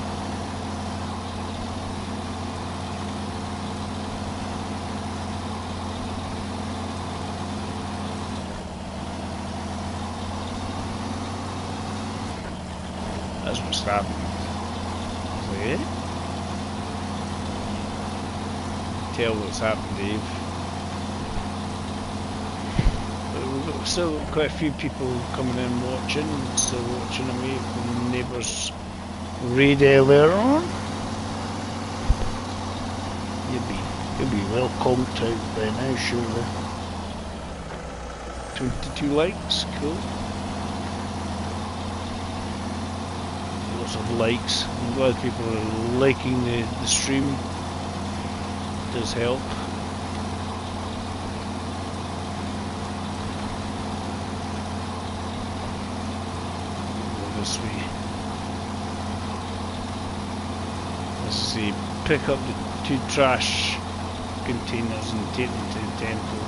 That's what's happened. So, yeah. Tell what's happened, Dave. But we've got still quite a few people coming in watching, still watching away from the neighbours' raid earlier on. You'll be well conked out by now, surely. 22 likes, cool. Lots of likes. I'm glad people are liking the stream. It does help. Go this way. Let's see. Pick up the 2 trash containers and take them to the temple.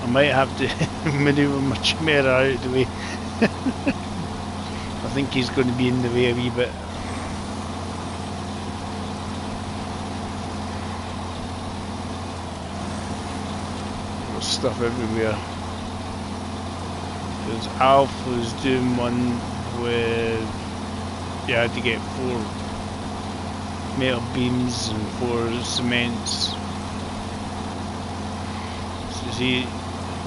I might have to manoeuvre my chimera out of the way. I think he's going to be in the way a wee bit. There's stuff everywhere. Because Alf was doing one with you had to get 4 metal beams and 4 cements. So see,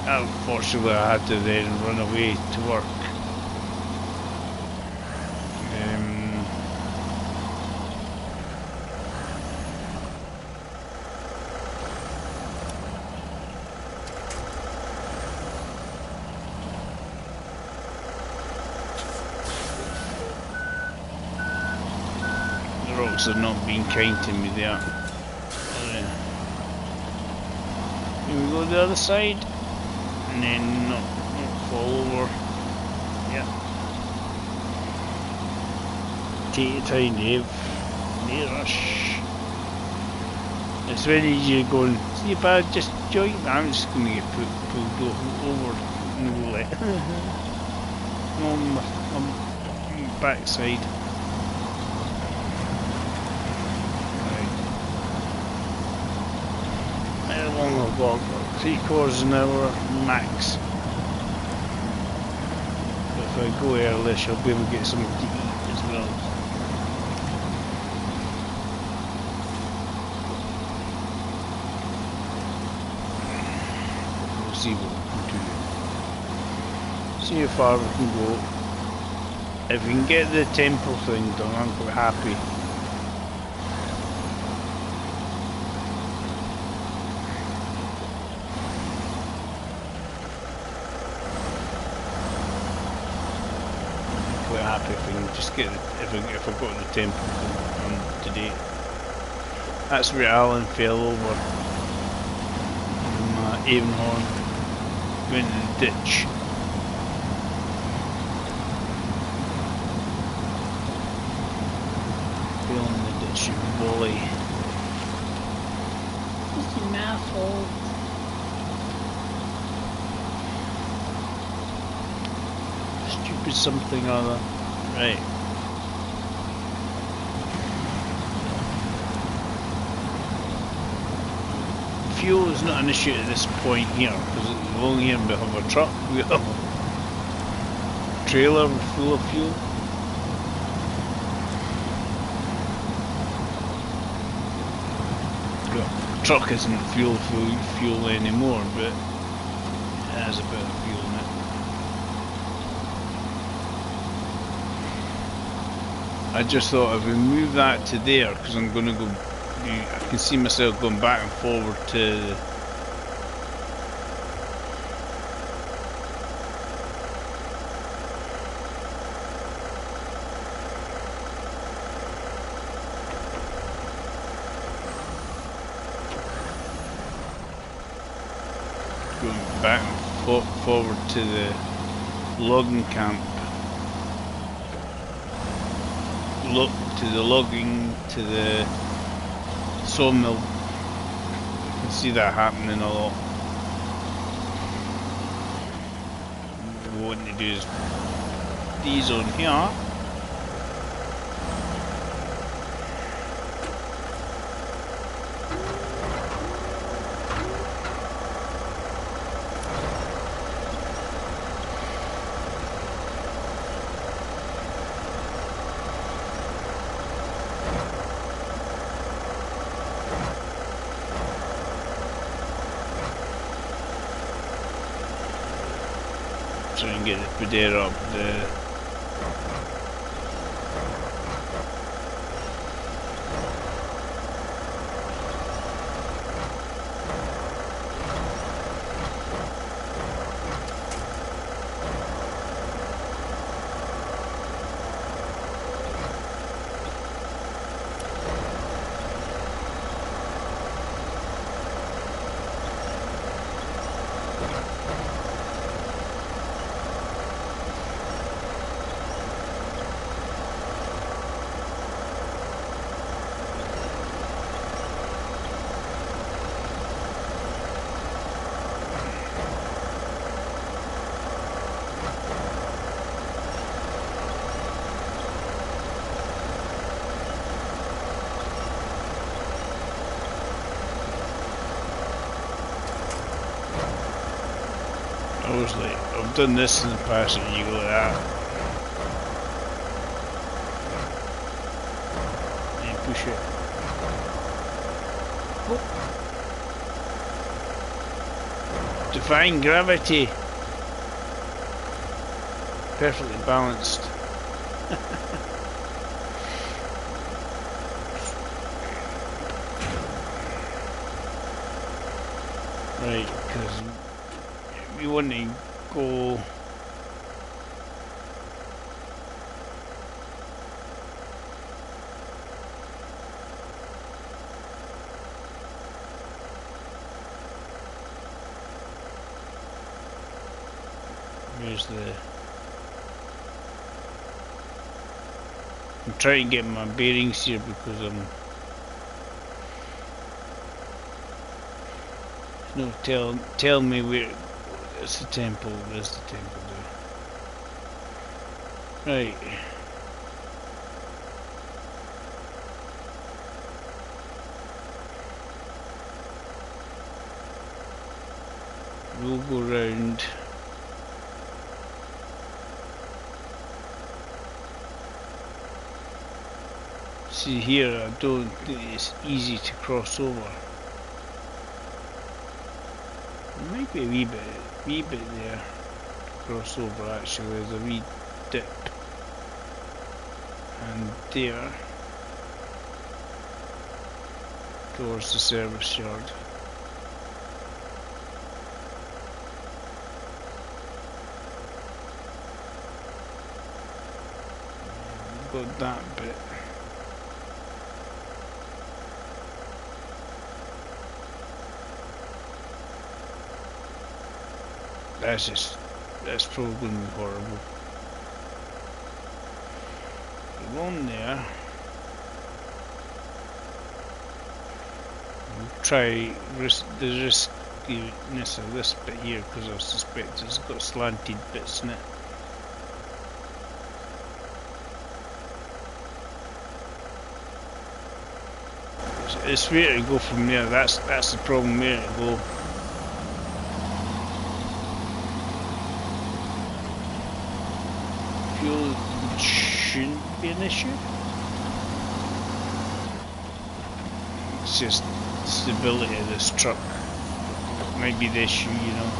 unfortunately I had to then run away to work. The rocks have not been kind to me there. Here we go to the other side. And then not fall over. Yeah. Take your time, Dave. No rush. It's very easy going, see if I just join, I'm just going to get pulled over. No let. On my backside. How long I've got? 3/4 an hour max. But if I go early, I'll be able to get something to eat as well. see what we can do. See how far we can go. If we can get the temple thing done, I'm quite happy. Quite happy if we can just get if I got the temple done today. That's where Alan fell over from Avonhorn, went in the ditch. Fell in the ditch in Wally. It's my fault. Stupid something or other. Right. Fuel is not an issue at this point here because we're only here we have a truck, we have a trailer full of fuel. Well, the truck isn't fuel anymore, but it has a bit of fuel in it. I just thought if we move that to there, because I'm going to go, I can see myself going back and forward to going back and forward to the logging camp. Look to the logging, to the sawmill. You can see that happening a lot. What we want to do is these on here. Try and get the Padera up there. Obviously, I've done this in the past and you go like that. And push it. Oh. Defying gravity. Perfectly balanced. Right, because we want to go where's the I'm trying to get my bearings here because no tell me where. There's the temple, there's the temple there. Right. We'll go round. See here, I don't think it's easy to cross over. Might be a wee bit there. Crossover actually, there's a wee dip. And there. Towards the service yard. Got that bit. That's probably going to be horrible. Along there, we'll try the riskiness of this bit here because I suspect it's got slanted bits in it. It's where to go from there. That's the problem. Where to go? Fuel shouldn't be an issue. It's just the stability of this truck might be the issue, you know.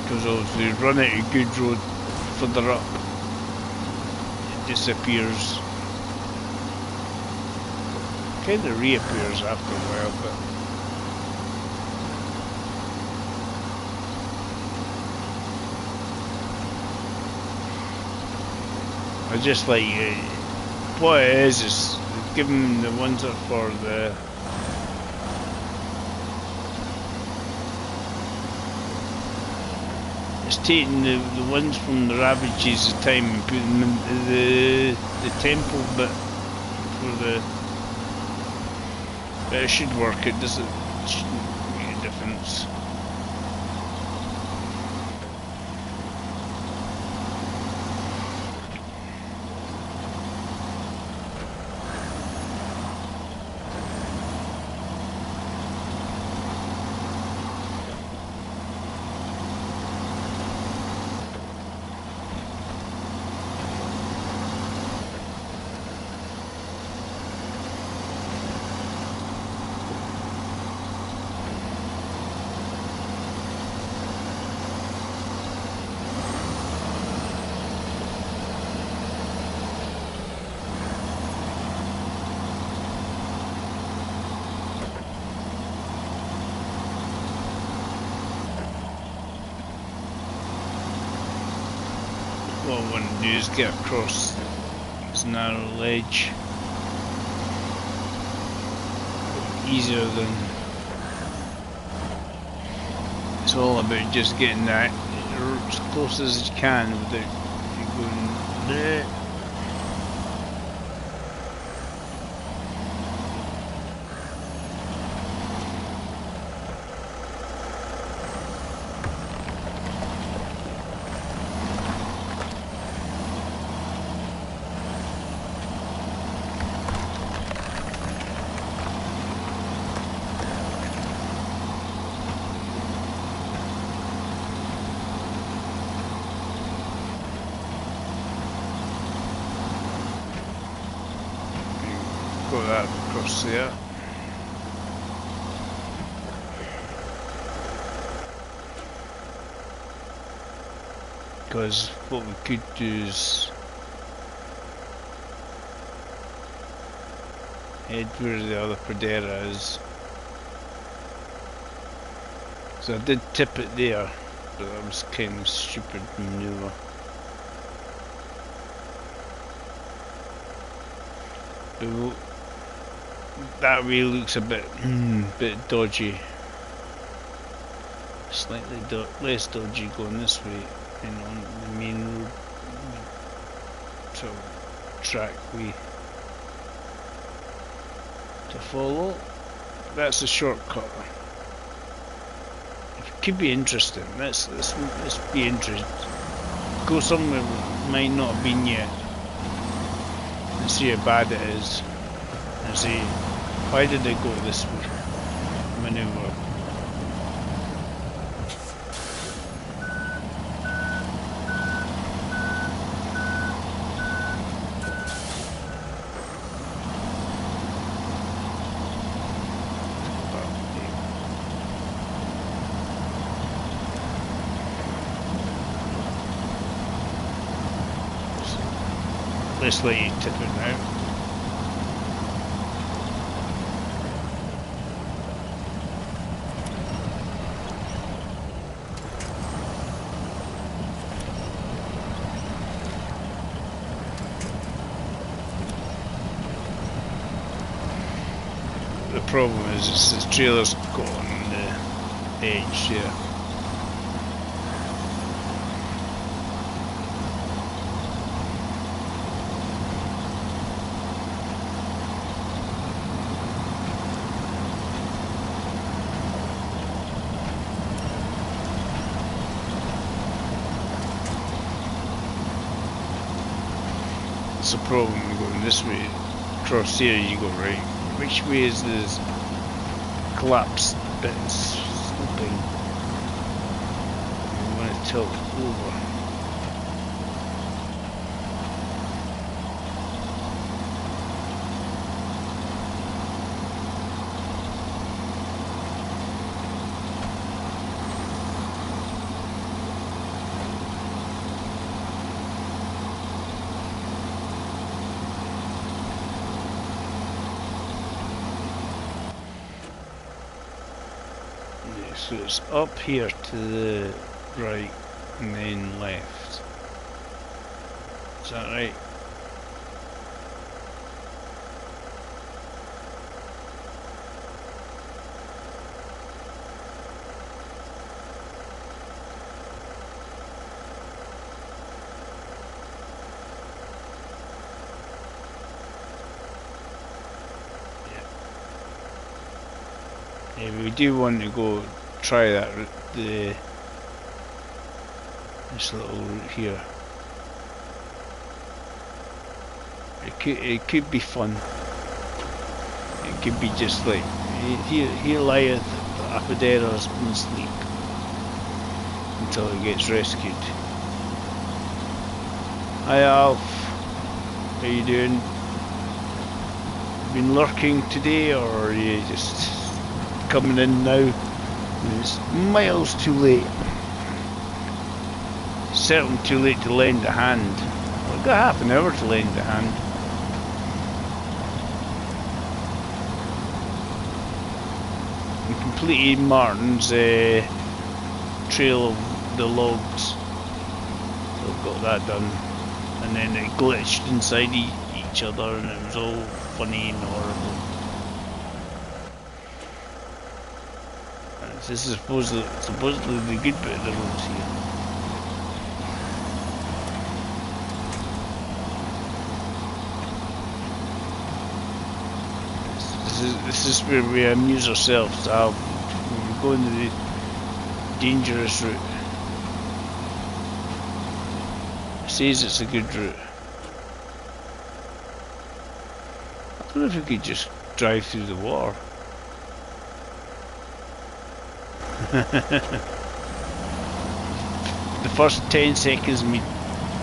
Because obviously you run out of good road further up, it disappears. Kind of reappears after a while, but I just like what it is given the ones that for the it's taking the ones from the ravages of time and putting them into the temple bit for the. But it should work. It shouldn't make a difference. What I want to do is get across this narrow ledge easier than it's all about just getting that as close as you can without you going there. Got that across there. Because what we could do is head where the other Pradera is. So I did tip it there, but that was kind of stupid maneuver. But that way looks a bit dodgy. Slightly less dodgy going this way and on the main road, sort of track way to follow. That's a shortcut. It could be interesting. Let's be interested. Go somewhere we might not have been yet and see how bad it is. And see, why did they go this way? Maneuver. Let's let you tip it now. The problem is this trailer's got on the edge here. It's a problem going this way. Across here you go right. Which way is this collapsed bit sloping? I'm going to tilt over. So it's up here to the right and then left. Is that right? Yeah. Yeah, we do want to go try that route, this little route here. It could be fun. It could be just like here lieth Apodera's in sleep until he gets rescued. Hi Alf, how you doing? Been lurking today, or are you just coming in now? It's miles too late. Certainly too late to lend a hand. I've got half an hour to lend a hand. We completed Martin's trail of the logs. So I've got that done. And then it glitched inside each other and it was all funny and horrible. This is supposedly the good bit of the roads here. This is where we amuse ourselves. We're going to the dangerous route. It says it's a good route. I don't know if we could just drive through the water. The first 10 seconds of me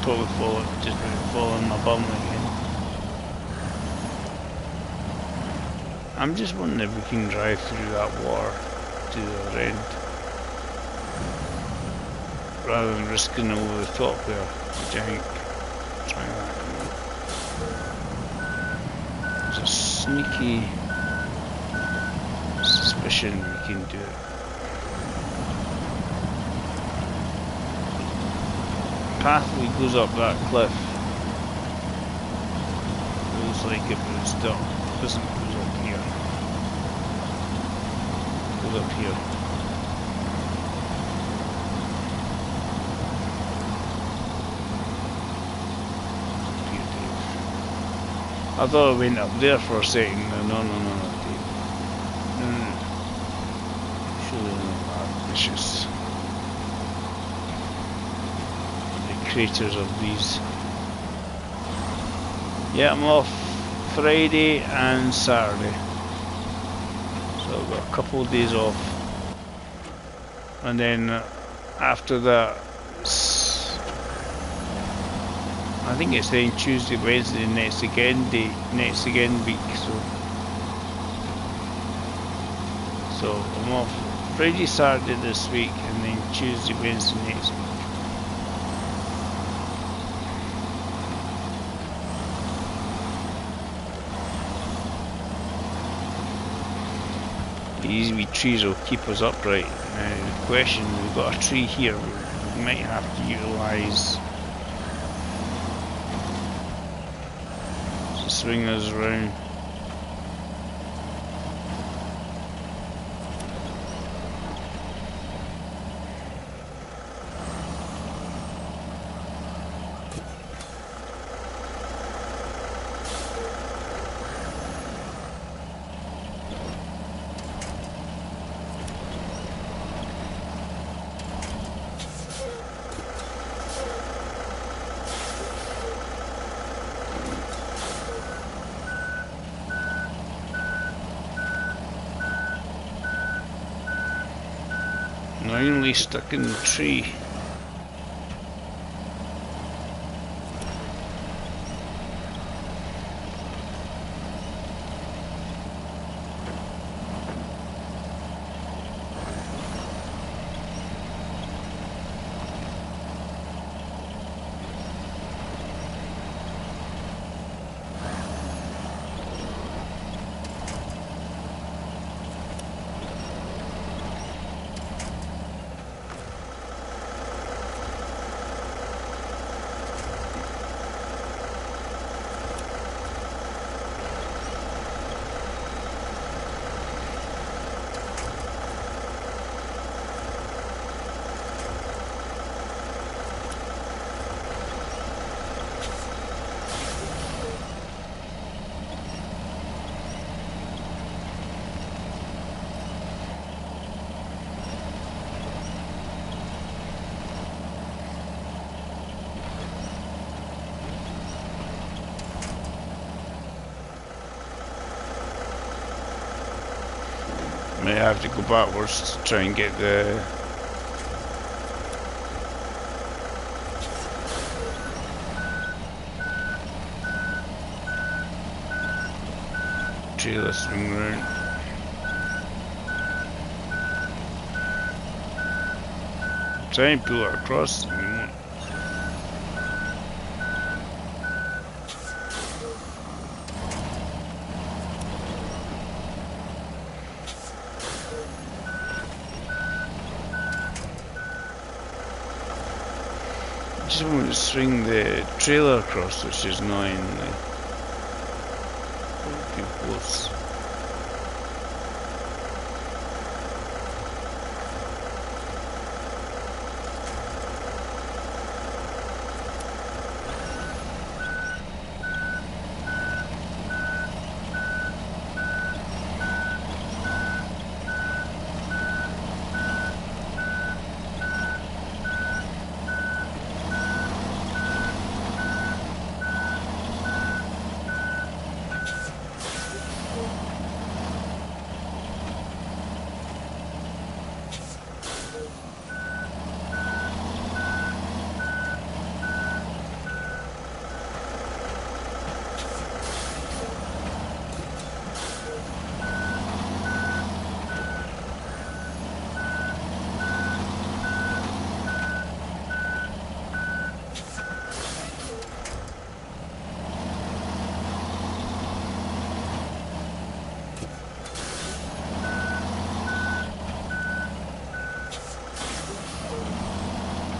probably just falling my bum again. I'm just wondering if we can drive through that water to the other end rather than risking over the top there, which I think try that. There's a sneaky suspicion we can do it. Pathway goes up that cliff. It looks like it, but it's still doesn't goes up here. Goes up here. I thought it went up there for a second. No, Dave. No. Surely not that vicious. Craters of these. Yeah, I'm off Friday and Saturday, so I've got a couple of days off, and then after that I think it's then Tuesday, Wednesday next again week, so I'm off Friday, Saturday this week, and then Tuesday, Wednesday next week. These wee trees will keep us upright. Now the question, we've got a tree here we might have to utilise to swing us around. Only stuck in the tree. May have to go backwards to try and get the trailer swing round. Try and pull it across and we won't. Just want to swing the trailer across, which is annoying. Too close.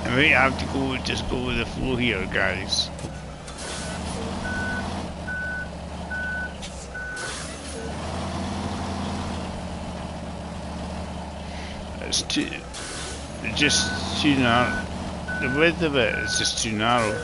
I might have to just go with the flow here, guys. It's just too narrow. The width of it is just too narrow.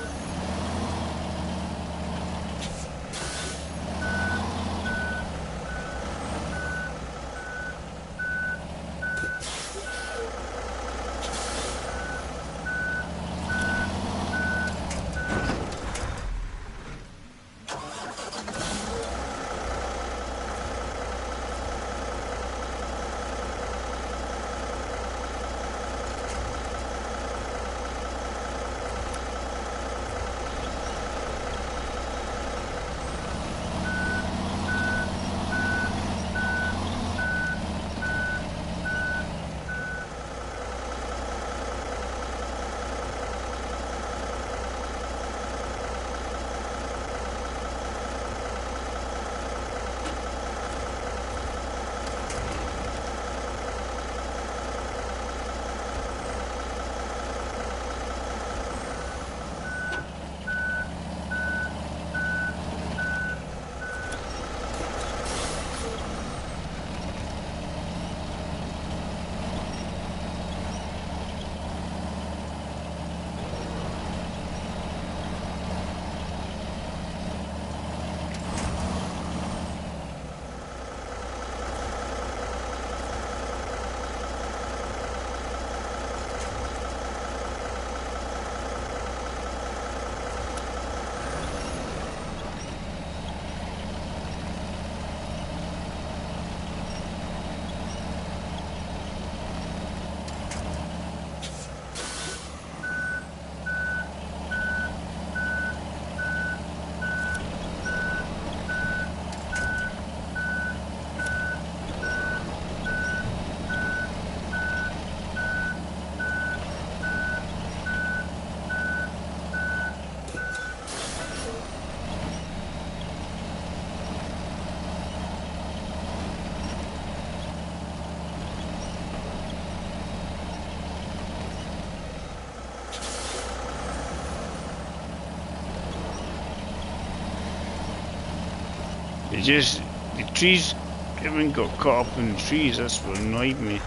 It just, the trees, everyone got caught up in the trees, that's what annoyed me.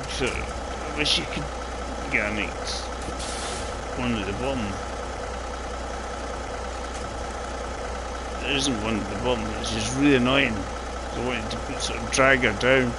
So I wish you could get a next one at the bottom. There isn't one at the bottom, it's just really annoying, because I wanted to sort of drag her down.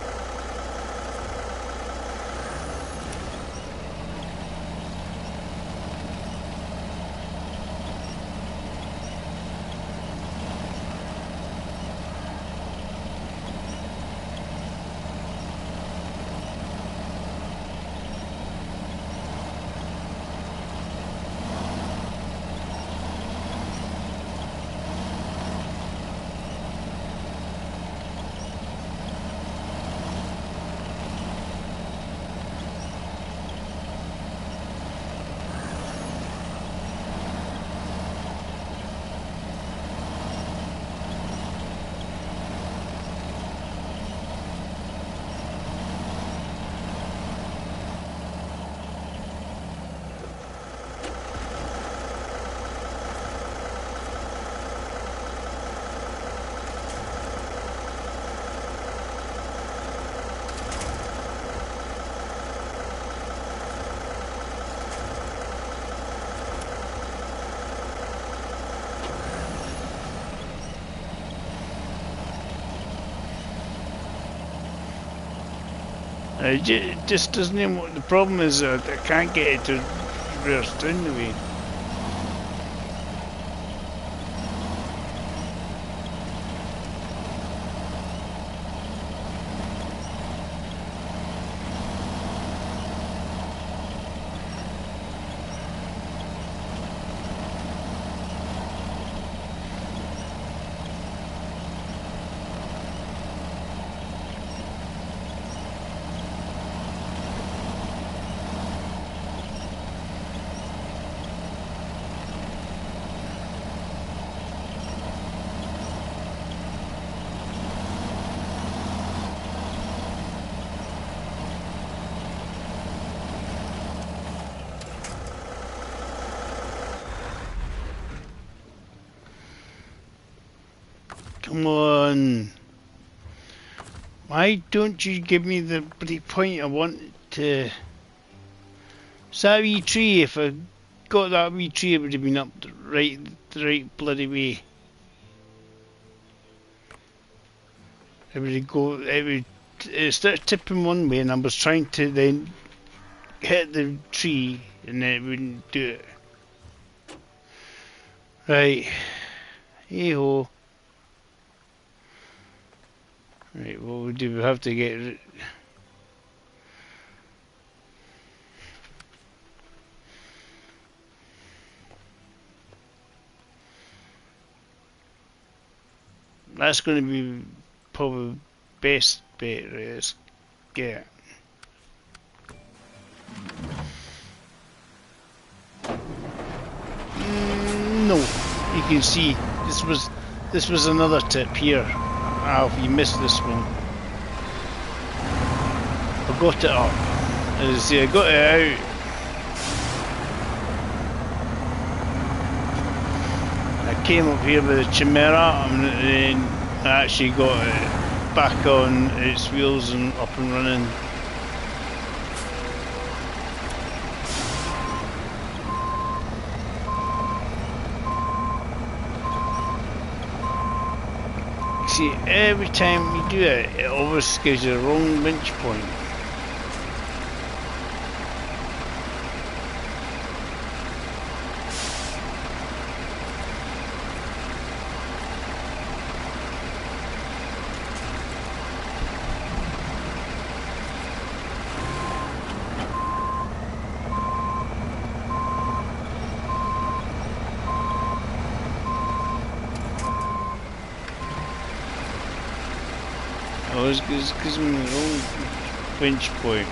It just doesn't even, what the problem is, I can't get it to reverse down the way. Come on. Why don't you give me the bloody point I want to... It's that wee tree. If I got that wee tree, it would have been up the right bloody way. It started tipping one way, and I was trying to then hit the tree, and then it wouldn't do it. Right. Hey-ho. Right, what we do, we have to get... That's going to be probably best bet, right? Let's get it. No, you can see this was another tip here. If you missed this one, I got it up. As I say, I got it out. I came up here with the Chimera, and then I actually got it back on its wheels and up and running. See, every time you do it, it always gives you the wrong winch point. it's because I'm in the wrong pinch point.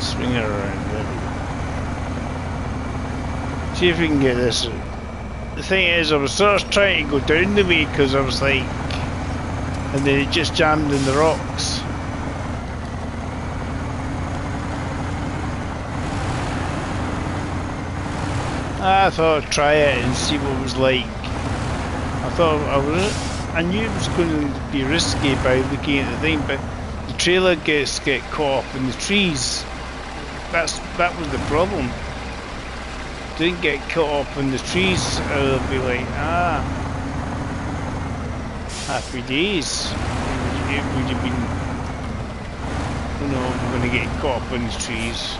Swing it around there. See if we can get this. The thing is, I was sort of trying to go down the way because I was like, and then it just jammed in the rocks. I thought I'd try it and see what it was like. I knew it was going to be risky by looking at the thing, but the trailer get caught up in the trees. That was the problem. Didn't get caught up in the trees, I'll be like, happy days. It would have been, oh no, we're going to get caught up in the trees.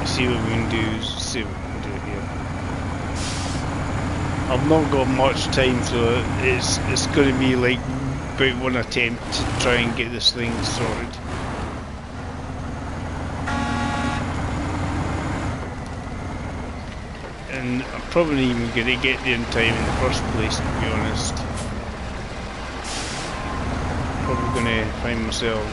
See what we can do, see what we can do here. I've not got much time, so it's going to be like about one attempt to try and get this thing sorted. And I'm probably not even going to get there in time in the first place, to be honest. Probably going to find myself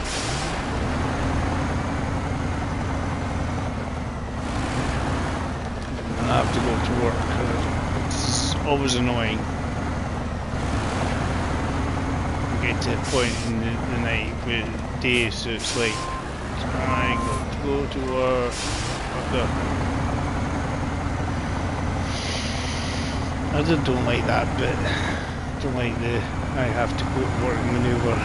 I have to go to work. This is always annoying. We get to a point in the night with the day, so it's like, I got to go to work. I just don't like that bit. I don't like the I have to go to work manoeuvre.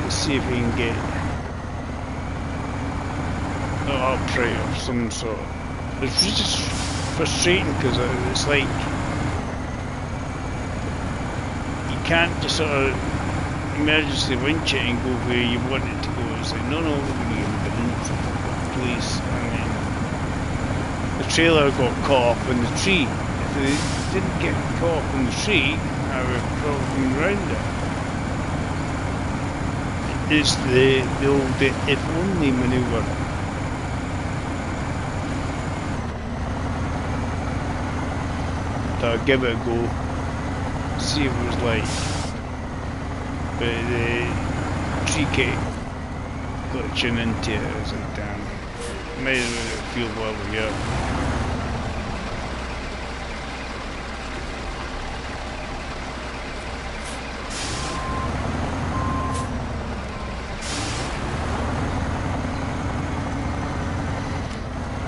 See if we can get an upright of some sort. It's just frustrating because it's like you can't just sort of emergency winch it and go where you want it to go. It's like no, we're going to get the police, and then the trailer got caught up in the tree. If they didn't get caught up in the tree, I would have probably been round it. It's the old if only manoeuvre. So I'll give it a go, see what it was like. But the tree kit got to tune into it. I was like, damn, might as well feel while we're here.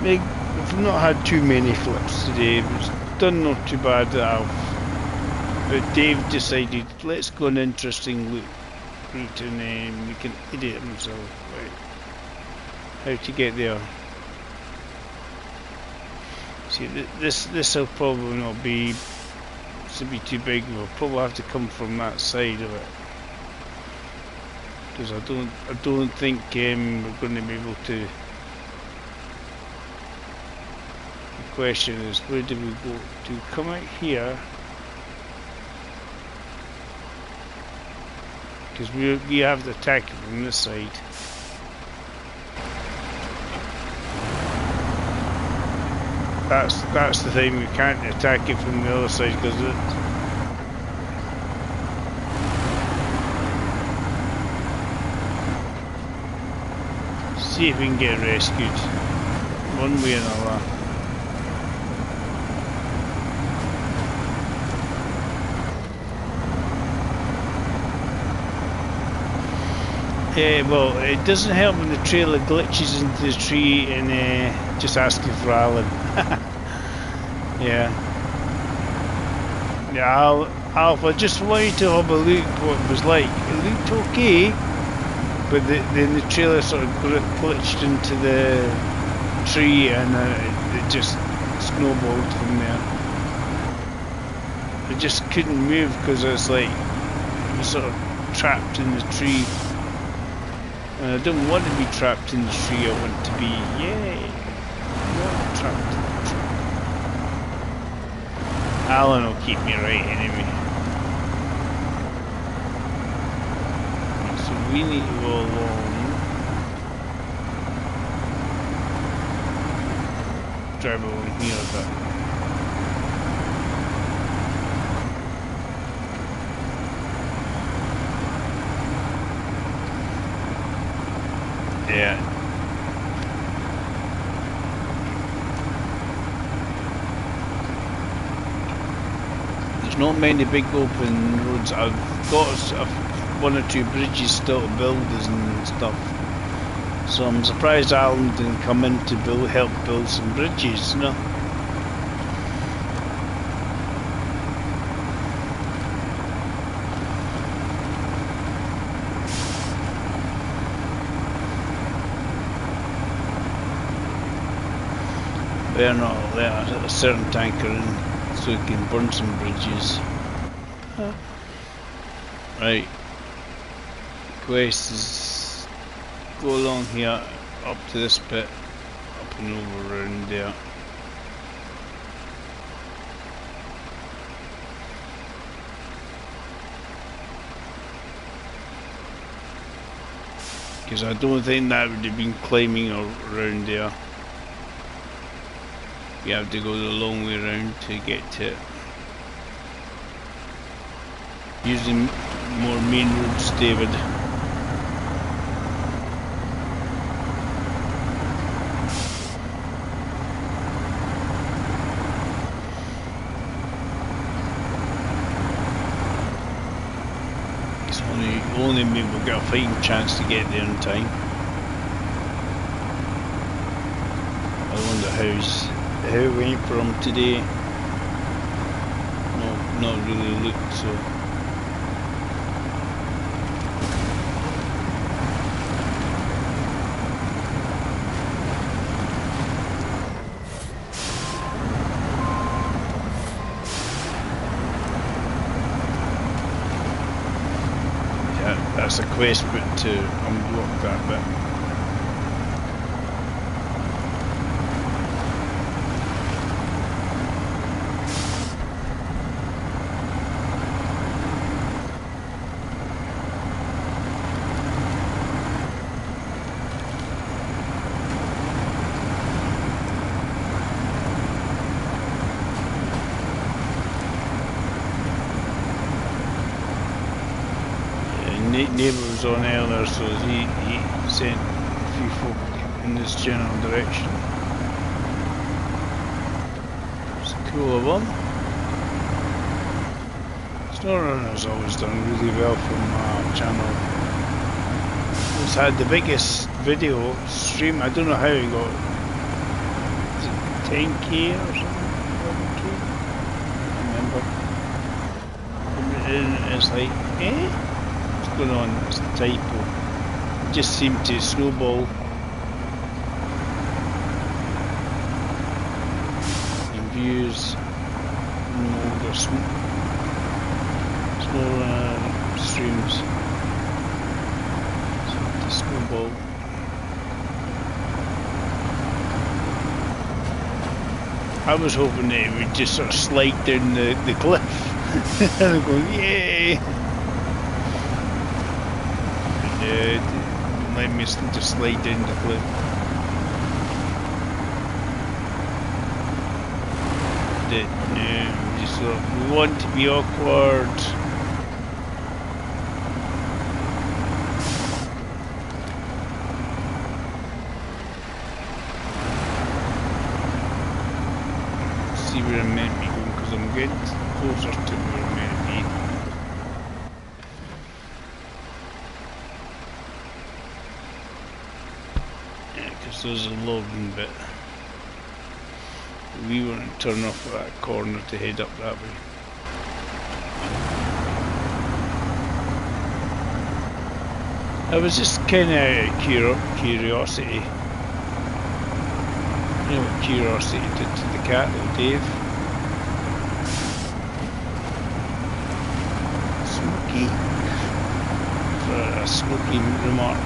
We've not had too many flips today. It's done not too bad at all. But Dave decided, let's go an interesting route and we can idiot himself. Right. How to get there. See, this will probably not be, this will be too big. We'll probably have to come from that side of it. Because I don't think we're going to be able to. Question is, where do we go to? Come out here, because we have to attack it from this side. That's the thing, we can't attack it from the other side because see if we can get rescued one way or another. Well, it doesn't help when the trailer glitches into the tree and just asking for Alan. Yeah. Yeah, Alf, I just wanted to have a look what it was like. It looked okay, but then the trailer sort of glitched into the tree and it just snowballed from there. I just couldn't move because I was like, I was sort of trapped in the tree. And I don't want to be trapped in the tree, I want to be, yay, not trapped in the tree. Alan will keep me right anyway. So we need to go along. Drive along here a bit. Yeah. There's not many big open roads. I've got one or two bridges still to build and stuff. So I'm surprised Alan didn't come in to help build some bridges, you know. They're not let a certain tanker in so he can burn some bridges. Right. Quest is go along here up to this bit, up and over around there. Because I don't think that would have been climbing around there. You have to go the long way around to get to it. Using more main roads, David. It's only me will get a fighting chance to get there in time. I wonder how it went for him today. No, not really looked so. Yeah, that's a quest bit to unblock that bit. Neighbour was on earlier, so he sent a few folk in this general direction. It's cool of him. SnowRunner's always done really well from our channel. He's had the biggest video stream. I don't know how he got. Is it 10k or something? 11k? I remember. It's like, going on, it's the typo. It just seemed to snowball. In views, older SnowRunner streams. So to snowball. I was hoping that it would just sort of slide down the cliff. And I'm going, yay! Let me just slide down the cliff. No, just thought, we want to be awkward. See where I'm meant to be going, because I'm getting closer to where I'm meant to be. because there's a logging bit. We want to turn off that corner to head up that way. I was just kind of out of curiosity. You know what curiosity did to the cat though, Dave? Smoky. For a smoky remark.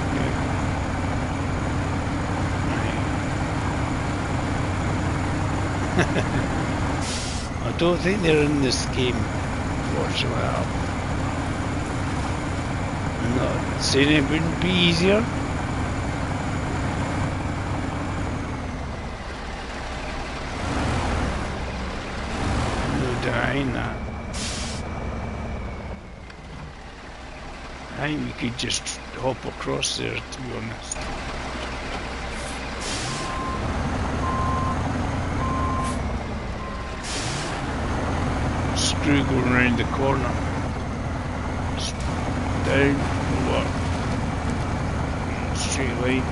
I don't think they're in this game, fortunately. I'm not saying it wouldn't be easier. No denying that. I think we could just hop across there, to be honest. Screw going around the corner. Down, over, straight line.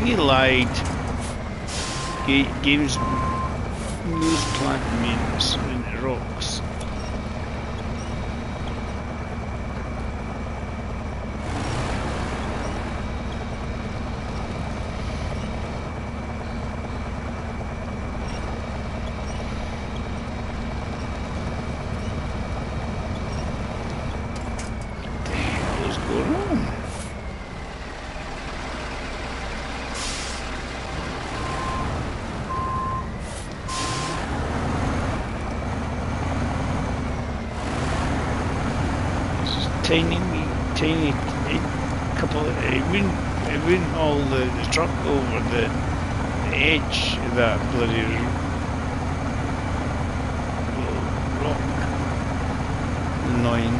We lied. Games use plant means in the rocks. Tiny couple of, it wouldn't haul the truck over the edge of that bloody rock. Annoying.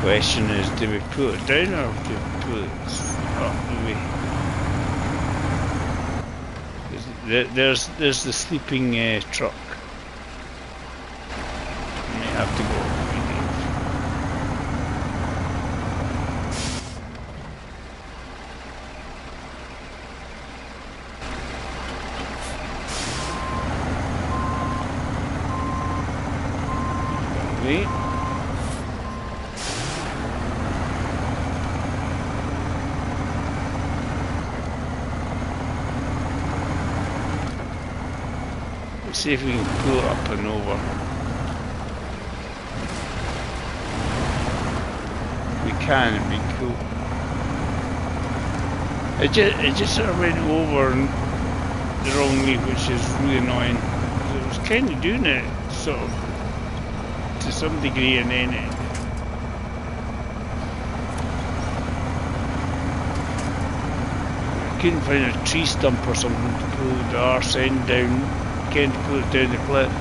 Question is, do we put it down or do we put it up the way? There's the sleeping truck. You have to go. Wait. See if we can pull it up and over. We can, it'd be cool. It just sort of went over the wrong way, which is really annoying. It was kind of doing it, sort of, to some degree, and then it. I couldn't find a tree stump or something to pull the arse end down. Can't put it down the cliff.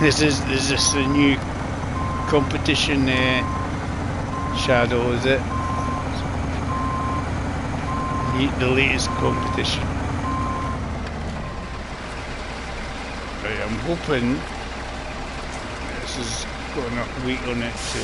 Is this a new competition shadow, is it? The latest competition. Right, I'm hoping this has got enough weight on it to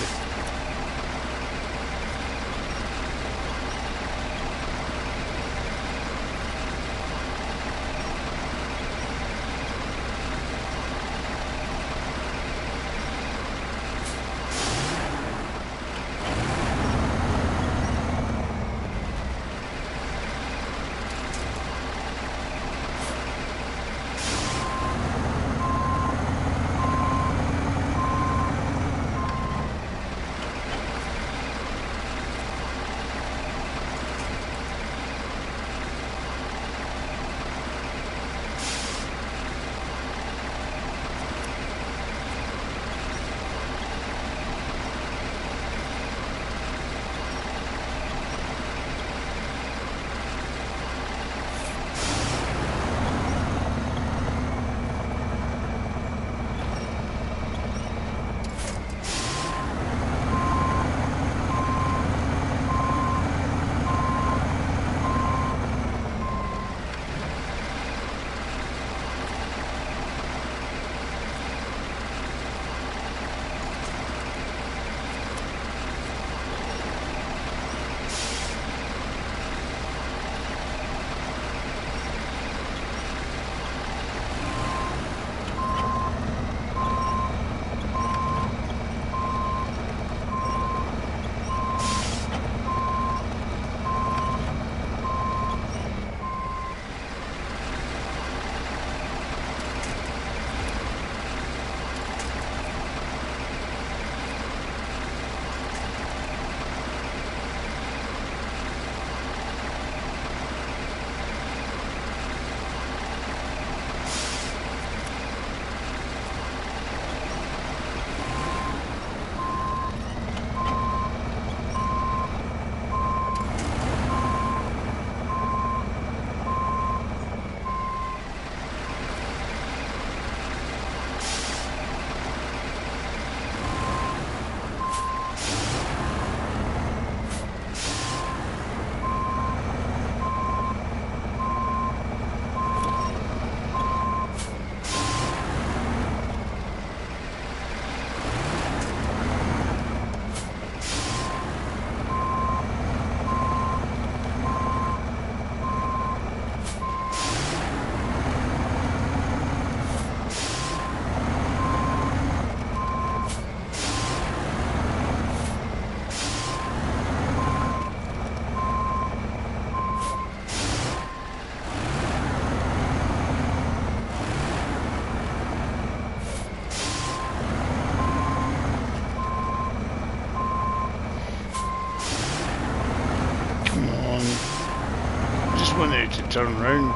along. Just wanted it to turn round.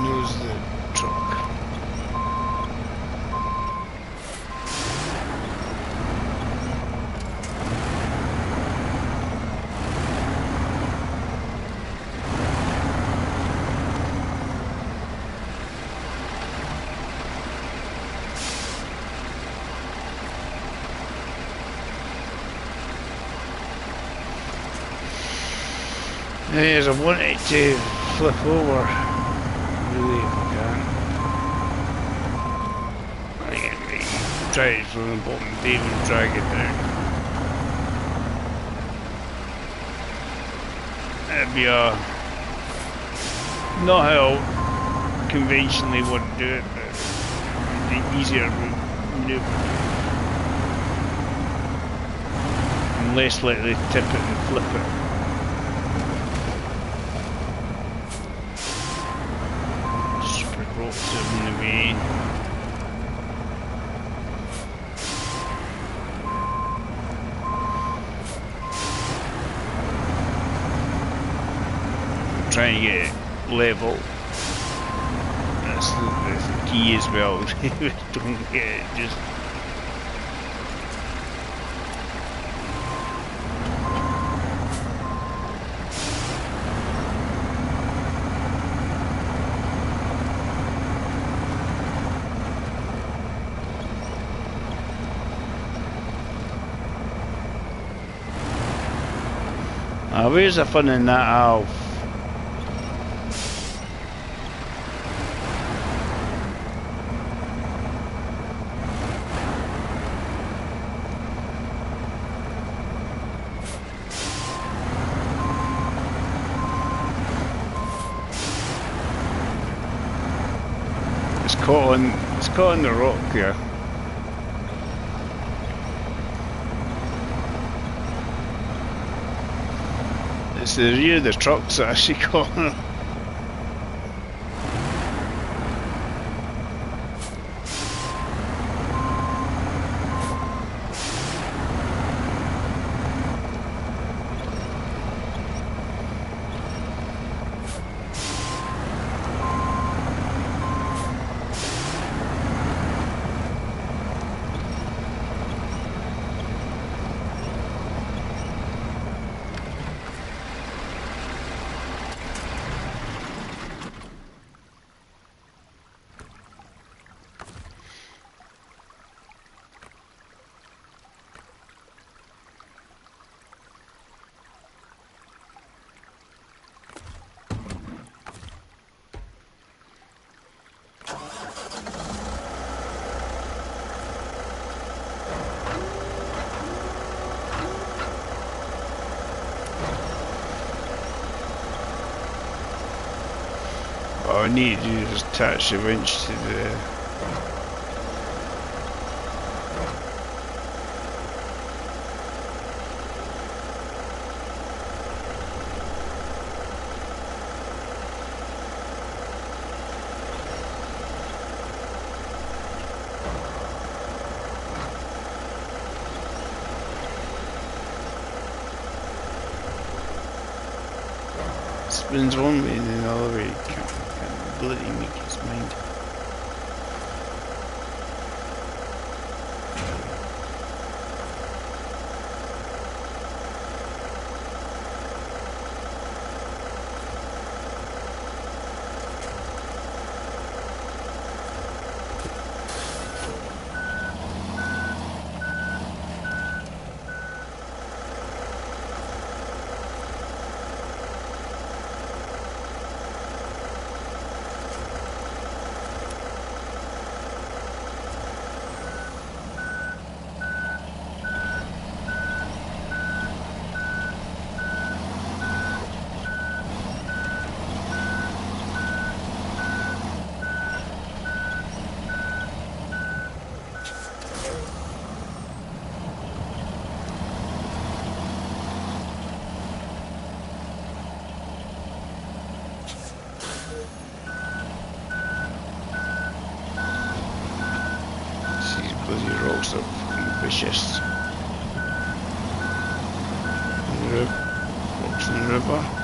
Knows the truck. Yes, I wanted to flip over, really, if I can. I can maybe try it from the bottom down and drag it down. That'd be not how I conventionally would do it, but the easier maneuver. I'm less likely to tip it and flip it. Rocks in the way. Trying to get it level. That's the key as well. Don't get it just. Where's the fun in that, Alf? It's caught on the rock there. It's the rear of the truck's actually caught on it. What I need to do is attach the winch to the spins one way and then the other way. Can't bloody make his mind. these rocks are fucking vicious. Rocks in the river.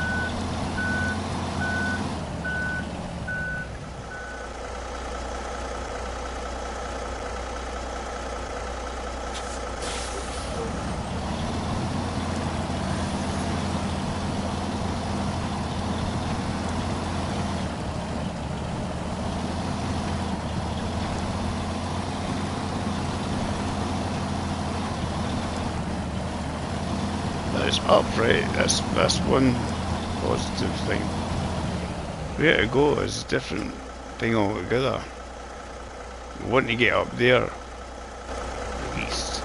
It's upright, that's one positive thing. Where to go is a different thing altogether. We want to get up there, at least.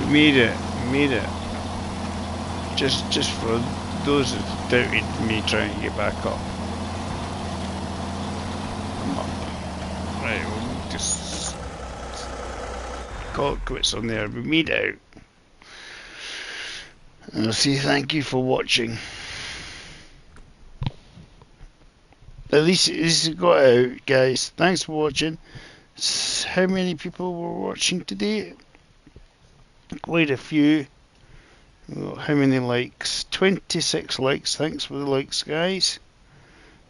We made it. Just for those that doubted me trying to get back up. I'm up. Right, we'll just call it quits on there. We made it out. And I'll say thank you for watching. At least it got out, guys. Thanks for watching. How many people were watching today? Quite a few. How many likes? 26 likes. Thanks for the likes, guys.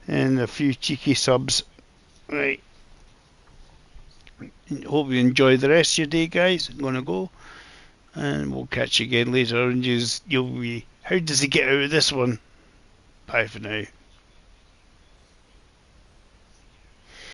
And a few cheeky subs. Right. Hope you enjoy the rest of your day, guys. I'm gonna go. And we'll catch you again later. And you'll be. How does he get out of this one? Bye for now.